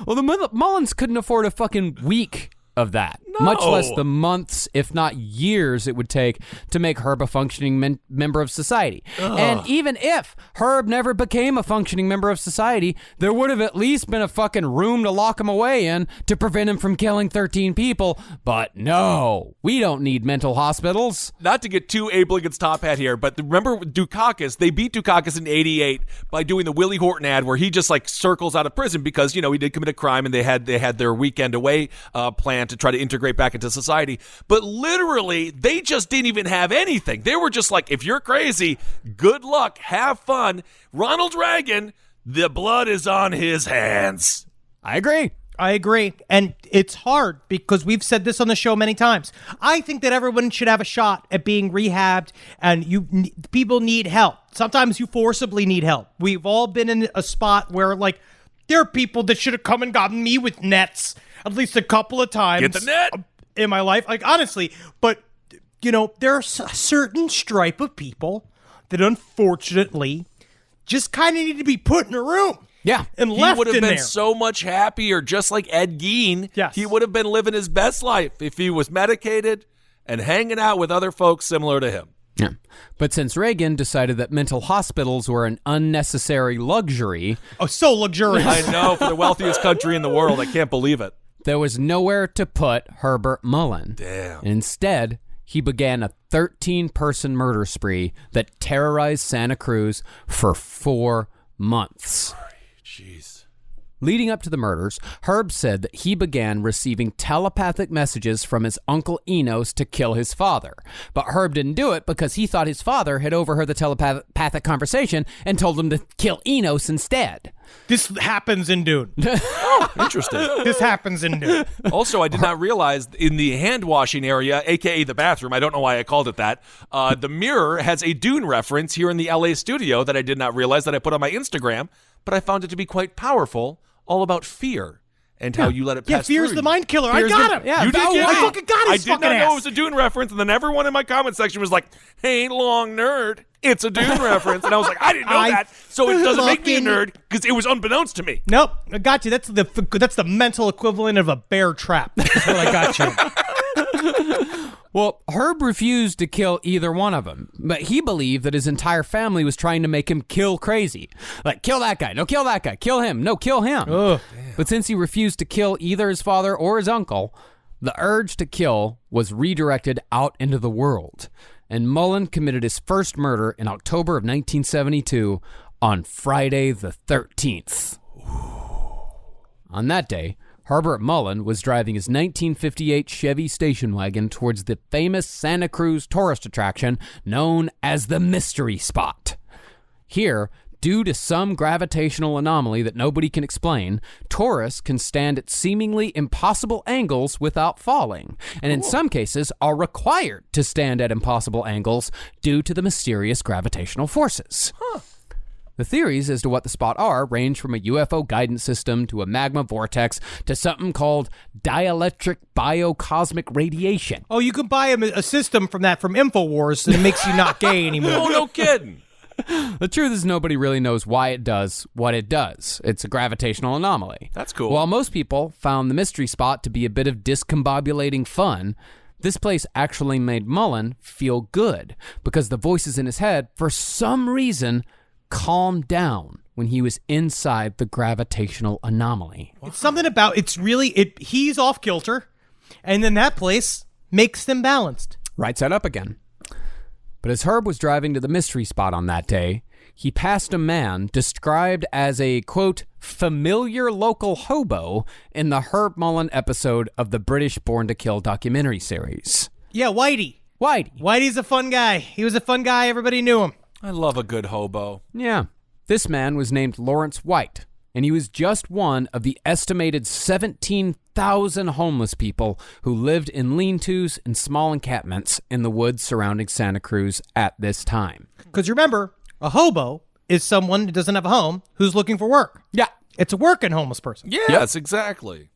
[SPEAKER 6] Well, the Mullins couldn't afford a fucking week of that, much less the months, if not years, it would take to make Herb a functioning member of society. And even if Herb never became a functioning member of society, there would have at least been a fucking room to lock him away in to prevent him from killing 13 people. But no, we don't need mental hospitals.
[SPEAKER 5] Not to get too Abe Lincoln's top hat here, but remember Dukakis? They beat Dukakis in '88 by doing the Willie Horton ad where he just like circles out of prison because, you know, he did commit a crime and they had their weekend away plan to try to integrate back into society. But literally, they just didn't even have anything. They were just like, if you're crazy, good luck, have fun. Ronald Reagan, the blood is on his hands.
[SPEAKER 6] I agree.
[SPEAKER 4] And it's hard because we've said this on the show many times. I think that everyone should have a shot at being rehabbed, and people need help. Sometimes you forcibly need help. We've all been in a spot where, like, there are people that should have come and gotten me with nets at least a couple of times.
[SPEAKER 5] Get the net!
[SPEAKER 4] In my life. Like, honestly. But, you know, there's a certain stripe of people that unfortunately just kind of need to be put in a room.
[SPEAKER 6] Yeah.
[SPEAKER 4] And
[SPEAKER 5] He
[SPEAKER 4] left
[SPEAKER 5] would have
[SPEAKER 4] in
[SPEAKER 5] been
[SPEAKER 4] there.
[SPEAKER 5] so much happier, just like Ed Gein.
[SPEAKER 4] Yes.
[SPEAKER 5] He would have been living his best life if he was medicated and hanging out with other folks similar to him.
[SPEAKER 6] Yeah. But since Reagan decided that mental hospitals were an unnecessary luxury,
[SPEAKER 4] Oh, so luxurious.
[SPEAKER 5] I know, for the wealthiest country in the world. I can't believe it.
[SPEAKER 6] there was nowhere to put Herbert Mullin.
[SPEAKER 5] Damn.
[SPEAKER 6] Instead, he began a 13-person murder spree that terrorized Santa Cruz for 4 months.
[SPEAKER 5] Jeez.
[SPEAKER 6] Leading up to the murders, Herb said that he began receiving telepathic messages from his uncle Enos to kill his father. But Herb didn't do it because he thought his father had overheard the telepathic conversation and told him to kill Enos instead.
[SPEAKER 4] This happens in Dune.
[SPEAKER 5] Interesting.
[SPEAKER 4] This happens in Dune.
[SPEAKER 5] Also, I did not realize in the hand washing area, a.k.a. the bathroom, I don't know why I called it that, the mirror has a Dune reference here in the LA studio that I did not realize that I put on my Instagram, but I found it to be quite powerful, all about fear and how you let it pass
[SPEAKER 4] Yeah, fear's
[SPEAKER 5] through
[SPEAKER 4] the
[SPEAKER 5] you.
[SPEAKER 4] mind killer. I
[SPEAKER 6] Fear's
[SPEAKER 4] got
[SPEAKER 6] the-
[SPEAKER 4] him.
[SPEAKER 6] yeah,
[SPEAKER 5] You did
[SPEAKER 6] oh,
[SPEAKER 5] get
[SPEAKER 6] wow.
[SPEAKER 5] it.
[SPEAKER 4] I fucking got his
[SPEAKER 5] I did
[SPEAKER 4] fucking
[SPEAKER 5] not know
[SPEAKER 4] ass.
[SPEAKER 5] it was a Dune reference, and then everyone in my comment section was like, "Hey, long nerd, it's a Dune reference," and I was like, "I didn't know
[SPEAKER 4] I
[SPEAKER 5] that," so it doesn't make me a
[SPEAKER 4] fucking-
[SPEAKER 5] nerd because it was unbeknownst to me.
[SPEAKER 4] Nope, I got you. That's the mental equivalent of a bear trap. That's what I got you.
[SPEAKER 6] Well, Herb refused to kill either one of them, but he believed that his entire family was trying to make him kill crazy. Like, kill that guy. No, kill that guy. Kill him. No, kill him.
[SPEAKER 4] Ugh.
[SPEAKER 6] But since he refused to kill either his father or his uncle, the urge to kill was redirected out into the world. And Mullin committed his first murder in October of 1972 on Friday the 13th. On that day, Herbert Mullin was driving his 1958 Chevy station wagon towards the famous Santa Cruz tourist attraction known as the Mystery Spot. Here, due to some gravitational anomaly that nobody can explain, tourists can stand at seemingly impossible angles without falling, and in some cases are required to stand at impossible angles due to the mysterious gravitational forces. The theories as to what the spot are range from a UFO guidance system to a magma vortex to something called dielectric biocosmic radiation.
[SPEAKER 4] Oh, you can buy a system from InfoWars and it makes you not gay anymore.
[SPEAKER 5] Oh, no kidding.
[SPEAKER 6] The truth is nobody really knows why it does what it does. It's a gravitational anomaly.
[SPEAKER 5] That's cool.
[SPEAKER 6] While most people found the mystery spot to be a bit of discombobulating fun, this place actually made Mullin feel good because the voices in his head, for some reason, calmed down when he was inside the gravitational anomaly.
[SPEAKER 4] It's something about he's off kilter, and then that place makes them balanced.
[SPEAKER 6] Right side up again. But as Herb was driving to the mystery spot on that day, he passed a man described as a, quote, familiar local hobo in the Herb Mullin episode of the British Born to Kill documentary series.
[SPEAKER 4] Yeah, Whitey. Whitey's a fun guy. He was a fun guy. Everybody knew him.
[SPEAKER 5] I love a good hobo.
[SPEAKER 6] Yeah. This man was named Lawrence White, and he was just one of the estimated 17,000 homeless people who lived in lean-tos and small encampments in the woods surrounding Santa Cruz at this time.
[SPEAKER 4] Because remember, a hobo is someone who doesn't have a home who's looking for work.
[SPEAKER 6] Yeah.
[SPEAKER 4] It's a working homeless person.
[SPEAKER 5] Yes, exactly.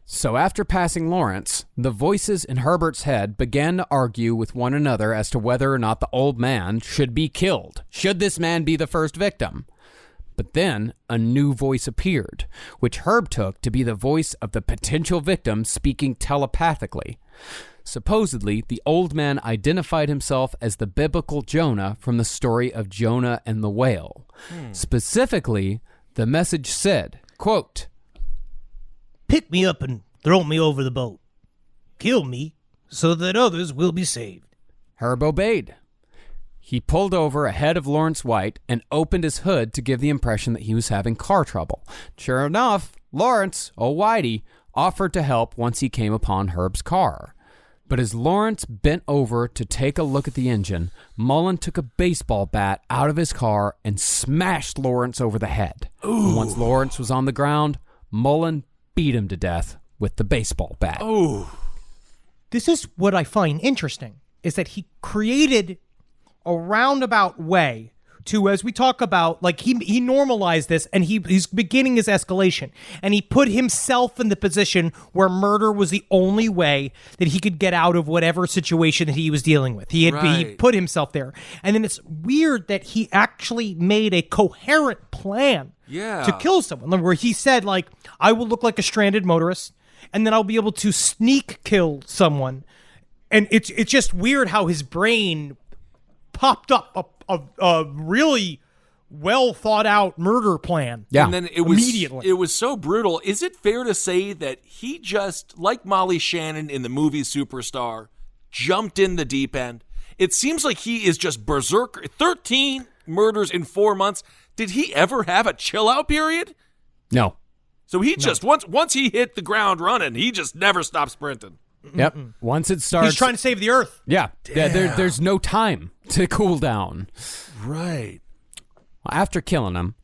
[SPEAKER 6] So after passing Lawrence, the voices in Herbert's head began to argue with one another as to whether or not the old man should be killed. Should this man be the first victim? But then a new voice appeared, which Herb took to be the voice of the potential victim speaking telepathically. Supposedly, the old man identified himself as the biblical Jonah from the story of Jonah and the whale. Specifically, the message said, quote,
[SPEAKER 7] Pick me up and throw me over the boat. Kill me so that others will be saved.
[SPEAKER 6] Herb obeyed. He pulled over ahead of Lawrence White and opened his hood to give the impression that he was having car trouble. Sure enough, Lawrence, Whitey, offered to help once he came upon Herb's car. But as Lawrence bent over to take a look at the engine, Mullin took a baseball bat out of his car and smashed Lawrence over the head. And once Lawrence was on the ground, Mullin beat him to death with the baseball bat.
[SPEAKER 4] This is what I find interesting, is that he created a roundabout way to, as we talk about, like he normalized this, and he's beginning his escalation, and he put himself in the position where murder was the only way that he could get out of whatever situation that he was dealing with. He put himself there, and then it's weird that he actually made a coherent plan to kill someone, where he said, like, I will look like a stranded motorist, and then I'll be able to sneak kill someone. And it's just weird how his brain popped up a really well thought out murder plan.
[SPEAKER 6] Yeah.
[SPEAKER 5] And then it was
[SPEAKER 4] immediately.
[SPEAKER 5] It was so brutal. Is it fair to say that he just, like Molly Shannon in the movie Superstar, jumped in the deep end? It seems like he is just berserker. 13 murders in 4 months. Did he ever have a chill out period?
[SPEAKER 6] No.
[SPEAKER 5] So he just once he hit the ground running, he just never stopped sprinting.
[SPEAKER 6] Yep. Once it starts,
[SPEAKER 4] He's trying to save the earth.
[SPEAKER 6] Yeah. There's no time to cool down.
[SPEAKER 5] Right.
[SPEAKER 6] After killing him,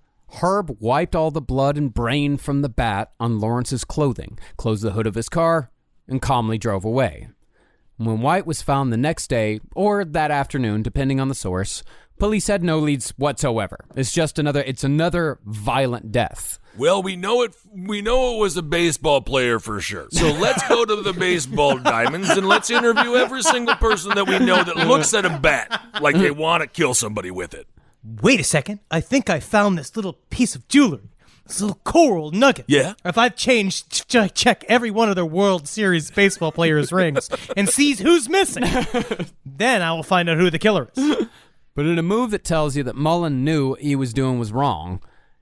[SPEAKER 6] Herb wiped all the blood and brain from the bat on Lawrence's clothing, closed the hood of his car, and calmly drove away. When White was found the next day, or that afternoon, depending on the source, police had no leads whatsoever. It's another violent death.
[SPEAKER 5] Well, we know it was a baseball player for sure. So let's go to the baseball diamonds and let's interview every single person that we know that looks at a bat like they want to kill somebody with it.
[SPEAKER 7] Wait a second. I think I found this little piece of jewelry. This little coral nugget.
[SPEAKER 5] Yeah?
[SPEAKER 4] If I've check every one of their World Series baseball players' rings and sees who's missing, then I will find out who the killer is.
[SPEAKER 6] But in a move that tells you that Mullin knew he was doing was wrong,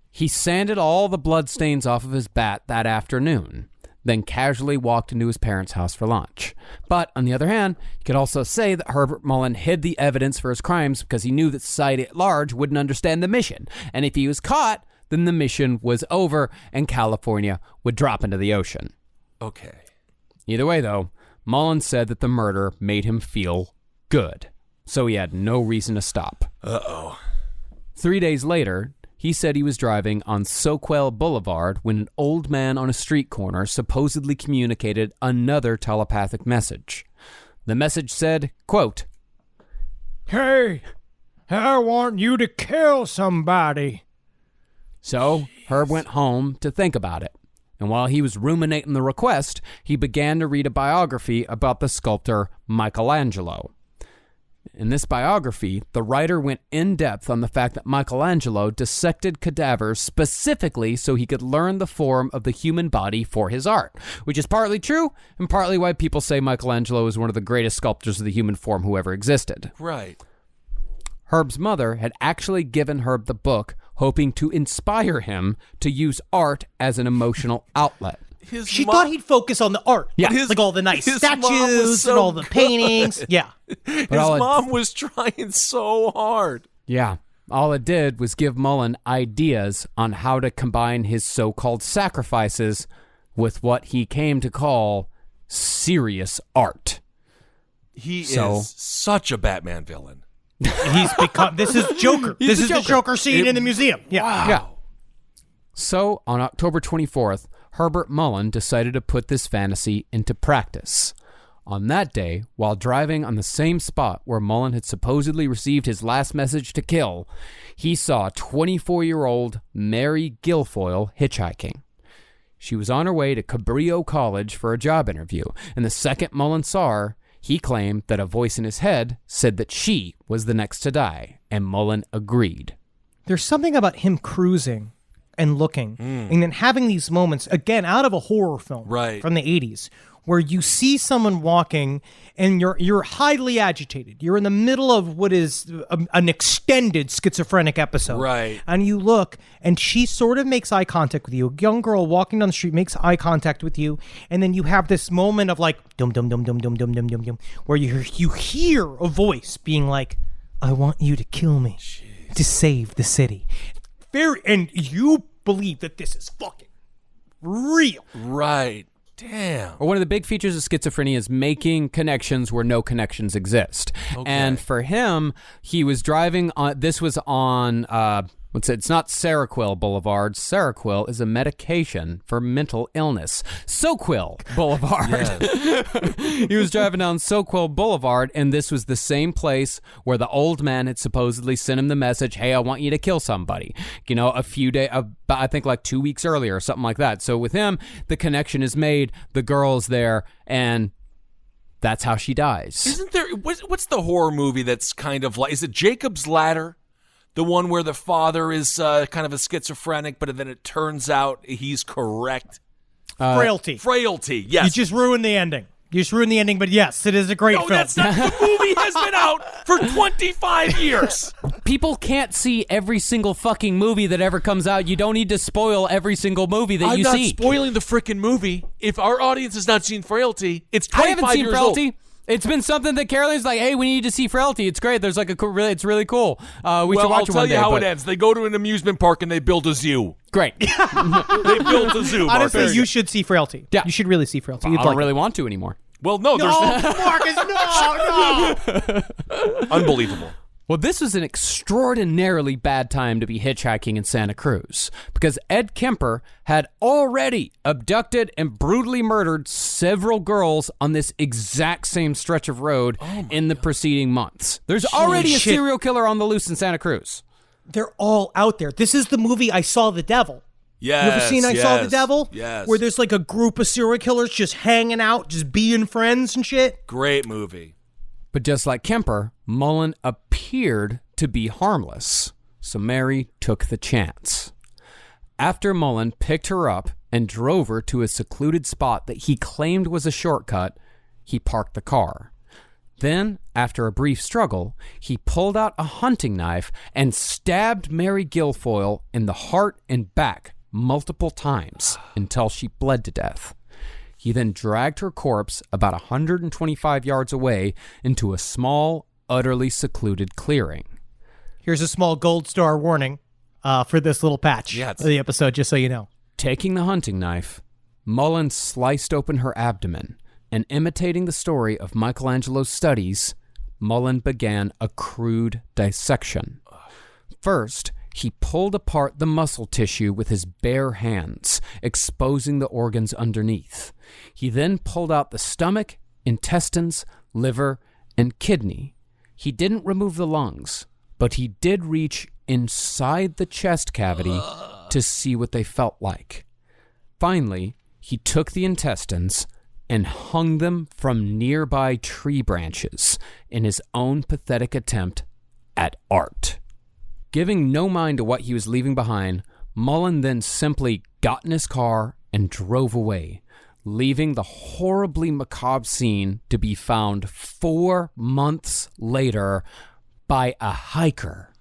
[SPEAKER 6] he sanded all the bloodstains off of his bat that afternoon, then casually walked into his parents' house for lunch. But, on the other hand, you could also say that Herbert Mullin hid the evidence for his crimes because he knew that society at large wouldn't understand the mission. And if he was caught, then the mission was over and California would drop into the ocean.
[SPEAKER 5] Okay.
[SPEAKER 6] Either way, though, Mullin said that the murder made him feel good, so he had no reason to stop. 3 days later, he said he was driving on Soquel Boulevard when an old man on a street corner supposedly communicated another telepathic message. The message said, quote,
[SPEAKER 4] Hey, I want you to kill somebody.
[SPEAKER 6] So Herb went home to think about it. And while he was ruminating the request, he began to read a biography about the sculptor Michelangelo. In this biography, the writer went in depth on the fact that Michelangelo dissected cadavers specifically so he could learn the form of the human body for his art, which is partly true and partly why people say Michelangelo is one of the greatest sculptors of the human form who ever existed.
[SPEAKER 5] Right.
[SPEAKER 6] Herb's mother had actually given Herb the book, hoping to inspire him to use art as an emotional outlet.
[SPEAKER 4] She thought he'd focus on the art.
[SPEAKER 6] Yeah.
[SPEAKER 4] Like all the nice
[SPEAKER 5] his mom was
[SPEAKER 4] statues
[SPEAKER 5] so
[SPEAKER 4] and all the
[SPEAKER 5] good.
[SPEAKER 4] paintings. Yeah.
[SPEAKER 5] His mom was trying so hard.
[SPEAKER 6] Yeah. All it did was give Mullin ideas on how to combine his so-called sacrifices with what he came to call serious art.
[SPEAKER 5] He is such a Batman villain.
[SPEAKER 4] He's become. This is Joker. This is the Joker scene in the museum. Yeah.
[SPEAKER 5] Wow.
[SPEAKER 6] Yeah. So, on October 24th, Herbert Mullin decided to put this fantasy into practice. On that day, while driving on the same spot where Mullin had supposedly received his last message to kill, he saw 24-year-old Mary Guilfoyle hitchhiking. She was on her way to Cabrillo College for a job interview, and the second Mullin saw her, he claimed that a voice in his head said that she was the next to die, and Mullin agreed.
[SPEAKER 4] There's something about him cruising and looking and then having these moments, again, out of a horror film from the 80s, where you see someone walking and you're highly agitated. You're in the middle of what is an extended schizophrenic episode.
[SPEAKER 5] Right.
[SPEAKER 4] And you look, and she sort of makes eye contact with you. A young girl walking down the street makes eye contact with you, and then you have this moment of like, dum dum dum dum dum dum dum dum dum, where you hear a voice being like, I want you to kill me to save the city. And you believe that this is fucking real.
[SPEAKER 5] Right. Damn.
[SPEAKER 6] Or one of the big features of schizophrenia is making connections where no connections exist. Okay. And for him, he was driving on, this was on, it's not Seroquel Boulevard. Seroquel is a medication for mental illness. Soquel Boulevard. Yes. He was driving down Soquel Boulevard, and this was the same place where the old man had supposedly sent him the message, hey, I want you to kill somebody. You know, a few days, I think like 2 weeks earlier or something like that. So with him, the connection is made, the girl's there, and that's how she dies.
[SPEAKER 5] Isn't there, what's the horror movie that's kind of like, is it Jacob's Ladder? The one where the father is kind of a schizophrenic, but then it turns out he's correct.
[SPEAKER 4] Frailty.
[SPEAKER 5] Frailty, yes.
[SPEAKER 4] You just ruined the ending. You just ruined the ending, but yes, it is a great film.
[SPEAKER 5] No, that's not. The movie has been out for 25 years.
[SPEAKER 6] People can't see every single fucking movie that ever comes out. You don't need to spoil every single movie that you see.
[SPEAKER 5] I'm not spoiling the freaking movie. If our audience has not seen Frailty, it's 25 years old.
[SPEAKER 6] I haven't seen Frailty. It's been something that Caroline's like, hey, we need to see Frailty. It's great. There's like it's really cool. We should watch it one day.
[SPEAKER 5] I'll tell you how it ends. They go to an amusement park and they build a zoo.
[SPEAKER 6] Great.
[SPEAKER 5] They built a zoo.
[SPEAKER 4] Honestly, you should see Frailty. Yeah. You should really see Frailty.
[SPEAKER 6] I don't really want to anymore.
[SPEAKER 5] Well, no, there's
[SPEAKER 4] Marcus, no.
[SPEAKER 5] Unbelievable.
[SPEAKER 6] Well, this was an extraordinarily bad time to be hitchhiking in Santa Cruz because Ed Kemper had already abducted and brutally murdered several girls on this exact same stretch of road in the preceding months. There's already a serial killer on the loose in Santa Cruz.
[SPEAKER 4] They're all out there. This is the movie I Saw the Devil.
[SPEAKER 5] Yes,
[SPEAKER 4] you ever seen I Saw the Devil?
[SPEAKER 5] Yes.
[SPEAKER 4] Where there's like a group of serial killers just hanging out, just being friends and shit.
[SPEAKER 5] Great movie.
[SPEAKER 6] But just like Kemper, Mullin appeared to be harmless, so Mary took the chance. After Mullin picked her up and drove her to a secluded spot that he claimed was a shortcut, he parked the car. Then, after a brief struggle, he pulled out a hunting knife and stabbed Mary Guilfoyle in the heart and back multiple times until she bled to death. He then dragged her corpse about 125 yards away into a small, utterly secluded clearing.
[SPEAKER 4] Here's a small gold star warning for this little patch of the episode, just so you know.
[SPEAKER 6] Taking the hunting knife, Mullin sliced open her abdomen, and imitating the story of Michelangelo's studies, Mullin began a crude dissection. First, he pulled apart the muscle tissue with his bare hands, exposing the organs underneath. He then pulled out the stomach, intestines, liver, and kidney. He didn't remove the lungs, but he did reach inside the chest cavity to see what they felt like. Finally, he took the intestines and hung them from nearby tree branches in his own pathetic attempt at art. Giving no mind to what he was leaving behind, Mullin then simply got in his car and drove away, leaving the horribly macabre scene to be found 4 months later by a hiker.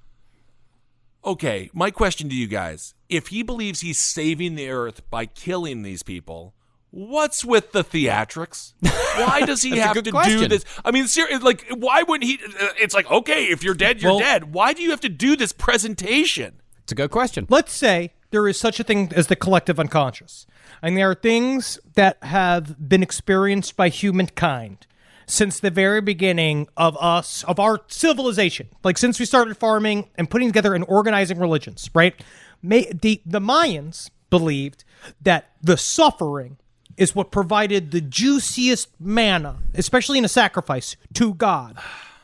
[SPEAKER 5] Okay, my question to you guys. If he believes he's saving the earth by killing these people, what's with the theatrics? Why does he have to do this? I mean, seriously, like, why wouldn't he? It's like, okay, if you're dead, you're dead. Why do you have to do this presentation?
[SPEAKER 6] It's a good question.
[SPEAKER 4] Let's say there is such a thing as the collective unconscious. And there are things that have been experienced by humankind since the very beginning of our civilization. Like, since we started farming and putting together and organizing religions, right? The Mayans believed that the suffering is what provided the juiciest manna, especially in a sacrifice, to God.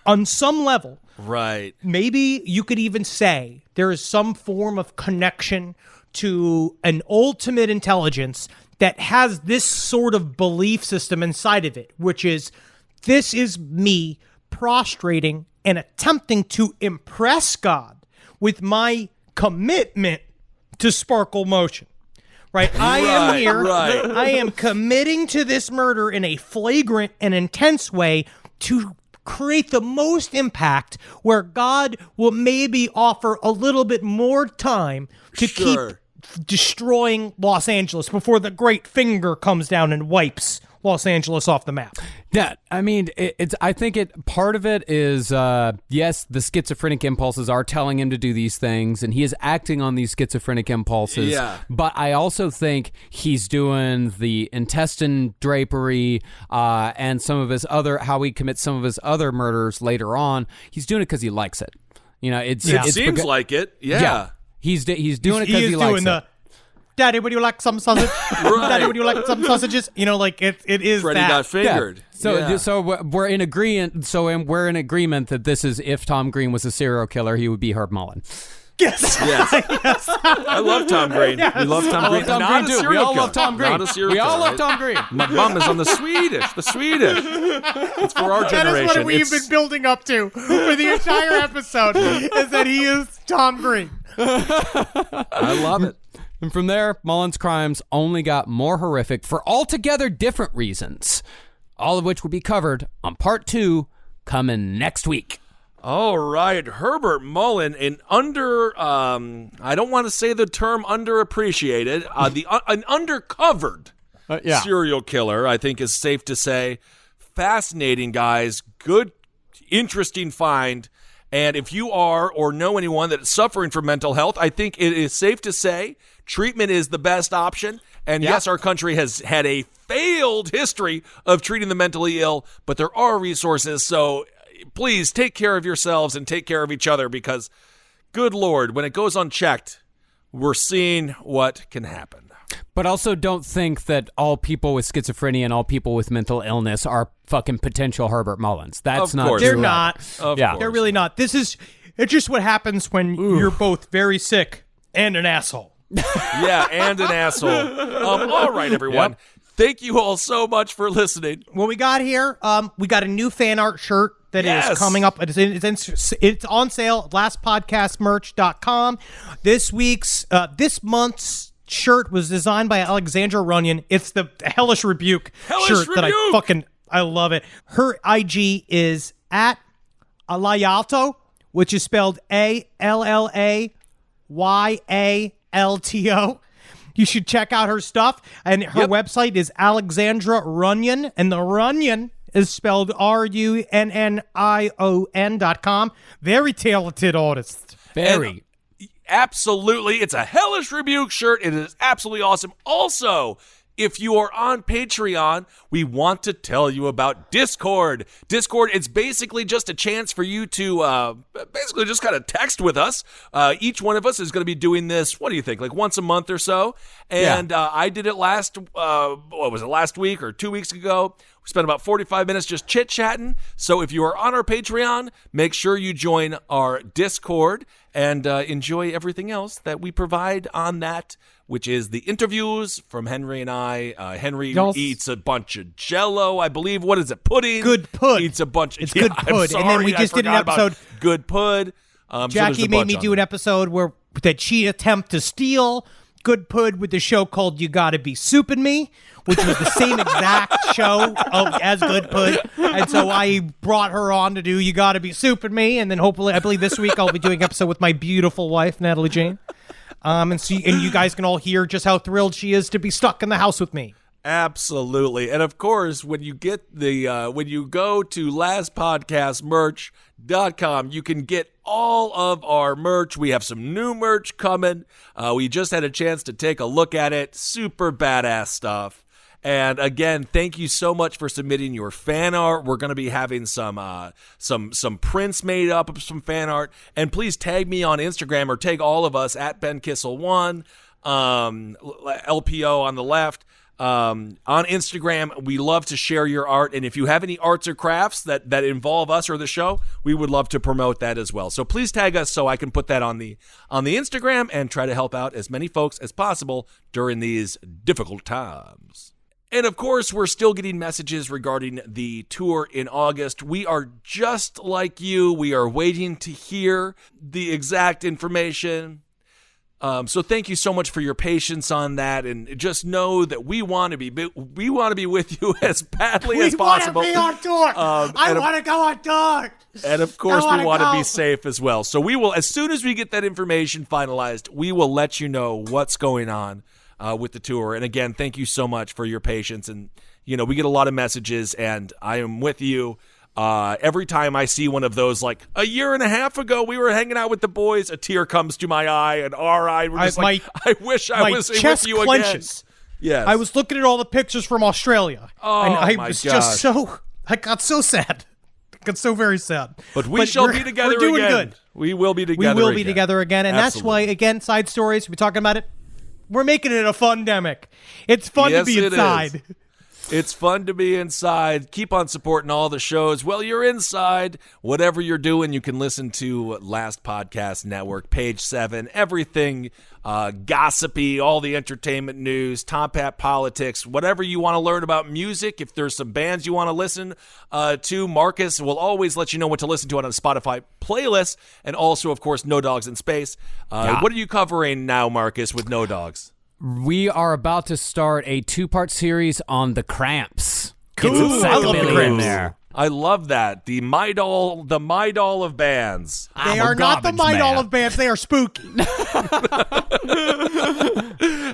[SPEAKER 4] On some level,
[SPEAKER 5] right?
[SPEAKER 4] Maybe you could even say there is some form of connection to an ultimate intelligence that has this sort of belief system inside of it, which is, this is me prostrating and attempting to impress God with my commitment to Sparkle Motion. Right? I am here.
[SPEAKER 5] Right.
[SPEAKER 4] I am committing to this murder in a flagrant and intense way to create the most impact, where God will maybe offer a little bit more time to keep destroying Los Angeles before the great finger comes down and wipes Los Angeles off the map.
[SPEAKER 6] Yeah, I mean, I think part of it is, yes, the schizophrenic impulses are telling him to do these things, and he is acting on these schizophrenic impulses.
[SPEAKER 5] Yeah.
[SPEAKER 6] But I also think he's doing the intestine drapery and some of his how he commits some of his other murders later on. He's doing it because he likes it. You know, it
[SPEAKER 5] seems like it. Yeah.
[SPEAKER 6] He's doing it because he likes it.
[SPEAKER 4] Daddy, would you like some sausage?
[SPEAKER 5] Right.
[SPEAKER 4] Daddy, would you like some sausages? You know, like it is
[SPEAKER 5] Freddy
[SPEAKER 4] that.
[SPEAKER 5] got fingered.
[SPEAKER 6] Yeah. So we're in agreement. We're in agreement that this is, if Tom Green was a serial killer, he would be Herb Mullin.
[SPEAKER 4] Yes.
[SPEAKER 5] Yes. I love Tom Green.
[SPEAKER 4] Yes.
[SPEAKER 5] We love Tom Green.
[SPEAKER 6] Not a serial
[SPEAKER 5] We all
[SPEAKER 6] killer.
[SPEAKER 5] love Tom Green. Not a serial
[SPEAKER 6] We all
[SPEAKER 5] killer,
[SPEAKER 6] love Tom Green.
[SPEAKER 5] My bum is on the Swedish. It's for our
[SPEAKER 4] That
[SPEAKER 5] generation.
[SPEAKER 4] is what we've been building up to for the entire episode, is that he is Tom Green.
[SPEAKER 5] I love it.
[SPEAKER 6] And from there, Mullin's crimes only got more horrific for altogether different reasons, all of which will be covered on part 2 coming next week.
[SPEAKER 5] All right, Herbert Mullin, an I don't want to say the term underappreciated, an undercovered serial killer, I think is safe to say. Fascinating, guys. Good, interesting find. And if you are or know anyone that is suffering from mental health, I think it is safe to say treatment is the best option. And yes, our country has had a failed history of treating the mentally ill, but there are resources. So please take care of yourselves and take care of each other, because, good Lord, when it goes unchecked, we're seeing what can happen.
[SPEAKER 6] But also don't think that all people with schizophrenia and all people with mental illness are fucking potential Herbert Mullins. That's not true.
[SPEAKER 4] They're not.
[SPEAKER 6] They're
[SPEAKER 4] really not. It's just what happens when you're both very sick and an asshole.
[SPEAKER 5] Yeah, and an asshole. All right, everyone. Yep. Thank you all so much for listening.
[SPEAKER 4] What we got here, we got a new fan art shirt that is coming up. It's on sale at lastpodcastmerch.com. This month's shirt was designed by Alexandra Runyon. It's the Hellish Rebuke shirt that I love it. Her IG is at Alayalto, which is spelled ALLAYALTO. You should check out her stuff. And her website is Alexandra Runyon, and the Runyon is spelled RUNNION.com. Very talented artist.
[SPEAKER 6] Very.
[SPEAKER 5] Absolutely. It's a Hellish Rebuke shirt. It is absolutely awesome. Also, if you are on Patreon, we want to tell you about Discord. Discord, it's basically just a chance for you to basically just kind of text with us. Each one of us is going to be doing this, what do you think, like once a month or so? And I did it last week or 2 weeks ago? We spent about 45 minutes just chit-chatting. So if you are on our Patreon, make sure you join our Discord and enjoy everything else that we provide on that, which is the interviews from Henry and I. Henry eats a bunch of Jell-O, I believe. What is it? Pudding.
[SPEAKER 4] Good pud.
[SPEAKER 5] Eats a bunch of
[SPEAKER 4] good pud. And then we just did an episode.
[SPEAKER 5] Good pud.
[SPEAKER 4] Jackie made me do an episode that she attempt to steal Good Pud with the show called You Gotta Be Soupin' Me, which was the same exact show as Good Pud. And so I brought her on to do You Gotta Be Soupin' Me, and then hopefully, I believe this week I'll be doing an episode with my beautiful wife, Natalie Jane. And you guys can all hear just how thrilled she is to be stuck in the house with me.
[SPEAKER 5] Absolutely. And of course, when you go to lastpodcastmerch.com, you can get all of our merch. We have some new merch coming. We just had a chance to take a look at it. Super badass stuff. And again, thank you so much for submitting your fan art. We're going to be having some prints made up of some fan art. And please tag me on Instagram, or tag all of us at Ben Kissel1, LPO on the left. On Instagram, we love to share your art, and if you have any arts or crafts that involve us or the show, we would love to promote that as well. So please tag us so I can put that on the Instagram and try to help out as many folks as possible during these difficult times. And of course, we're still getting messages regarding the tour in August. We are just like you. We are waiting to hear the exact information. So thank you so much for your patience on that, and just know that we want to be with you as badly as possible.
[SPEAKER 4] We want to be on tour. I want to go on tour.
[SPEAKER 5] And of course, we want to be safe as well. So we will, as soon as we get that information finalized, we will let you know what's going on with the tour. And again, thank you so much for your patience. And we get a lot of messages, and I am with you. Every time I see one of those, like a year and a half ago, we were hanging out with the boys, a tear comes to my eye, and our eye, we're just I wish I was with you
[SPEAKER 4] clenches.
[SPEAKER 5] again. Yes.
[SPEAKER 4] I was looking at all the pictures from Australia, and I
[SPEAKER 5] my
[SPEAKER 4] was
[SPEAKER 5] gosh.
[SPEAKER 4] just so, I got so sad. I got so very sad.
[SPEAKER 5] But we shall be together
[SPEAKER 4] again. We're doing
[SPEAKER 5] again.
[SPEAKER 4] good.
[SPEAKER 5] We will be together
[SPEAKER 4] We will be together again, and
[SPEAKER 5] Absolutely.
[SPEAKER 4] that's why, again, side stories, we're talking about it. We're making it a fun-demic. It's fun to be inside.
[SPEAKER 5] It's fun to be inside. Keep on supporting all the shows. Well, you're inside. Whatever you're doing, you can listen to Last Podcast Network, page 7. Everything gossipy, all the entertainment news, top hat politics, whatever you want to learn about music. If there's some bands you want to listen to, Marcus will always let you know what to listen to on a Spotify playlist. And also, of course, No Dogs in Space. What are you covering now, Marcus, with No Dogs?
[SPEAKER 6] We are about to start a 2-part series on the Cramps.
[SPEAKER 4] Cool.
[SPEAKER 6] Get some
[SPEAKER 4] I love the
[SPEAKER 6] psychobilly in
[SPEAKER 4] Cramps.
[SPEAKER 6] there.
[SPEAKER 5] I love that. The My Doll of bands.
[SPEAKER 4] They are not the My Doll of bands. They are spooky.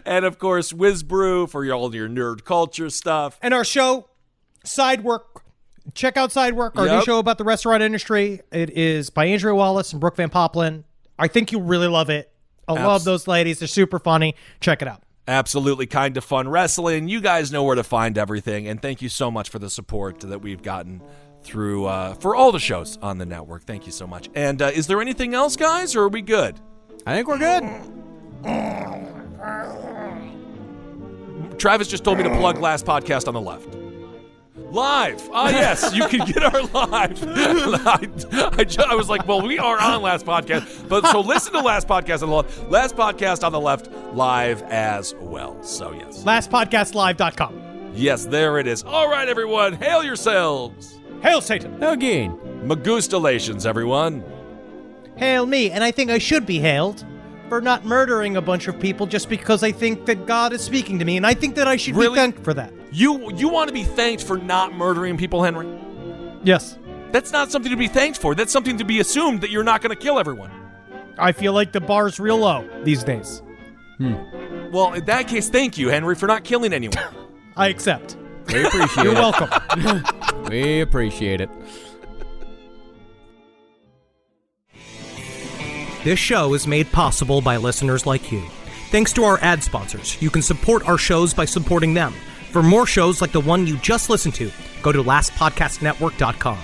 [SPEAKER 5] And, of course, Whiz Brew for all your nerd culture stuff.
[SPEAKER 4] And our show, Sidework. Check out Sidework, our new show about the restaurant industry. It is by Andrea Wallace and Brooke Van Poplin. I think you'll really love it. I love those ladies. They're super funny. Check it out.
[SPEAKER 5] Absolutely kind of fun wrestling. You guys know where to find everything. And thank you so much for the support that we've gotten through for all the shows on the network. Thank you so much. And is there anything else, guys, or are we good?
[SPEAKER 6] I think we're good.
[SPEAKER 5] Travis just told me to plug Last Podcast on the Left. Live. Yes, you can get our live. I was like, well, we are on Last Podcast. But so listen to Last Podcast on the Left. Last Podcast on the Left live as well. So, yes.
[SPEAKER 4] LastPodcastLive.com.
[SPEAKER 5] Yes, there it is. All right, everyone. Hail yourselves.
[SPEAKER 4] Hail Satan.
[SPEAKER 6] Again.
[SPEAKER 5] Magustalations, everyone.
[SPEAKER 4] Hail me. And I think I should be hailed for not murdering a bunch of people just because I think that God is speaking to me. And I think that I should be thanked for that.
[SPEAKER 5] You want to be thanked for not murdering people, Henry?
[SPEAKER 4] Yes.
[SPEAKER 5] That's not something to be thanked for. That's something to be assumed that you're not going to kill everyone.
[SPEAKER 4] I feel like the bar's real low these days.
[SPEAKER 5] Well, in that case, thank you, Henry, for not killing anyone.
[SPEAKER 4] I accept.
[SPEAKER 6] We appreciate
[SPEAKER 4] You're
[SPEAKER 6] it.
[SPEAKER 4] welcome.
[SPEAKER 6] We appreciate it.
[SPEAKER 4] This show is made possible by listeners like you. Thanks to our ad sponsors, you can support our shows by supporting them. For more shows like the one you just listened to, go to lastpodcastnetwork.com.